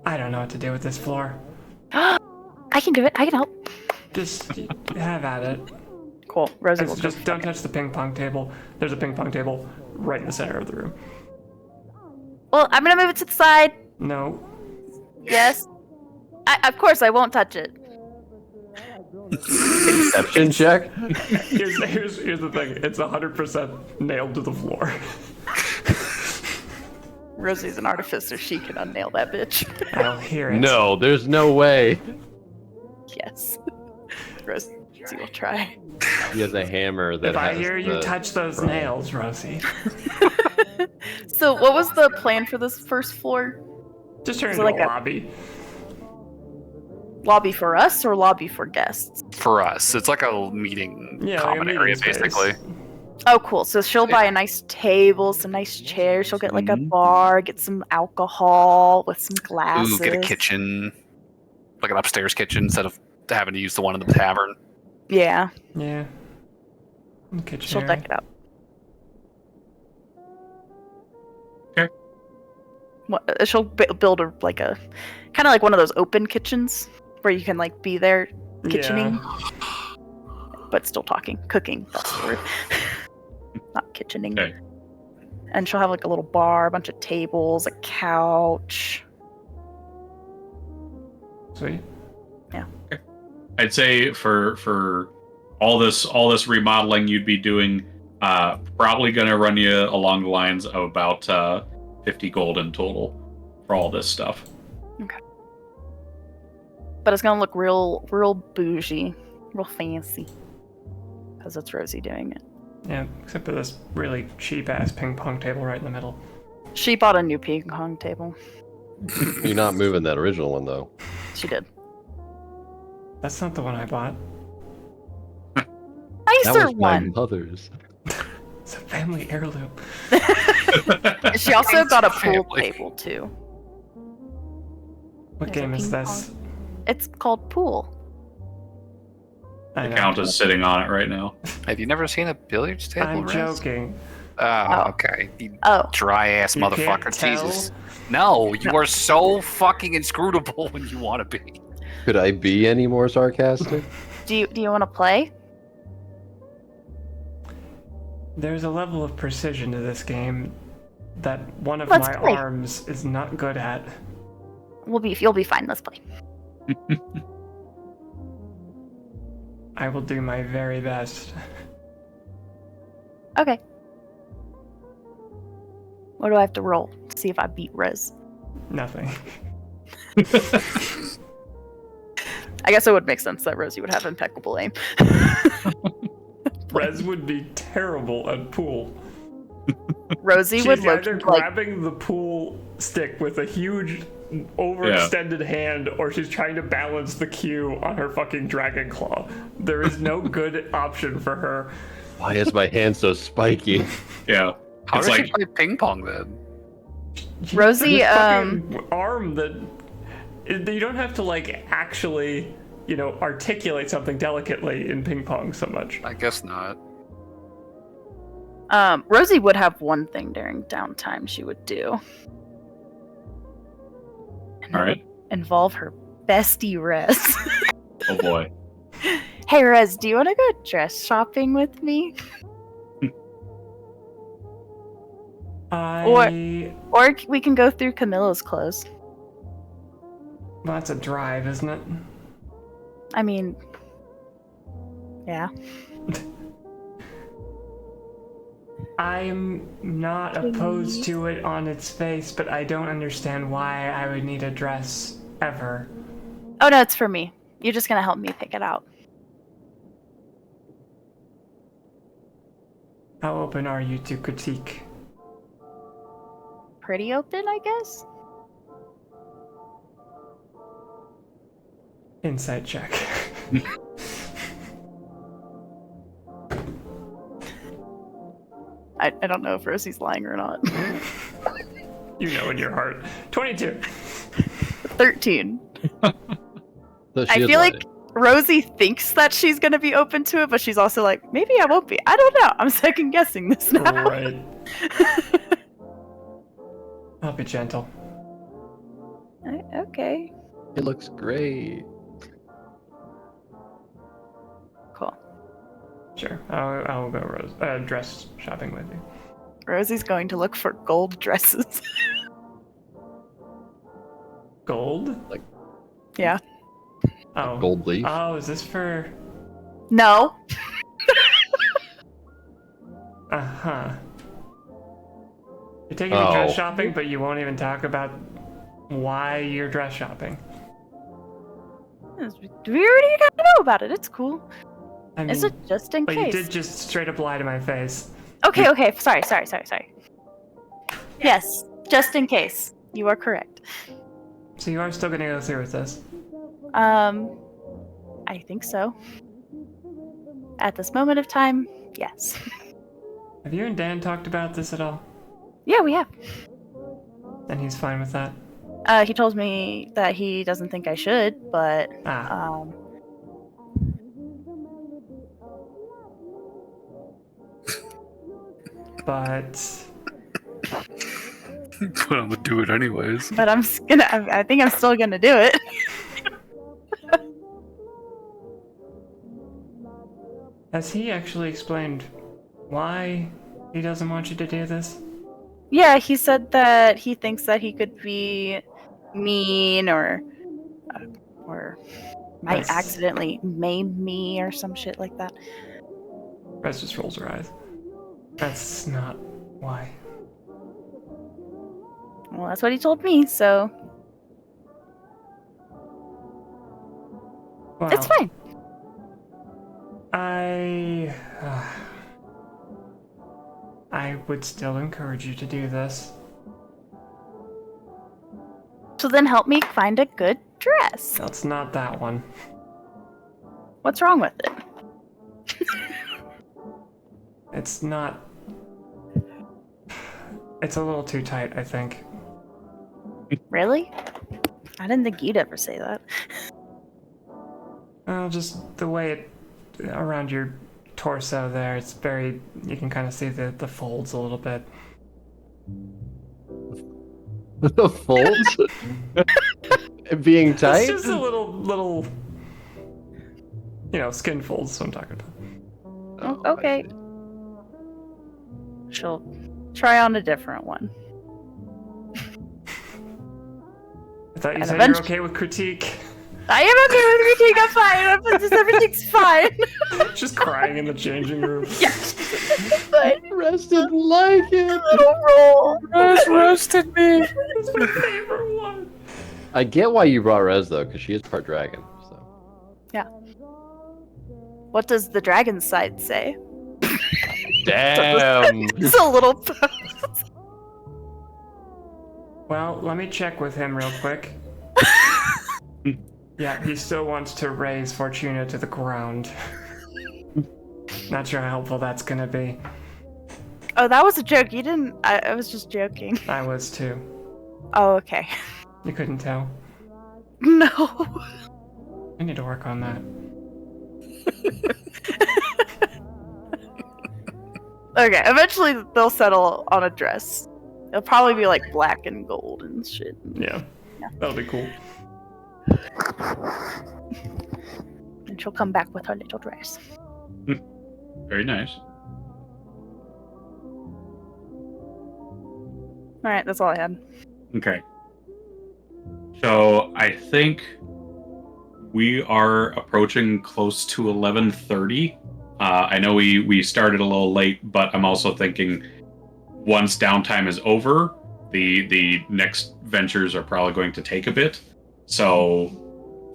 I don't know what to do with this floor. I can do it. I can help. Just have at it. Cool. Rosie will Just don't touch the ping pong table. There's a ping pong table right in the center of the room. Well, I'm gonna move it to the side. No. Yes. Of course, I won't touch it. Inception check? Here's the thing. It's 100% nailed to the floor. Rosie's an artificer. She can unnail that bitch. I'll hear it. No, there's no way. Yes. Rosie will try. He has a hammer that If I has hear you the- touch those nails, Rosie, So, what was the plan for this first floor? just turn Is into it like a a- lobby. Lobby for us or lobby for guests? For us, it's like a meeting Yeah, like a common meeting area, space. basically. Oh, cool. So she'll buy a nice table, some nice chairs. She'll get like a bar, get some alcohol with some glasses. Ooh, get a kitchen, like an upstairs kitchen instead of having to use the one in the tavern. Yeah, Yeah. Kitchen she'll area. deck it out. Okay. She'll build a kind of like one of those open kitchens where you can like be there kitchening, but still cooking. That's the word. Not kitchening. Okay. And she'll have like a little bar, a bunch of tables, a couch. Sweet. I'd say for all this remodeling you'd be doing, probably gonna run you along the lines of about 50 gold in total for all this stuff. But it's gonna look real bougie, real fancy, because it's Rosie doing it. Yeah, except for this really cheap ass ping pong table right in the middle. She bought a new ping pong table. You're not moving that original one though. She did. That's not the one I bought. That nicer was my one. mother's. It's a family heirloom. She also got a pool Family. table too. What There's a game is ping this? pong. It's called pool. I The know. Count is sitting on it right now. Have you never seen a billiards table? I'm Rez? joking. Oh, okay. You Oh, dry ass You motherfucker. can't tell? Jesus. No, you are so fucking inscrutable when you want to be. Could I be any more sarcastic? do you want to play? There's a level of precision to this game that one of Let's my play. arms is not good at. You'll be fine. Let's play. I will do my very best. Okay. What do I have to roll to see if I beat Rez? Nothing. I guess it would make sense that Rosie would have impeccable aim. Rez would be terrible at pool. Rosie She's would look either like grabbing the pool stick with a huge overextended hand, or she's trying to balance the cue on her fucking dragon claw. There is no good option for her. Why is my hand so spiky? Yeah. How It's does like- she play ping pong then? Rosie, This fucking arm that you don't have to like actually, articulate something delicately in ping pong so much. I guess not. Rosie would have one thing during downtime she would do. And All it right. would involve her bestie Rez. Oh boy. Hey Rez, do you want to go dress shopping with me? Or we can go through Camilla's clothes. Well, that's a drive, isn't it? I mean, yeah. I'm not opposed to it on its face, but I don't understand why I would need a dress ever. Oh no, it's for me. You're just gonna help me pick it out. How open are you to critique? Pretty open, I guess. Insight check. I don't know if Rosie's lying or not. You know in your heart. 22. 13. So she I is feel lying. like Rosie thinks that she's gonna be open to it, but she's also like, maybe I won't be. I don't know. I'm second guessing this now. Right. I'll be gentle. Okay. It looks great. Cool. Sure. I'll go dress shopping with you. Rosie's going to look for gold dresses. Gold? Yeah. Oh. Gold leaf. Oh, is this for... No. Uh-huh. You're taking me dress Oh. shopping, but you won't even talk about why you're dress shopping. We already got to know about it. It's cool. I mean, Is it just in but you case? did just straight up lie to my face. Okay. Sorry. Yes, just in case. You are correct. So you are still gonna go through with this? I think so. At this moment of time, yes. Have you and Dan talked about this at all? Yeah, we have. And he's fine with that? He told me that he doesn't think I should, but Ah. But... But I'm gonna do it anyways. but I think I'm still gonna do it. Has he actually explained why he doesn't want you to do this? Yeah, he said that he thinks that he could be mean or might That's- accidentally maim me or some shit like that. Rez just rolls her eyes. That's not why. Well, that's what he told me, so Wow. it's fine. I would still encourage you to do this. So then help me find a good dress. That's not that one. What's wrong with it? It's not... It's a little too tight, I think. Really? I didn't think you'd ever say that. Well, just the way it... around your torso there, it's very... You can kind of see the folds a little bit. The folds? Being tight? It's just a little... You know, skin folds, what I'm talking about. Oh, okay. She'll try on a different one. I thought you And said eventually- you're okay with critique. I am okay with critique. I'm fine. Everything's fine. Just crying in the changing room. Yes. Fine. Rest didn't like it. Little roll. Rez roasted me. That's my favorite one. I get why you brought Rez though, because she is part dragon. So What does the dragon side say? damn. It's a little. Well, let me check with him real quick. Yeah, he still wants to raise Fortuna to the ground. Not sure how helpful that's gonna be. Oh, that was a joke. You didn't. I was just joking. I was too. Oh, okay. You couldn't tell. No. I need to work on that. Okay, eventually they'll settle on a dress. It'll probably be like black and gold and shit. Yeah, that'll be cool. And she'll come back with her little dress. Very nice. Alright, that's all I had. Okay. So I think we are approaching close to 11:30. I know we started a little late, but I'm also thinking once downtime is over, the next ventures are probably going to take a bit. So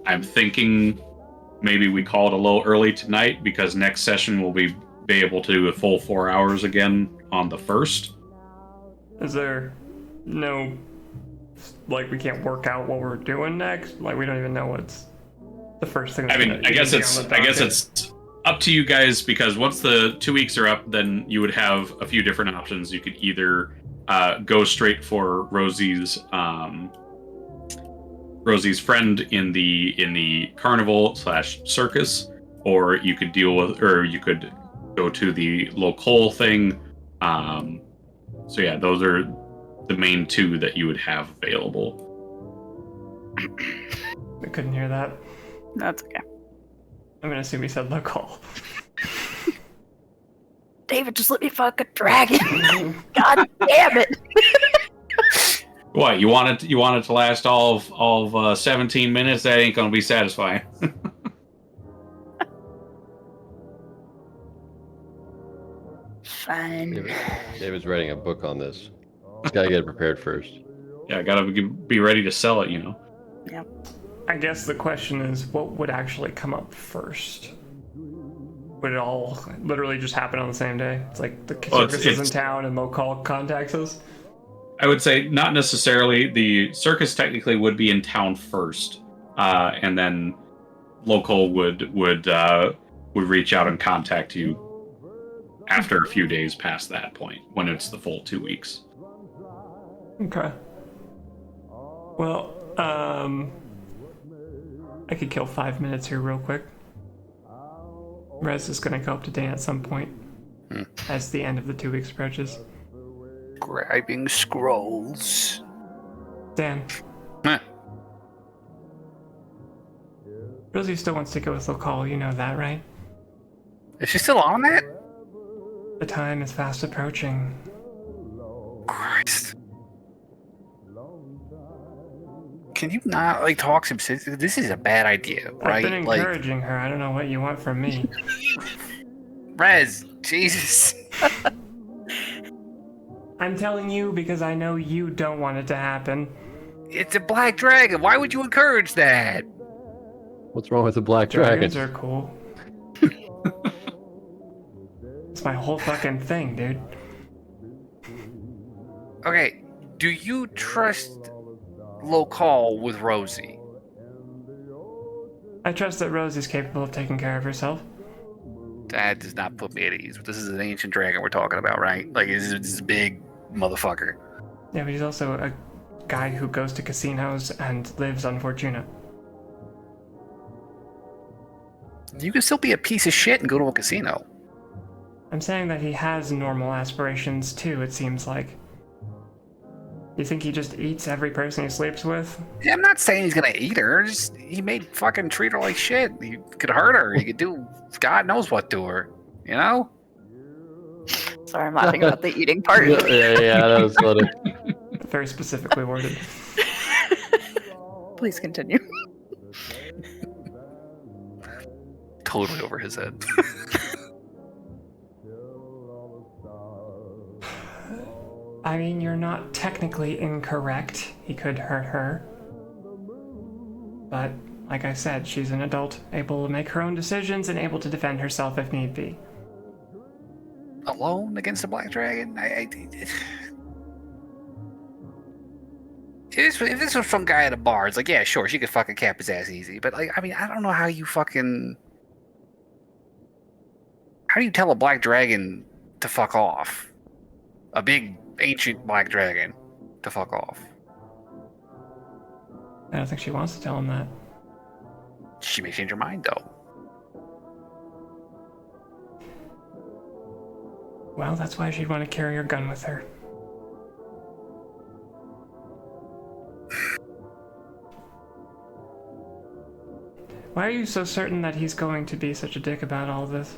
I'm thinking maybe we call it a little early tonight because next session we'll be able to do a full 4 hours again on the 1st. Is there no, like, we can't work out what we're doing next? Like, we don't even know what's the first thing. I mean, I guess it's up to you guys because once the 2 weeks are up, then you would have a few different options. You could either go straight for Rosie's friend in the carnival / circus, or you could you could go to the local thing. So yeah, those are the main two that you would have available. I couldn't hear that. That's okay. I'm gonna assume he said local. David, just let me fuck a dragon. God damn it. What, you want it to last all of 17 minutes? That ain't gonna be satisfying. Fine. David's writing a book on this. He's got to get it prepared first. Yeah, gotta be ready to sell it, you know. Yeah. I guess the question is, what would actually come up first? Would it all literally just happen on the same day? It's like the circus is in town and local contacts us? I would say not necessarily. The circus technically would be in town first, and then local would reach out and contact you after a few days past that point, when it's the full 2 weeks. Okay. Well, I could kill 5 minutes here real quick. Rez is gonna go up to Dan at some point as the end of the 2 weeks approaches. Grabbing scrolls. Dan. Huh. Rosie still wants to go with Local, you know that, right? Is she still on that? The time is fast approaching. Christ. Can you not, like, talk some sense? This is a bad idea, right? I've been encouraging her. I don't know what you want from me. Rez, Jesus. I'm telling you because I know you don't want it to happen. It's a black dragon. Why would you encourage that? What's wrong with the black dragon? Dragons are cool. It's my whole fucking thing, dude. Okay, do you trust Local with Rosie? I trust that Rosie's capable of taking care of herself. That does not put me at ease. This is an ancient dragon we're talking about, right? Like, this is a big motherfucker. Yeah, but he's also a guy who goes to casinos and lives on Fortuna. You can still be a piece of shit and go to a casino. I'm saying that he has normal aspirations too, it seems like. You think he just eats every person he sleeps with? Yeah, I'm not saying he's gonna eat her. Just, he may fucking treat her like shit. He could hurt her. He could do God knows what to her. You know? Sorry, I'm laughing about the eating part. Yeah, that was funny. Very specifically worded. Please continue. Totally over his head. I mean, you're not technically incorrect. He could hurt her. But, like I said, she's an adult, able to make her own decisions and able to defend herself if need be. Alone against a black dragon? If this was some guy at a bar, it's like, yeah, sure, she could fucking cap his ass easy. But, like, I mean, I don't know how you fucking... How do you tell a black dragon to fuck off? A big, ancient black dragon to fuck off. I don't think she wants to tell him that. She may change her mind, though. Well, that's why she'd want to carry her gun with her. Why are you so certain that he's going to be such a dick about all this?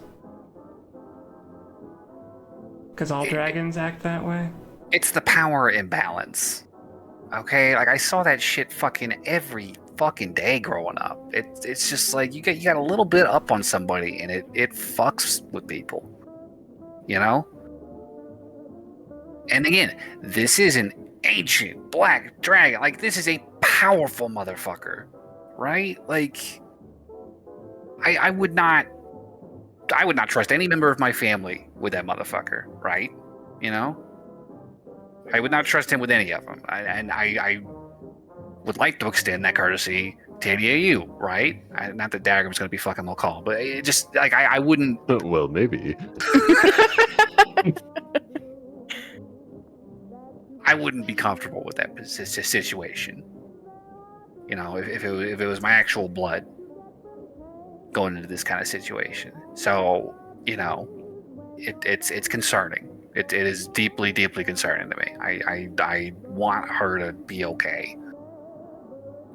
Because all dragons act that way? It's the power imbalance. Okay? Like, I saw that shit fucking every fucking day growing up. It's just like, you got a little bit up on somebody, and it fucks with people. You know? And again, this is an ancient black dragon. Like, this is a powerful motherfucker. Right? Like, I would not trust any member of my family with that motherfucker, right? You know? I would not trust him with any of them. I would like to extend that courtesy to any of you, right? Not that Dagrim's going to be fucking Locall, but it just, like, I wouldn't... Well, maybe. I wouldn't be comfortable with that situation. You know, if it was my actual blood going into this kind of situation. So, you know, it's concerning. It is deeply, deeply concerning to me. I want her to be okay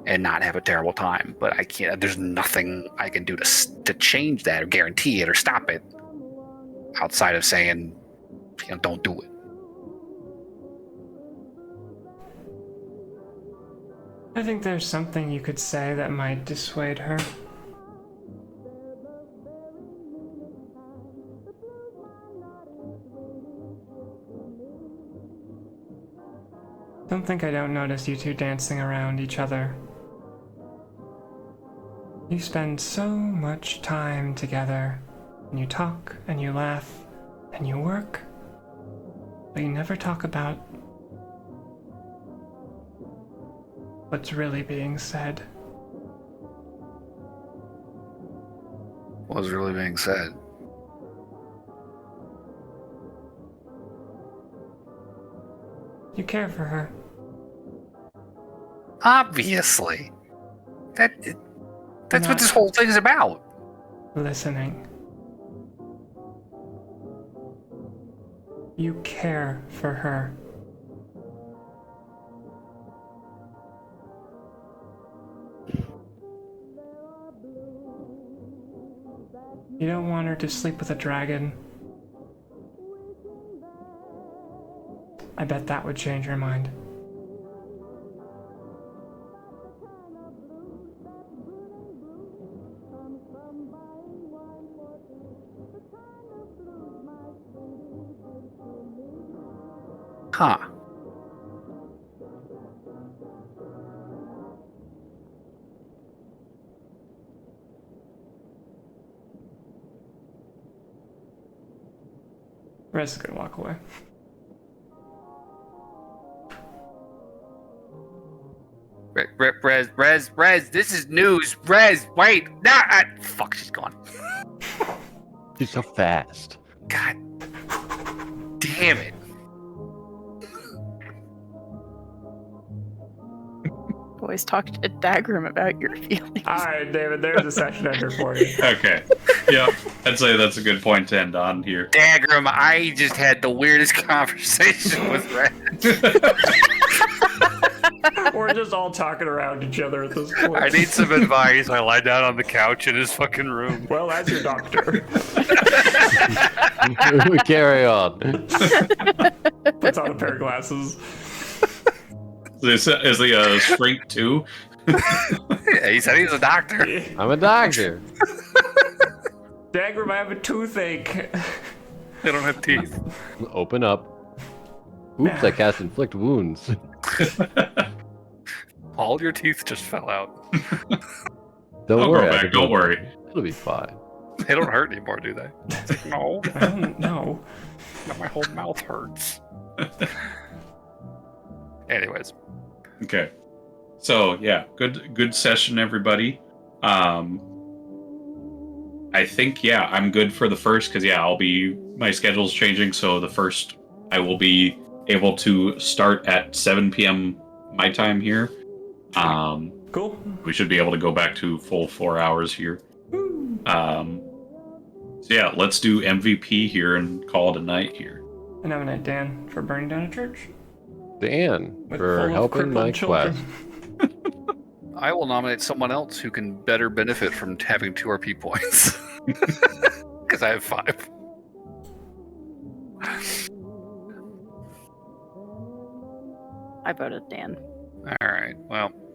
and not have a terrible time, but I can't. There's nothing I can do to change that or guarantee it or stop it outside of saying, you know, don't do it. I think there's something you could say that might dissuade her. Don't think I don't notice you two dancing around each other. You spend so much time together, and you talk, and you laugh, and you work, but you never talk about what's really being said. What's really being said? You care for her. Obviously. That's what this whole thing is about. Listening. You care for her. You don't want her to sleep with a dragon. I bet that would change her mind. Huh. Rez is gonna walk away. Rez, this is news. Rez, wait. Nah, fuck, she's gone. He's so fast. God damn it. Always talk to Dagrim about your feelings. All right, David, there's a session ender for you. Okay. Yep. I'd say that's a good point to end on here. Dagrim, I just had the weirdest conversation with Red. We're just all talking around each other at this point. I need some advice. I lie down on the couch in his fucking room. Well, as your doctor. We carry on. Puts on a pair of glasses. Is he a shrink too? Yeah, he said he was a doctor. I'm a doctor. Dagrim, I have a toothache. They don't have teeth. Open up. Oops, I cast inflict wounds. All your teeth just fell out. Don't I'll worry. go back. Don't worry. It'll be fine. They don't hurt anymore, do they? No. I don't know. My whole mouth hurts. Anyways. Okay. So yeah, good session, everybody. I think I'm good for the first because my schedule's changing, so the first I will be able to start at 7 p.m. my time here. Cool. We should be able to go back to full 4 hours here. So yeah, let's do MVP here and call it a night here. And nominate Dan for burning down a church. Dan, With for full of helping my crippled quest. I will nominate someone else who can better benefit from having 2 RP points. Because I have 5. I voted Dan. Alright, well,